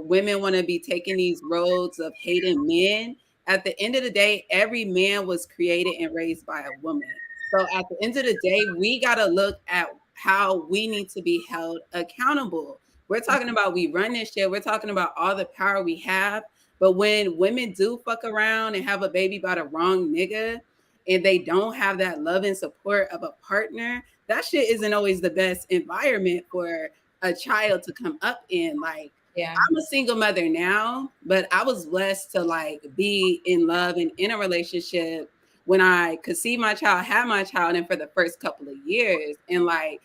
women want to be taking these roads of hating men. At the end of the day, every man was created and raised by a woman. So at the end of the day, we got to look at how we need to be held accountable. We're talking about we run this shit. We're talking about all the power we have. But when women do fuck around and have a baby by the wrong nigga and they don't have that love and support of a partner, that shit isn't always the best environment for a child to come up in. Like, Yeah. I'm a single mother now, but I was blessed to like be in love and in a relationship when I could see my child, have my child, and for the first couple of years. And like,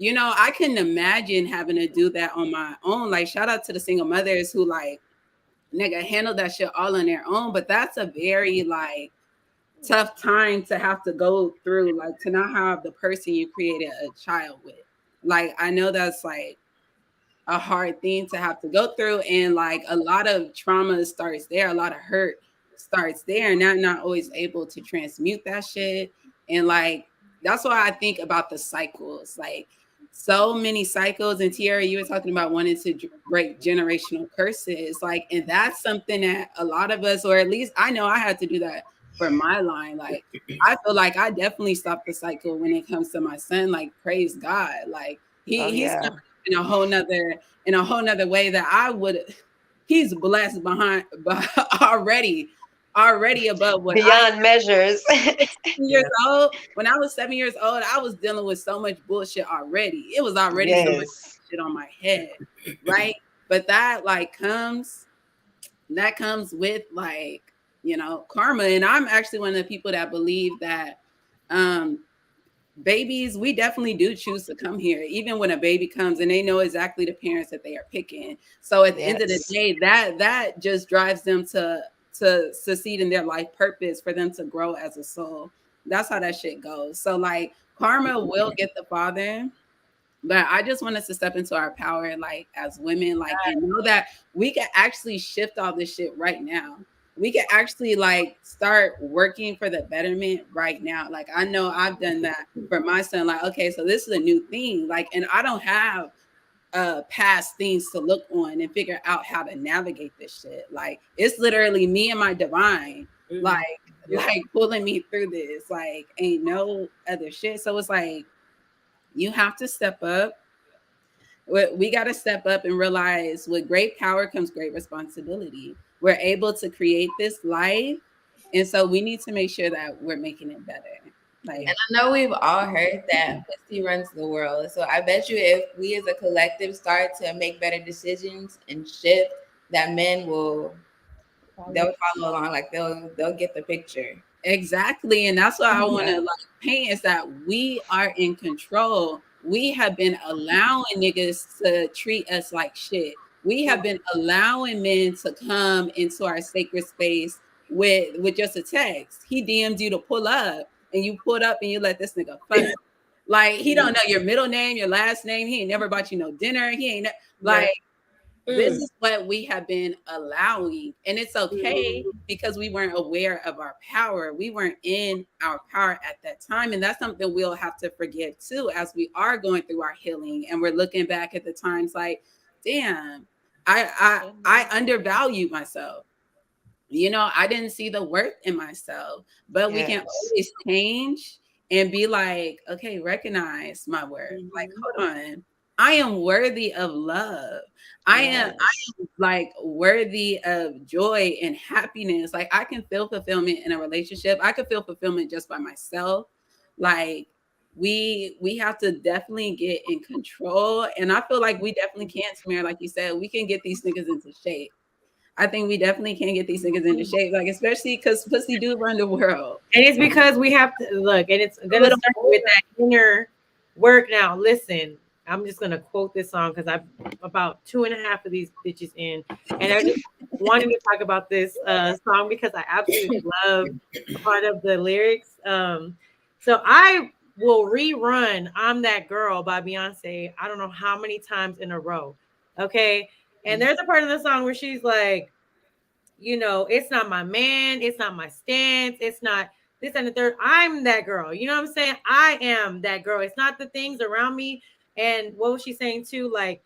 I couldn't imagine having to do that on my own. Like, shout out to the single mothers who like nigga handle that shit all on their own. But that's a very like tough time to have to go through, like to not have the person you created a child with. Like, I know that's like a hard thing to have to go through, and like a lot of trauma starts there, a lot of hurt starts there, and I'm not always able to transmute that shit. And like that's why I think about the cycles, like so many cycles. And Tiara, you were talking about wanting to break generational curses, like, and that's something that a lot of us, or at least I know I had to do that for my line. Like, I feel like I definitely stopped the cycle when it comes to my son. Like, praise God, like Oh he's yeah. in a whole nother way that I would. He's blessed already above what I Beyond measures. 7 years old. When I was 7 years old, I was dealing with so much bullshit already. It was already so much Yes. shit on my head, right? But that comes with like karma. And I'm actually one of the people that believe that um babies, we definitely do choose to come here, even when a baby comes and they know exactly the parents that they are picking. So at the end of the Yes. day, that just drives them to succeed in their life purpose, for them to grow as a soul. That's how that shit goes. So like karma will get the father. But I just want us to step into our power, like as women, like, and know that we can actually shift all this shit right now. We can actually like start working for the betterment right now. Like, I know I've done that for my son. Like, okay, so this is a new thing. Like, and I don't have past things to look on and figure out how to navigate this shit. Like, it's literally me and my divine, like, like pulling me through this. Like, ain't no other shit. So it's like you have to step up. We got to step up and realize with great power comes great responsibility. We're able to create this life. And so we need to make sure that we're making it better. Like, And I know we've all heard that pussy runs the world. So I bet you if we as a collective start to make better decisions and shift, that men they'll follow along. Like they'll get the picture. exactly. And that's what I want to like paint, is that we are in control. We have been allowing niggas to treat us like shit. We have been allowing men to come into our sacred space with just a text. He DM'd you to pull up, and you pulled up and you let this nigga fuck. Like, he don't know your middle name, your last name. He ain't never bought you no dinner. He ain't like, this is what we have been allowing. And it's okay because we weren't aware of our power. We weren't in our power at that time. And that's something we'll have to forgive too, as we are going through our healing and we're looking back at the times like, damn, I undervalued myself. I didn't see the worth in myself. But we can Yes. always change and be like, okay, recognize my worth. Like, hold on. I am worthy of love. I am like worthy of joy and happiness. Like, I can feel fulfillment in a relationship. I could feel fulfillment just by myself. Like, we have to definitely get in control. And I feel like we definitely can, Tamara, like you said, we can get these niggas into shape. I think we definitely can get these niggas into shape, like, especially because pussy do run the world. And it's because we have to look, and it's gonna start with that inner work. Now, listen, I'm just gonna quote this song because I'm about 2.5 of these bitches in, and I just wanted to talk about this song because I absolutely love part of the lyrics. So I will rerun "I'm That Girl" by Beyonce. I don't know how many times in a row. Okay. And there's a part of the song where she's like, it's not my man, it's not my stance, it's not this and the third. I'm that girl. You know what I'm saying? I am that girl. It's not the things around me. And what was she saying too? Like,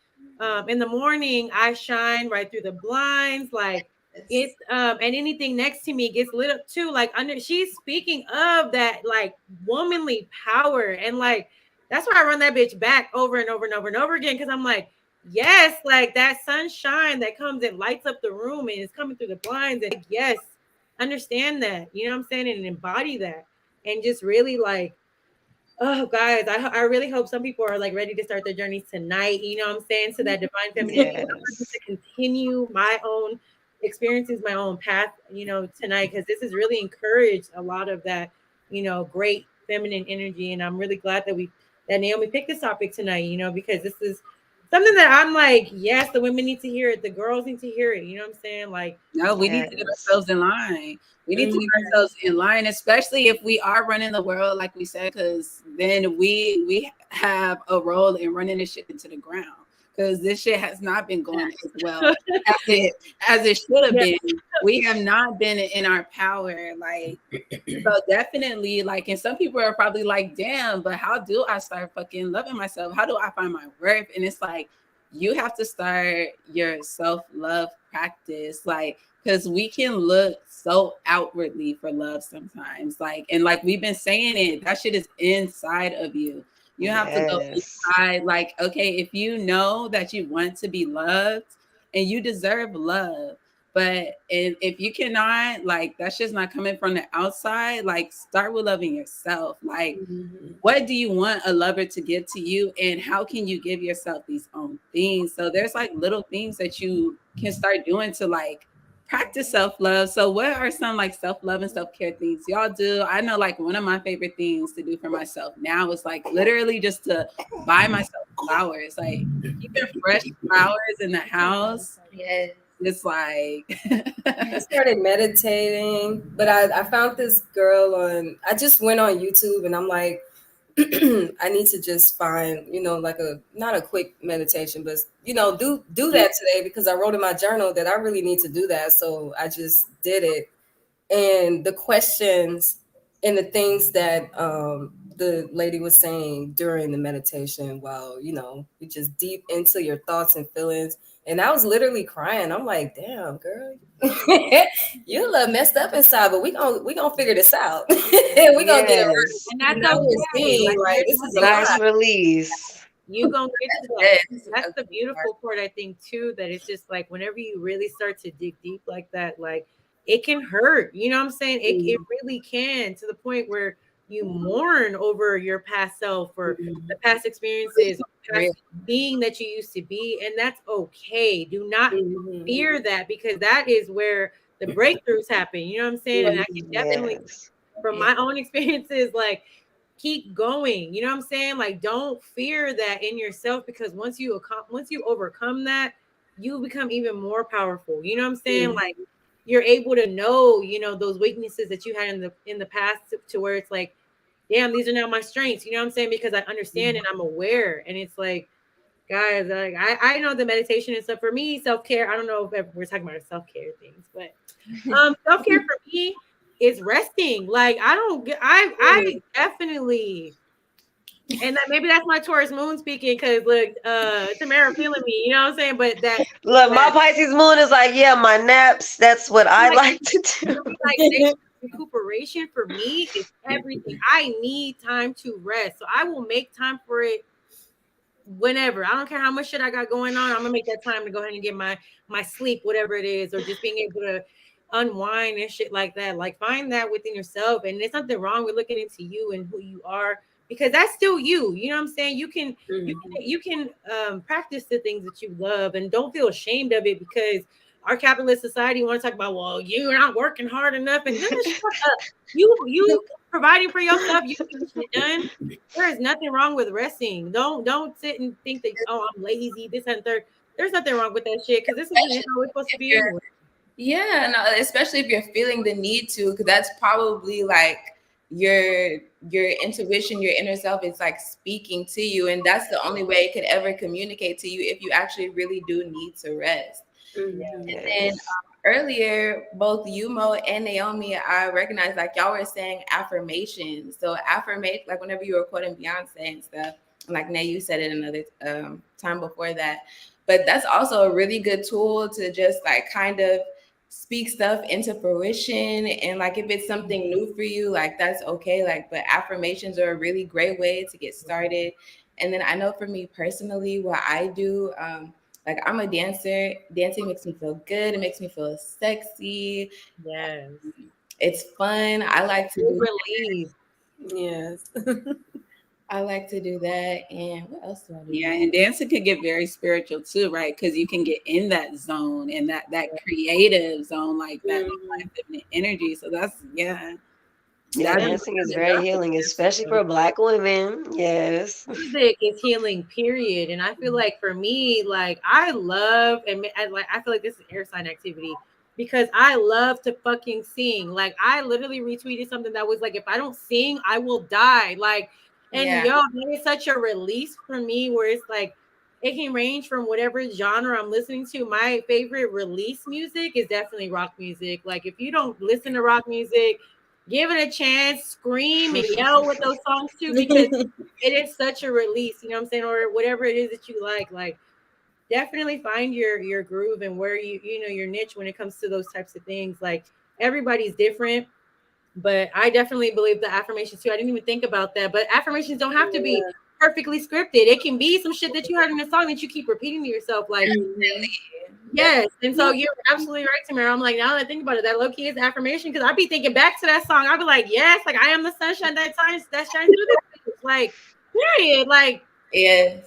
in the morning, I shine right through the blinds. Like it's and anything next to me gets lit up too. Like she's speaking of that like womanly power. And like that's why I run that bitch back over and over and over and over again. Cause I'm like, yes, like that sunshine that comes and lights up the room and is coming through the blinds. And like, yes, understand that, you know what I'm saying? And embody that. And just really like, oh, guys, I really hope some people are like ready to start their journeys tonight. You know what I'm saying? To that divine femininity. Yes. To continue my own experiences, my own path, tonight, because this has really encouraged a lot of that, great feminine energy. And I'm really glad that Naomi picked this topic tonight, because this is something that I'm like, yes, the women need to hear it. The girls need to hear it. You know what I'm saying? Like, no, we need to get ourselves in line. We need to get ourselves in line, especially if we are running the world, like we said, because then we have a role in running this shit into the ground. Because this shit has not been going as well as it should have been. We have not been in our power, like so definitely. Like, and some people are probably like, "Damn, but how do I start fucking loving myself? How do I find my worth?" And it's like, you have to start your self-love practice, like, because we can look so outwardly for love sometimes, like, and like we've been saying it, that shit is inside of you. You have to go inside, like, okay, if you know that you want to be loved and you deserve love, but if you cannot, like, that's just not coming from the outside, like, start with loving yourself. Like, what do you want a lover to give to you, and how can you give yourself these own things? So there's like little things that you can start doing to like practice self-love. So what are some like self-love and self-care things y'all do? I know like one of my favorite things to do for myself now is like literally just to buy myself flowers, like keeping fresh flowers in the house. Yes. It's like I started meditating, but I found this girl I just went on YouTube and I'm like, I need to just find, like not a quick meditation, but do that today, because I wrote in my journal that I really need to do that. So I just did it. And the questions and the things that the lady was saying during the meditation, while you just deep into your thoughts and feelings, and I was literally crying. I'm like, damn, girl, you a little messed up inside, but we gonna figure this out. We gonna get it right. And that's okay. Like, this is a Nice lot. release. You gonna get to that. That's the beautiful part, I think, too, that it's just like whenever you really start to dig deep like that, like it can hurt. You know what I'm saying? It really can, to the point where you mourn over your past self or the past experiences, past being that you used to be, and that's okay. Do not fear that, because that is where the breakthroughs happen. You know what I'm saying? And I can definitely, from my own experiences, like, keep going. You know what I'm saying? Like, don't fear that in yourself, because once you overcome that, you become even more powerful. You know what I'm saying? Like, you're able to know, those weaknesses that you had in the past, to where it's like, damn, these are now my strengths. You know what I'm saying? Because I understand and I'm aware. And it's like, guys, like I know the meditation and stuff. For me, self-care, I don't know if we're talking about self-care things, but self-care for me is resting. Like, I definitely, and that maybe that's my Taurus moon speaking, because look, Tamara feeling me, you know what I'm saying? But Look, my Pisces moon is like, yeah, my naps, that's what I like to do. Like, recuperation for me is everything. I need time to rest, so I will make time for it whenever. I don't care how much shit I got going on. I'm gonna make that time to go ahead and get my sleep, whatever it is, or just being able to unwind and shit like that. Like, find that within yourself, and there's nothing wrong with looking into you and who you are, because that's still you. You know what I'm saying? You can practice the things that you love, and don't feel ashamed of it, because our capitalist society want to talk about, well, you're not working hard enough, and shut up. You providing for yourself, you get shit done. There is nothing wrong with resting. Don't sit and think that, oh, I'm lazy, this and third. There's nothing wrong with that shit, because this is how it's supposed to be anyway. Yeah, no, especially if you're feeling the need to, because that's probably like your your intuition, your inner self is like speaking to you, and that's the only way it could ever communicate to you if you actually really do need to rest. Mhm. And Yes. earlier, both Yumo and Naomi, I recognized like y'all were saying affirmations. So affirmate, like whenever you were quoting Beyonce and stuff, and like Nay, you said it another time before that. But that's also a really good tool to just like kind of speak stuff into fruition. And like if it's something new for you, like that's okay. Like, but affirmations are a really great way to get started. And then I know for me personally, what I do, like I'm a dancer. Dancing makes me feel good. It makes me feel sexy. Yes. It's fun. I like to Good do. relief. Yes. I like to do that. And what else do I do? Yeah, and dancing could get very spiritual too, right? Because you can get in that zone and that creative zone, like that Mhm. feminine energy. So that's yeah, Yeah, that And dancing is very that's healing, especially a for Black women. Yes. music is healing, period. And I feel like for me, like I love and I feel like this is air sign activity because I love to fucking sing. Like I literally retweeted something that was like, if I don't sing, I will die. Like, and Yeah. yo, that is such a release for me where it's like it can range from whatever genre I'm listening to. My favorite release music is definitely rock music. Like if you don't listen to rock music, give it a chance, scream and yell with those songs too, because it is such a release, you know what I'm saying, or whatever it is that you like. Like, definitely find your groove and where you know your niche when it comes to those types of things. Like, everybody's different, but I definitely believe the affirmations too. I didn't even think about that, but affirmations don't have to be perfectly scripted. It can be some shit that you heard in a song that you keep repeating to yourself, like. Mhm. Yes, and so you're absolutely right, Tamara. I'm like, now that I think about it, that low key is affirmation because I'd be thinking back to that song. I'd be like, yes, like I am the sunshine that shines through this bitch. Like, period. Like, Yes.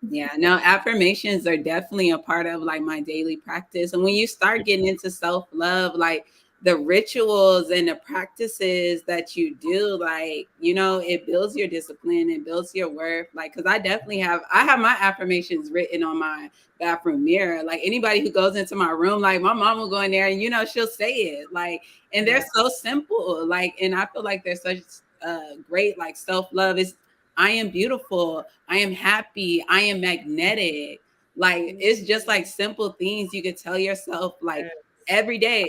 Yeah, no, affirmations are definitely a part of like my daily practice. And when you start getting into self-love, like the rituals and the practices that you do, like, you know, it builds your discipline, it builds your worth. Like, cause I have my affirmations written on my bathroom mirror. Like anybody who goes into my room, like my mom will go in there and you know, she'll say it. Like, and they're so simple. Like, and I feel like they're such great like self-love. Is I am beautiful. I am happy. I am magnetic. Like it's just like simple things you could tell yourself like every day,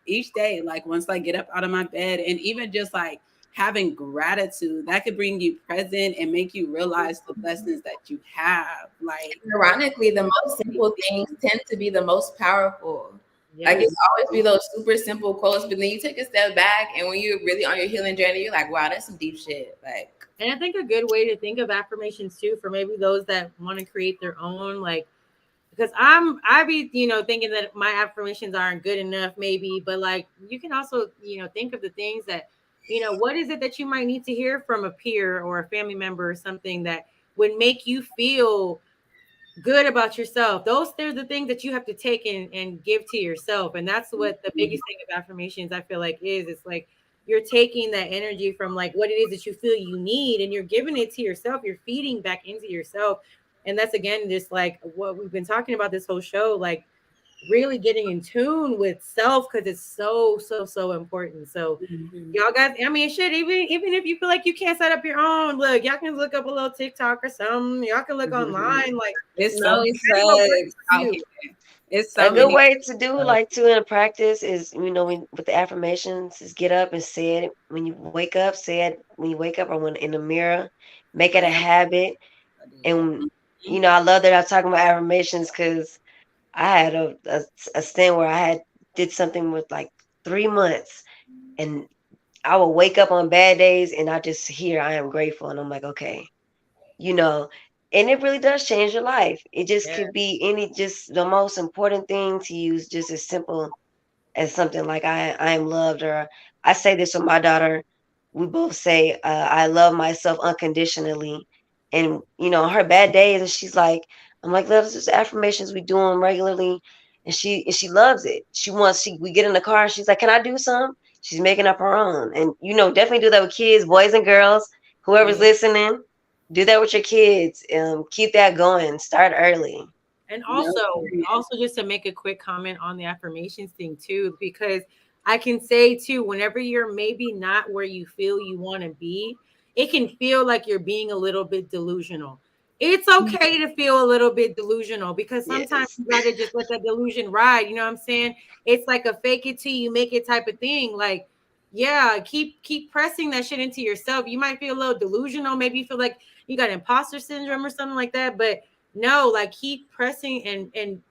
each day. Like once I get up out of my bed, and even just like having gratitude that could bring you present and make you realize the blessings that you have. Like Ironically, the most simple things tend to be the most powerful. Like yes. it's always be those super simple quotes, but then you take a step back, and when you're really on your healing journey, you're like, wow, that's some deep shit. Like, And I think a good way to think of affirmations too, for maybe those that want to create their own, like, because I be, you know, thinking that my affirmations aren't good enough, maybe, but like you can also, you know, think of the things that, you know, what is it that you might need to hear from a peer or a family member or something that would make you feel good about yourself. Those They're the things that you have to take and give to yourself. And that's what the biggest thing of affirmations I feel like is. It's like you're taking that energy from like what it is that you feel you need and you're giving it to yourself. You're feeding back into yourself. And that's again just like what we've been talking about this whole show, like really getting in tune with self because it's so important. So Mhm. y'all guys, I mean, shit, even if you feel like you can't set up your own, look, y'all can look up a little TikTok or something. Y'all can look online. Like, it's so No many find what works facts. for out you. here. It's A so good many. way to do like to in a practice is with the affirmations is get up and say it when you wake up. Say it when you wake up or when in the mirror. Make it a I habit. And I love that I'm talking about affirmations because I had a stint where I had did something with like 3 months, and I would wake up on bad days and I just hear I am grateful, and I'm like, okay, you know, and it really does change your life. It just Yeah. could be just the most important thing to use, just as simple as something like I am loved, or I say this with my daughter. We both say I love myself unconditionally, and her bad days, and she's like, I'm like, those just affirmations we do them regularly, and she loves it. We get in the car, and she's like, can I do some? She's making up her own, and definitely do that with kids, boys and girls, whoever's listening. Do that with your kids. Keep that going. Start early. And no also, period. also just to make a quick comment on the affirmations thing too, because I can say too, whenever you're maybe not where you feel you want to be, it can feel like you're being a little bit delusional. It's okay to feel a little bit delusional because sometimes Yes. you gotta just let that delusion ride. You know what I'm saying? It's like a fake it till you make it type of thing. Like, yeah, keep pressing that shit into yourself. You might feel a little delusional, maybe you feel like you got imposter syndrome or something like that, but no, like keep pressing and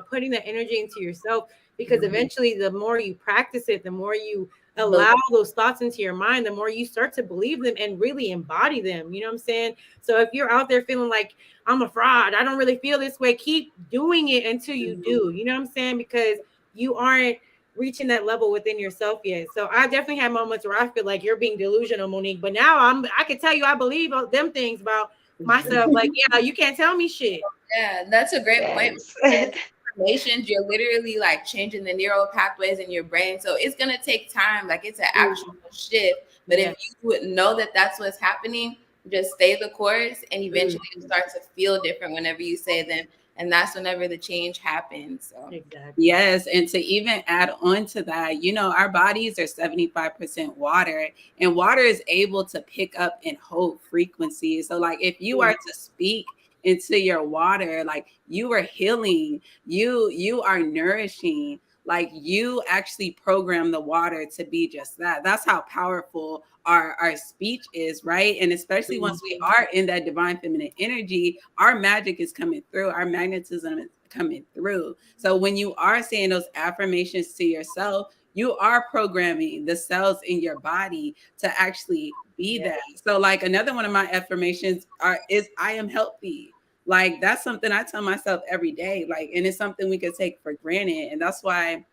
putting that energy into yourself because eventually the more you practice it, the more you allow those thoughts into your mind, the more you start to believe them and really embody them. You know what I'm saying? So if you're out there feeling like I'm a fraud, I don't really feel this way, keep doing it until you do. You know what I'm saying? Because you aren't reaching that level within yourself yet. So I definitely had moments where I feel like you're being delusional, Monique. But now I can tell you I believe them things about myself. Like, yeah, you can't tell me shit. Yeah, that's a great point Yes. because affirmations, you're literally like changing the neural pathways in your brain. So it's gonna take time. Like it's an actual shift. But Yeah. if you would know that that's what's happening, just stay the course, and eventually you start to feel different whenever you say them, and that's whenever the change happens. So Exactly. Yes, and to even add on to that, our bodies are 75% water, and water is able to pick up and hold frequencies. So, like, if you are to speak into your water, like you are healing, you are nourishing, like you actually program the water to be just that. That's how powerful our speech is, right? And especially once we are in that divine feminine energy, our magic is coming through, our magnetism is coming through. So when you are saying those affirmations to yourself, you are programming the cells in your body to actually be that. So like another one of my affirmations is I am healthy. Like that's something I tell myself every day. Like, and it's something we could take for granted. And that's why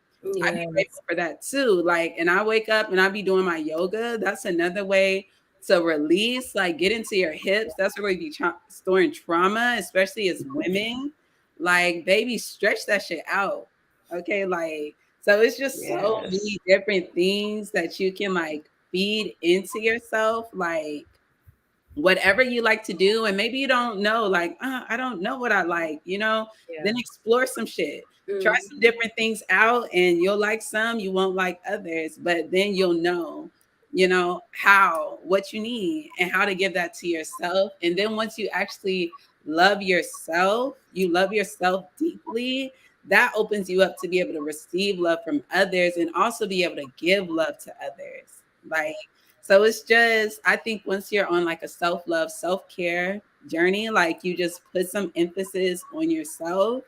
I be grateful for that too. Like, and I wake up and I be doing my yoga. That's another way to release, like get into your hips. That's where we be storing trauma, especially as women. Like, baby, stretch that shit out. Okay. Like, so it's just so Yes. many different things that you can like feed into yourself. Like, whatever you like to do, and maybe you don't know, like I don't know what I like, then explore some shit, try some different things out, and you'll like some, you won't like others, but then you'll know, how, what you need and how to give that to yourself. And then once you actually you love yourself deeply, that opens you up to be able to receive love from others and also be able to give love to others. Like, so it's just, I think once you're on like a self-love, self-care journey, like you just put some emphasis on yourself,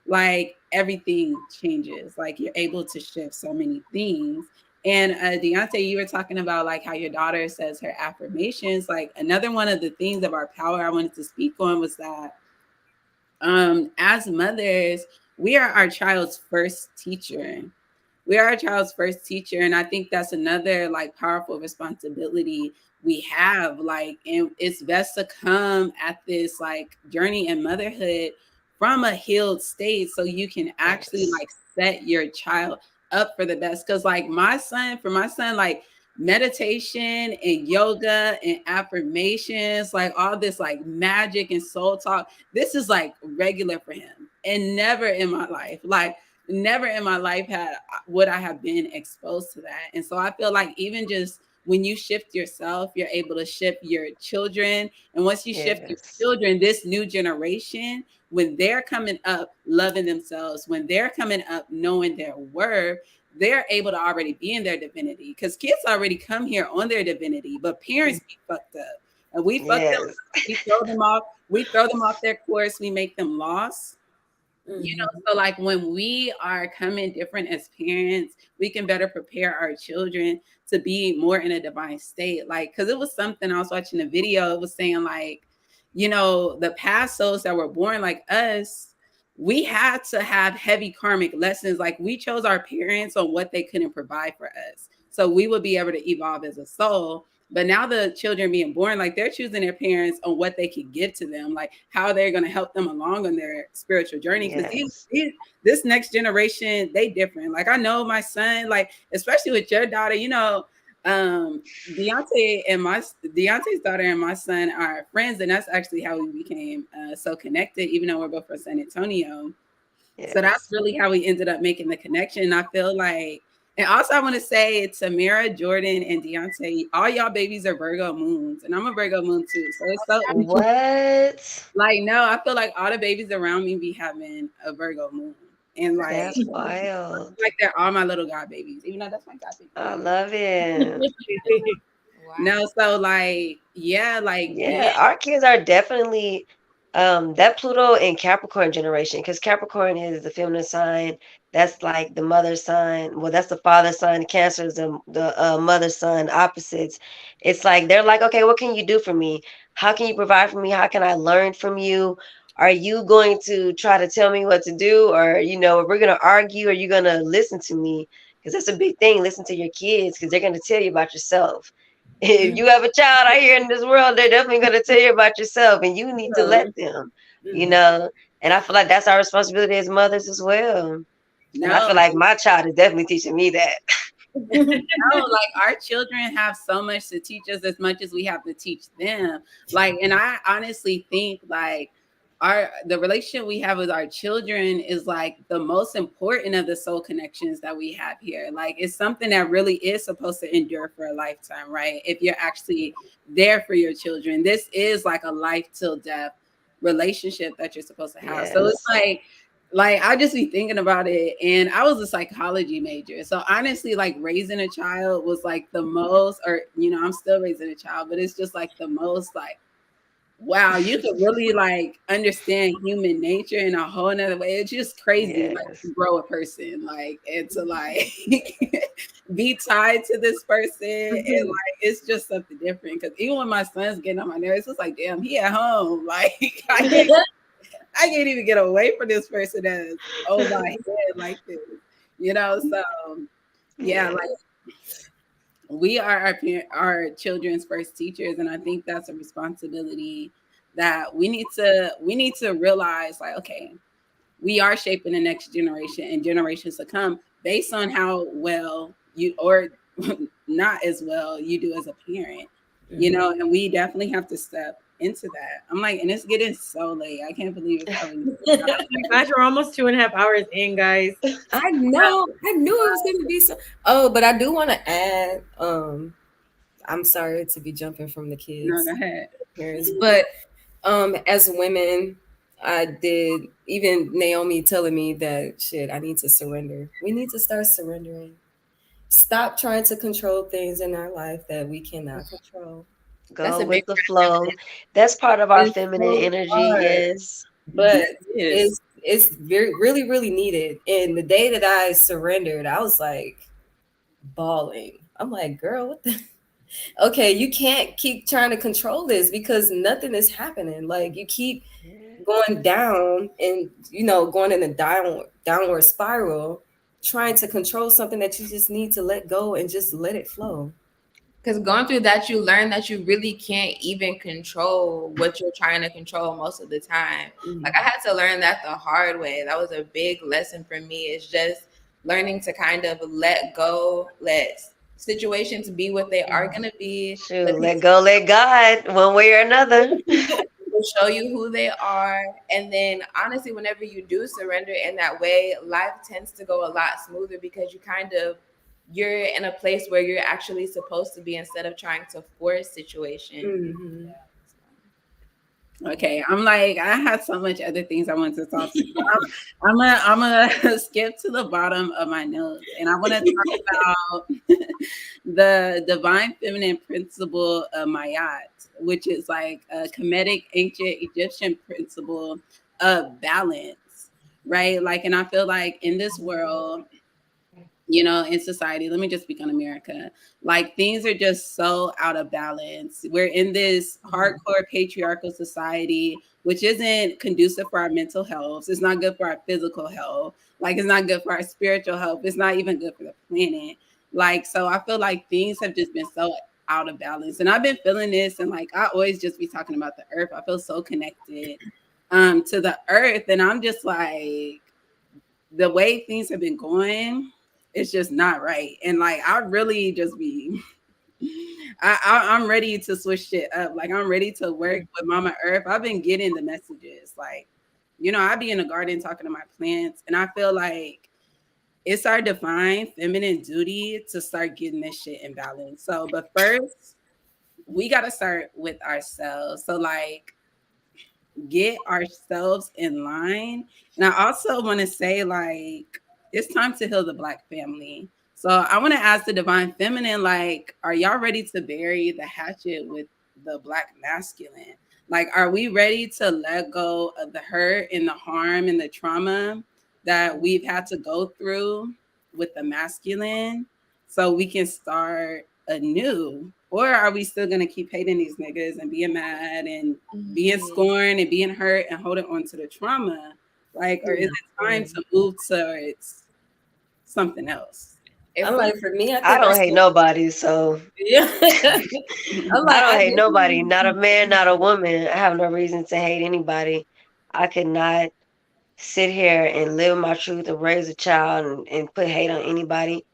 like everything changes. Like you're able to shift so many things. And Deontay, you were talking about like how your daughter says her affirmations. Like another one of the things of our power I wanted to speak on was that as mothers, we are our child's first teacher. We are our child's first teacher. And I think that's another like powerful responsibility we have. Like, and it's best to come at this like journey in motherhood from a healed state so you can actually Yes. like set your child up for the best. Cause like for my son, like meditation and yoga and affirmations, like all this like magic and soul talk, this is like regular for him. And never in my life would I have been exposed to that. And so I feel like even just when you shift yourself, you're able to shift your children. And once you shift your Yes. children, this new generation, when they're coming up loving themselves, when they're coming up knowing their worth, they're able to already be in their divinity, because kids already come here on their divinity, but parents be fucked up. And we fuck them Yes. up. We throw them off their course, we make them lost. So like when we are coming different as parents, we can better prepare our children to be more in a divine state. Like, because it was something I was watching a video, it was saying like, the past souls that were born like us, we had to have heavy karmic lessons. Like we chose our parents on what they couldn't provide for us, so we would be able to evolve as a soul. But now the children being born, like they're choosing their parents on what they could give to them, like how they're going to help them along on their spiritual journey. Because Yes. this next generation, they different. Like I know my son, like especially with your daughter, um, Deontay's daughter and my son are friends, and that's actually how we became so connected. Even though we're both from San Antonio, so that's Yes. really how we ended up making the connection. And I feel like, And also, I want to say Tamara, Jordan, and Deontay, all y'all babies are Virgo moons, and I'm a Virgo moon too. So it's so What? like no, I feel like all the babies around me be having a Virgo moon, and That's wild. like they're all my little god babies, even though that's my god I baby. love it. Wow. No, so like yeah, like being Yeah, our kids are definitely that Pluto and Capricorn generation, because Capricorn is the feminine sign. That's like the mother sign. Well, that's the father sign. Cancer is the mother sign. Opposites. It's like they're like, okay, what can you do for me? How can you provide for me? How can I learn from you? Are you going to try to tell me what to do, or if we're gonna argue, are you gonna listen to me? Because that's a big thing. Listen to your kids, because they're gonna tell you about yourself. If you have a child out here in this world, they're definitely going to tell you about yourself, and you need to let them, you know. And I feel like that's our responsibility as mothers as well. And I no, feel like my child is definitely teaching me that. no, like our children have so much to teach us as much as we have to teach them. Like, and I honestly think like the relationship we have with our children is like the most important of the soul connections that we have here. Like it's something that really is supposed to endure for a lifetime, right? If you're actually there for your children. This is like a life till death relationship that you're supposed to have. So it's Yes. like I just be thinking about it, and I was a psychology major, so honestly like raising a child was like the most, or I'm still raising a child, but it's just like the most like wow, you could really like understand human nature in a whole nother way. It's just crazy like Yes. to grow a person, like, and to like be tied to this person, and like it's just something different, because even when my son's getting on my nerves, it's like damn, he at home, like I can't even get away from this person that's over my head like this, So yeah, Yeah. like we are our children's first teachers, and I think that's a responsibility that we need to realize. Like, okay, we are shaping the next generation and generations to come based on how well you or not as well you do as a parent, and we definitely have to step into that. I'm like, and it's getting so late. I can't believe it's already. Oh my gosh, we're almost 2.5 hours in, guys. I know. I knew it was gonna be so. Oh, but I do want to add. I'm sorry to be jumping from the No, kids go ahead. parents, but as women, I did. Even Naomi telling me that shit. I need to surrender. We need to start surrendering. Stop trying to control things in our life that we cannot control. That's Go a big with the part of flow. feminine. That's part of our It's feminine so energy. hard, Yes. but Yes. it's very really really needed. And the day that I surrendered, I was like bawling. I'm like, girl, what the? Okay, you can't keep trying to control this because nothing is happening. Like you keep going down and going in a downward spiral, trying to control something that you just need to let go and just let it flow. Because going through that, you learn that you really can't even control what you're trying to control most of the time. Like I had to learn that the hard way. That was a big lesson for me. It's just learning to kind of let go, let situations be what they are gonna be. Shoot, Let people let go, let God, one way or another. show you who they are. And then honestly, whenever you do surrender in that way, life tends to go a lot smoother because you're in a place where you're actually supposed to be instead of trying to force situations. Mm-hmm. Okay, I'm like, I had so much other things I want to talk to. I'm gonna skip to the bottom of my notes, and I want to talk about the divine feminine principle of Mayat, which is like a Kemetic ancient Egyptian principle of balance, right? Like, and I feel like in this world, in society, let me just speak on America, like things are just so out of balance. We're in this hardcore patriarchal society, which isn't conducive for our mental health. It's not good for our physical health. Like it's not good for our spiritual health. It's not even good for the planet. Like, so I feel like things have just been so out of balance. And I've been feeling this, and like I always just be talking about the earth. I feel so connected to the earth. And I'm just like, the way things have been going, it's just not right. And like I really just be I'm ready to switch shit up. Like I'm ready to work with Mama Earth. I've been getting the messages. Like, I be in the garden talking to my plants, and I feel like it's our divine feminine duty to start getting this shit in balance. So, but first, we got to start with ourselves. So, like, get ourselves in line. And I also want to say, like, it's time to heal the Black family. So I want to ask the divine feminine, like, are y'all ready to bury the hatchet with the Black masculine? Like, are we ready to let go of the hurt and the harm and the trauma that we've had to go through with the masculine so we can start anew? Or are we still gonna keep hating these niggas and being mad and being scorned and being hurt and holding on to the trauma? Like, or is it time to move towards something else? I'm like, for me, I I think don't that's hate nobody, so yeah. I'm I like, don't I hate nobody. definitely Not a man, not a woman. I have no reason to hate anybody. I could not sit here and live my truth and raise a child and put hate on anybody.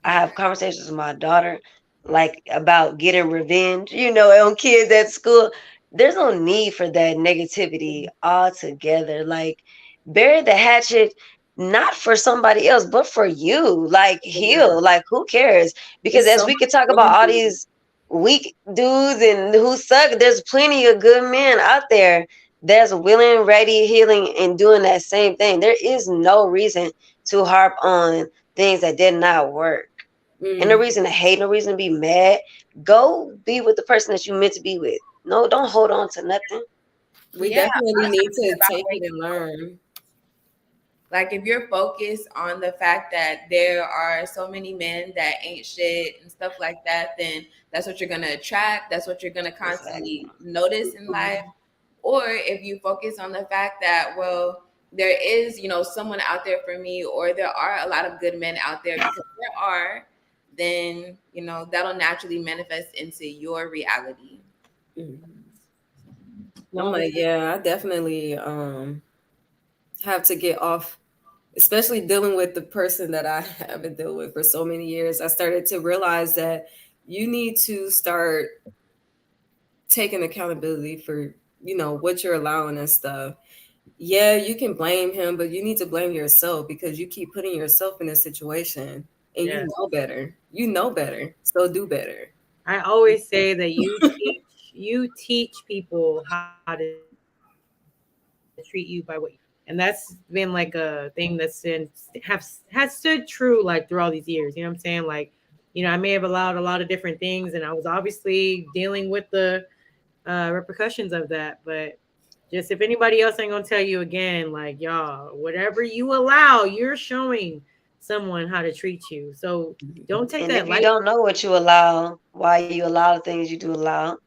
I have conversations with my daughter, like about getting revenge, on kids at school. There's no need for that negativity altogether. Like, bury the hatchet, not for somebody else, but for you. Like, heal. Like, who cares? Because it's as so we much could talk about all energy. these weak dudes and who suck, there's plenty of good men out there that's willing, ready, healing, and doing that same thing. There is no reason to harp on things that did not work. And no Mm. reason to hate, no reason to be mad. Go be with the person that you meant to be with. No, don't hold on to nothing. We Yeah, definitely also need think to about take where it and learn. like if you're focused on the fact that there are so many men that ain't shit and stuff like that, then that's what you're gonna attract. That's what you're gonna Exactly. constantly notice in life. Or if you focus on the fact that, well, there is, someone out there for me, or there are a lot of good men out there, because there are, then, that'll naturally manifest into your reality. Mhm. I'm Well, like, yeah, I definitely have to get off, especially dealing with the person that I have been dealing with for so many years. I started to realize that you need to start taking accountability for, what you're allowing and stuff. Yeah, you can blame him, but you need to blame yourself because you keep putting yourself in this situation and you Yes. know better. You know better. So do better. I always say that you teach people how to treat you by what you feed them, and that's been like a thing that's has stood true like through all these years. You know what I'm saying? Like, I may have allowed a lot of different things, and I was obviously dealing with the repercussions of that. But just if anybody else ain't gonna tell you again, like y'all, whatever you allow, you're showing someone how to treat you. So don't take And that if you lightly. don't know what you allow, why you allow the things you do allow,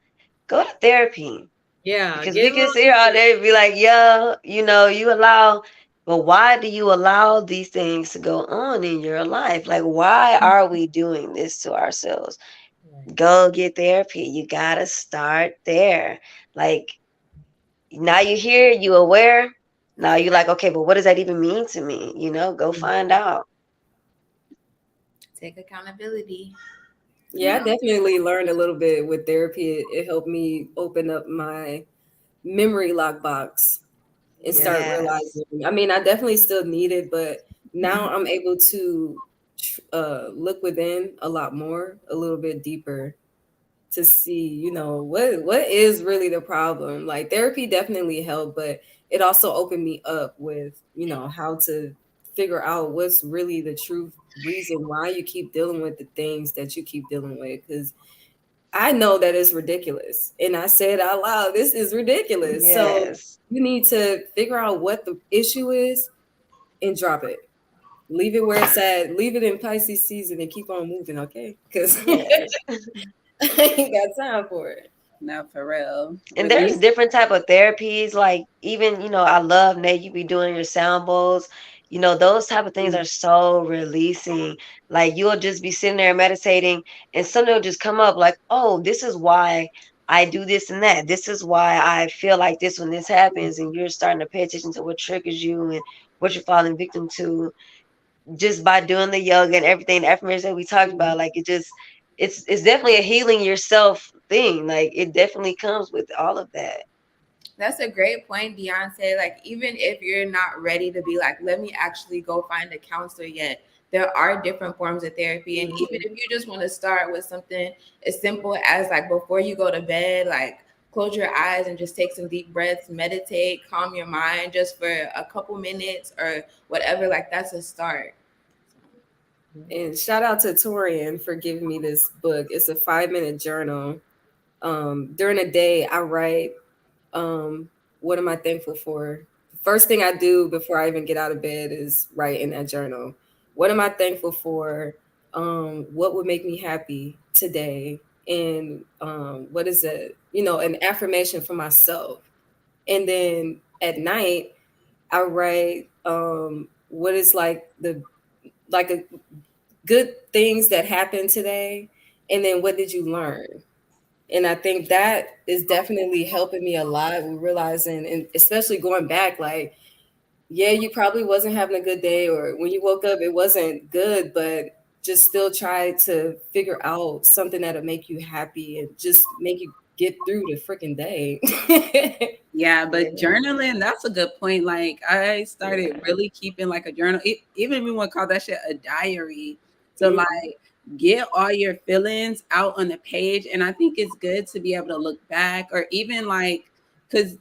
go to therapy. Yeah, Because get we a can little sit here all deeper. day and be like, yeah, you allow, but why do you allow these things to go on in your life? Like, why are we doing this to ourselves? Right. Go get therapy. You gotta start there. Like, now you're here, you aware. Now you're like, okay, but what does that even mean to me? Go find out. Take accountability. Yeah, I definitely learned a little bit with therapy. It helped me open up my memory lockbox and start Yes. realizing. I mean, I definitely still need it, but now I'm able to look within a lot more, a little bit deeper to see, what is really the problem. Like therapy definitely helped, but it also opened me up with, how to figure out what's really the true reason why you keep dealing with the things that you keep dealing with. Because I know that it's ridiculous. And I said out loud, this is ridiculous. So Yes. you need to figure out what the issue is and drop it. Leave it where it's at. Leave it in Pisces season and keep on moving, okay? Because Yes. I ain't got time for it. no, for real. And With there's me, different type of therapies. Like, even, I love, Nate, you be doing your sound bowls. Those type of things are so releasing. Like, you'll just be sitting there meditating and something will just come up like, oh, this is why I do this and that. This is why I feel like this when this happens. And you're starting to pay attention to what triggers you and what you're falling victim to just by doing the yoga and everything, the affirmation that we talked about. Like, it's definitely a healing yourself thing. Like, it definitely comes with all of that. That's a great point, Beyonce. Like, even if you're not ready to be like, let me actually go find a counselor yet, there are different forms of therapy. And even if you just want to start with something as simple as like before you go to bed, like close your eyes and just take some deep breaths, meditate, calm your mind just for a couple minutes or whatever, like that's a start. And shout out to Torian for giving me this book. It's a 5-minute journal. During the day, I write, what am I thankful for? The first thing I do before I even get out of bed is write in that journal. What am I thankful for? What would make me happy today? And what is it? An affirmation for myself. And then at night, I write what is like a good things that happened today, and then what did you learn? And I think that is definitely helping me a lot with realizing, and especially going back, like, yeah, you probably wasn't having a good day, or when you woke up, it wasn't good, but just still try to figure out something that'll make you happy and just make you get through the freaking day. Yeah, but Yeah. journaling, that's a good point. Like I started really keeping like a journal. Even if we want to call that shit a diary, to Mhm. like get all your feelings out on the page. And I think it's good to be able to look back or even like, because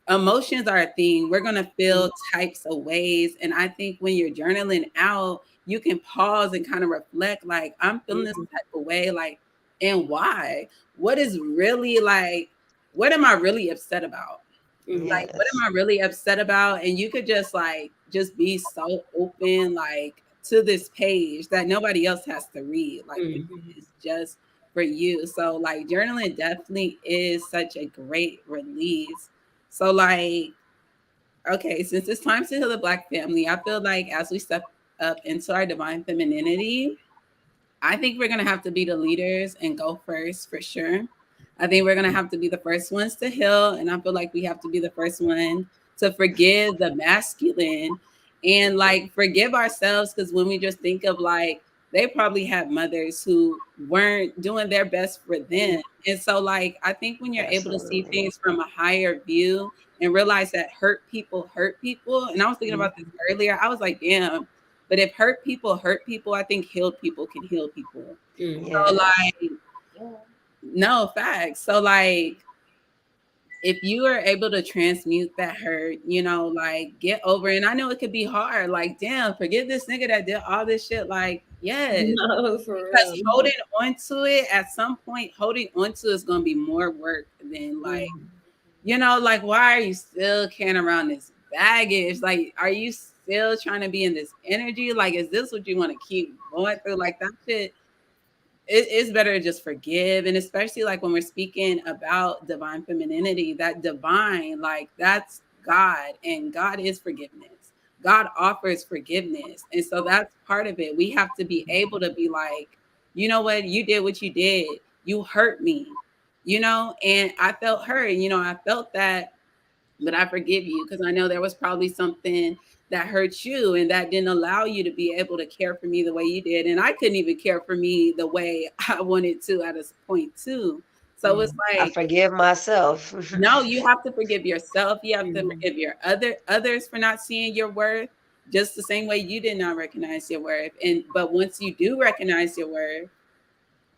emotions are a thing. We're gonna feel types of ways. And I think when you're journaling out, you can pause and kind of reflect, like, I'm feeling this type of way, like, and why? What is really like what am I really upset about? Like, what Yes. am I really upset about? And you could just like just be so open, like to this page that nobody else has to read. Like it's just for you. So like journaling definitely is such a great release. So like, okay, since it's time to heal the Black family, I feel like as we step up into our divine femininity, I think we're gonna have to be the leaders and go first for sure. I think we're gonna have to be the first ones to heal, and I feel like we have to be the first one to forgive the masculine and like forgive ourselves because when we just think of like they probably had mothers who weren't doing their best for them. And so like I think when you're able to see Absolutely. things from a higher view and realize that hurt people, and I was thinking about this earlier, I was like, damn, but if hurt people, I think healed people can heal people. So Yes. like, no facts. So like, if you are able to transmute that hurt, like get over it. And I know it could be hard. Like, damn, forgive this nigga that did all this shit. Like, yes. No, for Because real. holding on to it at some point, holding on to is gonna be more work than like, like why are you still carrying around this baggage? Like, are you still trying to be in this energy? Like, is this what you want to keep going through? Like that shit, it's better to just forgive. And especially like when we're speaking about divine femininity, that divine, like that's God, and God is forgiveness. God offers forgiveness. And so that's part of it. We have to be able to be like, you know what, you did what you did. You hurt me, and I felt hurt. I felt that, but I forgive you because I know there was probably something that hurt you and that didn't allow you to be able to care for me the way you did. And I couldn't even care for me the way I wanted to at a point too. So it's I like, forgive myself. no, you have to forgive yourself. You have to forgive your others for not seeing your worth just the same way you did not recognize your worth. And but once you do recognize your worth,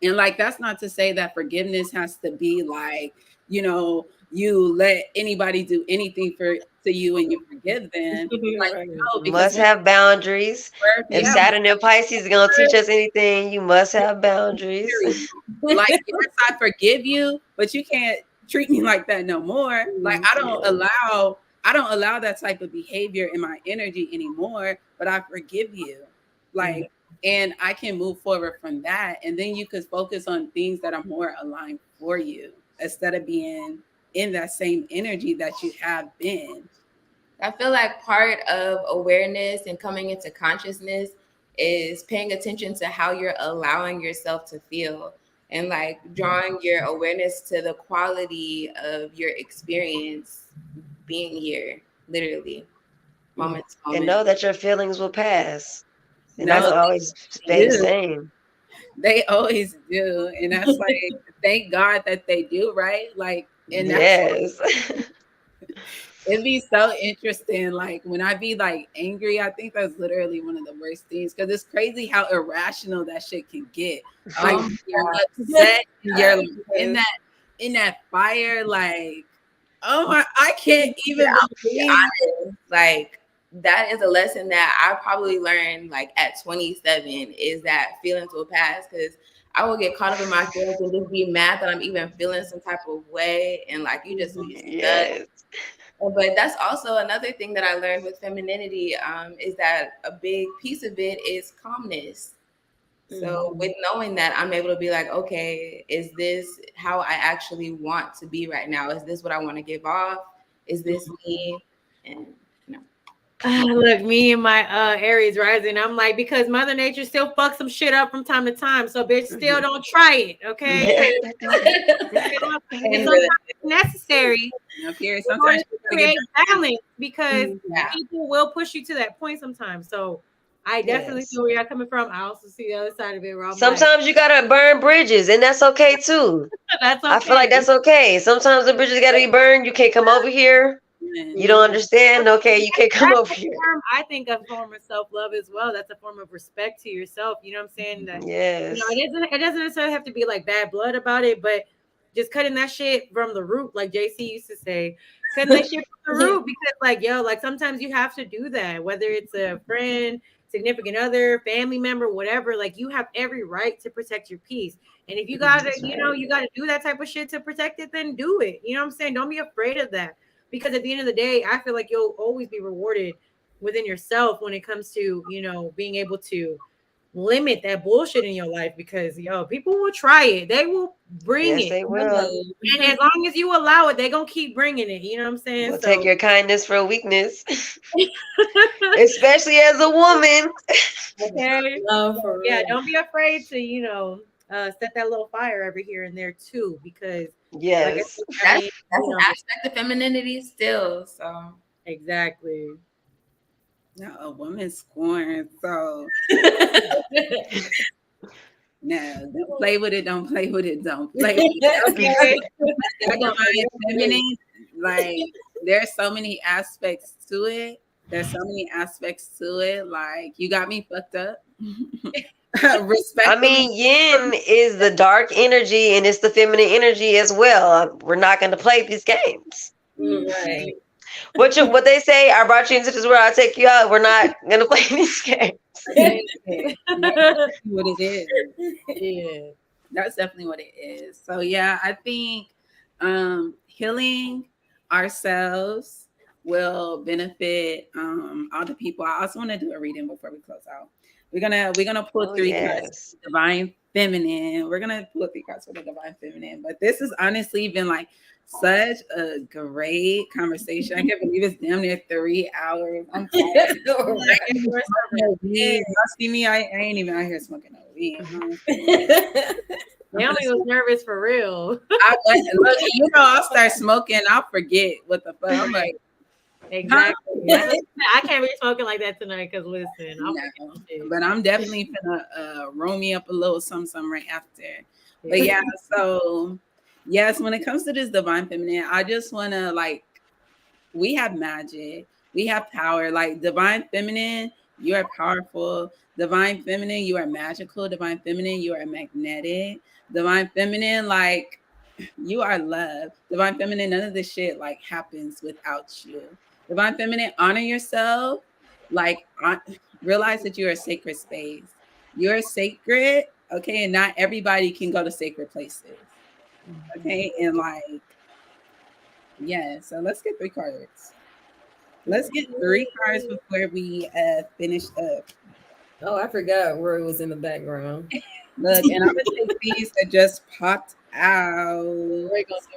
and like that's not to say that forgiveness has to be like, you let anybody do anything to you and you forgive them. Like Right. no, You because must once have boundaries. you worth, If yeah, Saturn and Pisces is gonna teach us anything, you must have boundaries. period. Like, yes, I forgive you, but you can't treat me like that no more. Like, Yeah. I don't allow that type of behavior in my energy anymore, but I forgive you. Like, and I can move forward from that. And then you could focus on things that are more aligned for you instead of being in that same energy that you have been. I feel like part of awareness and coming into consciousness is paying attention to how you're allowing yourself to feel and like drawing your awareness to the quality of your experience being here, literally, moment to And moment. know that your feelings will pass. They're not No, gonna always they stay the do. same. They always do. And that's like, thank God that they do, right? Like, and that's Yes. it'd be so interesting. Like when I be like angry, I think that's literally one of the worst things because it's crazy how irrational that shit can get. Like Oh you're yeah. upset and you're like, Yes. in that fire, like, oh my, I can't even I'll be believe. honest, like that is a lesson that I probably learned like at 27 is that feelings will pass because I will get caught up in my feelings and just be mad that I'm even feeling some type of way and like you just be stuck. Yes. But that's also another thing that I learned with femininity is that a big piece of it is calmness. So with knowing that, I'm able to be like, okay, is this how I actually want to be right now? Is this what I want to give off? Is this me? And you know, Look, me and my Aries rising, I'm like, because Mother Nature still fucks some shit up from time to time. So bitch, still don't try it, okay? And and sometimes it's necessary Period. in order Sometimes to you gotta create get balance because yeah, people will push you to that point sometimes. So I definitely Yes. see where you're coming from. I also see the other side of it where I'm like, Sometimes you gotta burn bridges, and that's okay too. that's I feel okay. like that's okay. Sometimes the bridges gotta be burned. You can't come over here. You don't understand? Okay, you can't come over That's a here. form, I think, a form of self-love as well. That's a form of respect to yourself. You know what I'm saying? That Yes. it doesn't necessarily have to be like bad blood about it, but just cutting that shit from the root, like JC used to say, cutting that shit from the root because like yo, like sometimes you have to do that, whether it's a friend, significant other, family member, whatever, like you have every right to protect your peace. And if you gotta, That's right. you gotta do that type of shit to protect it, then do it. You know what I'm saying? Don't be afraid of that because at the end of the day, I feel like you'll always be rewarded within yourself when it comes to, being able to limit that bullshit in your life because yo, people will try it. They will bring Yes, it. they will. And as long as you allow it, they're gonna keep bringing it. You know what I'm saying? We'll take So your kindness for a weakness, especially as a woman. okay. No, for Yeah, real. don't be afraid to, set that little fire over here and there too, because like Yes. I that's mean, that's an aspect of femininity still. So exactly. now a woman scorned. So no, don't play with it. Don't play with it. Don't play with it. Okay. That divine feminine, like there's so many aspects to it. There's so many aspects to it. Like you got me fucked up. I Respectfully. mean, yin is the dark energy and it's the feminine energy as well. We're not going to play these games. Right. What they say? I brought you into this world. I take you out. We're not going to play these games. That's what it is. Yeah. That's definitely what it is. So yeah, I think healing ourselves will benefit all the people. I also want to do a reading before we close out. We're gonna pull Oh three cards yes. for the divine feminine. We're gonna pull three cards for the divine feminine. But this has honestly been like such a great conversation. I can't believe it's damn near 3 hours. I'm tired. No weed. Y'all see me? I ain't even out here smoking no weed. Naomi was nervous for real. I went, look, I'll start smoking. I'll forget what the fuck. I'm like, Exactly. I can't be smoking like that tonight because listen, no. But I'm definitely gonna roll me up a little something right after. But yeah, so yes, when it comes to this divine feminine, I just wanna like we have magic, we have power. Like divine feminine, you are powerful. Divine feminine, you are magical. Divine feminine, you are magnetic. Divine feminine, like you are love. Divine feminine, none of this shit like happens without you. Divine feminine, honor yourself. Like realize that you're a sacred space. You're sacred, okay, and not everybody can go to sacred places. Okay, and like yeah, so let's get three cards. Let's get three cards before we finish up. Oh, I forgot where it was in the background. Look, and I'm gonna take these that just popped out. Ooh,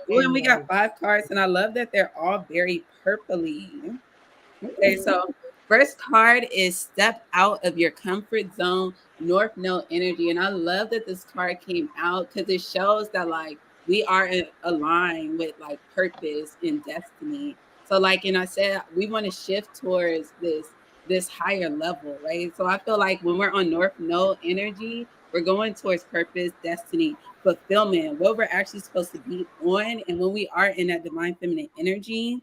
and we got 5 cards, and I love that they're all very purpley. Okay, so first card is step out of your comfort zone, North Node energy. And I love that this card came out because it shows that like we are aligned with like purpose and destiny. So like, and I said we want to shift towards this higher level, right? So I feel like when we're on North Node energy, we're going towards purpose, destiny, fulfillment, what we're actually supposed to be on. And when we are in that divine feminine energy,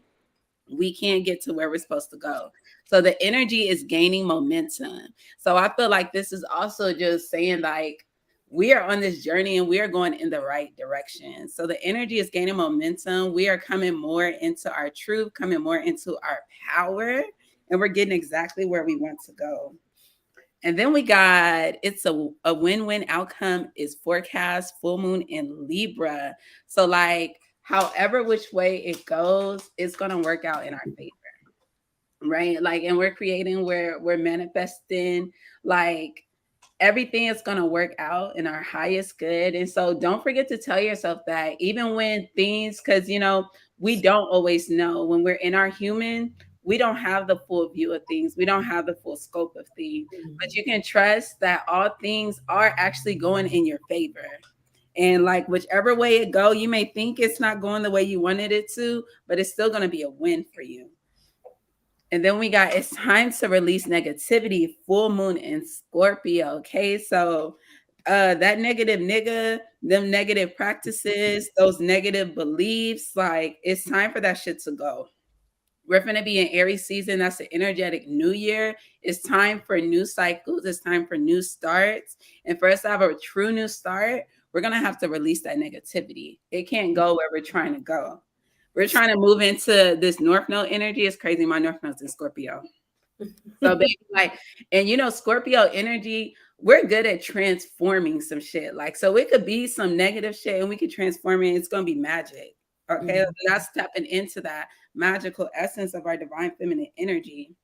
we can't get to where we're supposed to go. So the energy is gaining momentum. So I feel like this is also just saying like we are on this journey and we are going in the right direction. So the energy is gaining momentum. We are coming more into our truth, coming more into our power, and we're getting exactly where we want to go. And then we got it's a win-win outcome is forecast full moon in Libra. So like however which way it goes, it's gonna work out in our favor. Right. Like, and we're creating, we're manifesting, like everything is going to work out in our highest good. And so don't forget to tell yourself that even when things, because, you know, we don't always know when we're in our human, we don't have the full view of things. We don't have the full scope of things, but you can trust that all things are actually going in your favor. And like whichever way it go, you may think it's not going the way you wanted it to, but it's still going to be a win for you. And then we got it's time to release negativity, full moon in Scorpio. Okay. So that negative nigga, them negative practices, those negative beliefs, like it's time for that shit to go. We're going to be in Aries season. That's the energetic new year. It's time for new cycles. It's time for new starts. And for us to have a true new start, we're going to have to release that negativity. It can't go where we're trying to go. We're trying to move into this North Node energy. It's crazy. My North Node's in Scorpio. So baby, like, and you know, Scorpio energy, we're good at transforming some shit. Like, so it could be some negative shit and we could transform it. It's going to be magic. Okay. That's stepping into that magical essence of our divine feminine energy.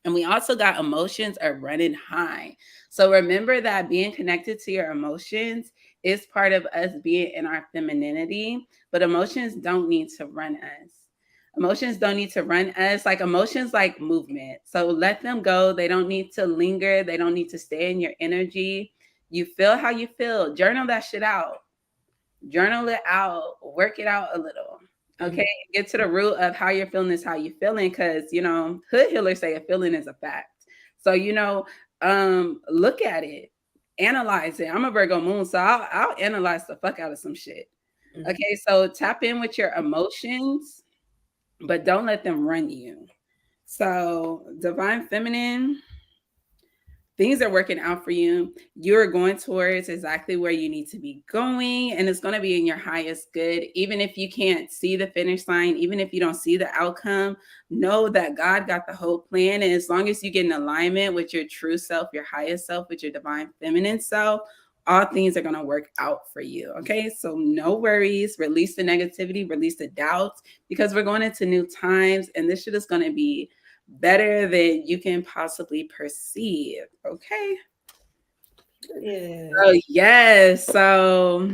And we also got emotions are running high. So remember that being connected to your emotions is part of us being in our femininity, but emotions don't need to run us. Emotions don't need to run us. Like emotions like movement. So let them go. They don't need to linger. They don't need to stay in your energy. You feel how you feel. Journal that shit out. Journal it out. Work it out a little. Okay, get to the root of how you're feeling is how you're feeling, because you know hood healers say a feeling is a fact. So you know, look at it, analyze it. I'm a Virgo moon, so I'll analyze the fuck out of some shit. Okay, so tap in with your emotions, but don't let them run you. So divine feminine, things are working out for you. You're going towards exactly where you need to be going, and it's going to be in your highest good. Even if you can't see the finish line, even if you don't see the outcome, know that God got the whole plan. And as long as you get in alignment with your true self, your highest self, with your divine feminine self, all things are going to work out for you. Okay. So no worries. Release the negativity, release the doubts, because we're going into new times and this shit is going to be better than you can possibly perceive. Okay. Yeah. Oh yes. So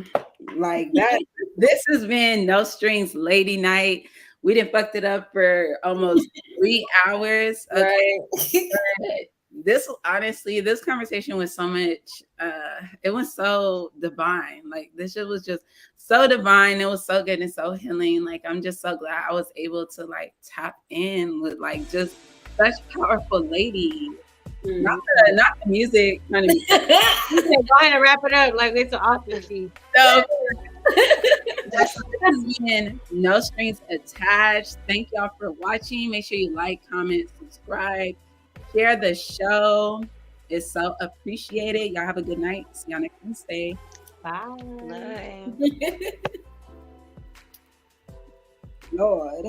like that. This has been No Strings Lady Night. We done fucked it up for almost 3 hours. Okay. Right. This honestly, this conversation was so much it was so divine. Like this shit was just so divine. It was so good and so healing. Like I'm just so glad I was able to like tap in with like just such powerful ladies. Not the music kind of You said, go ahead and wrap it up like it's an awesome piece. so this has been No Strings Attached. Thank y'all for watching. Make sure you like, comment, subscribe, share the show. It's so appreciated. Y'all have a good night. See y'all next Wednesday. Bye. Bye. Lord.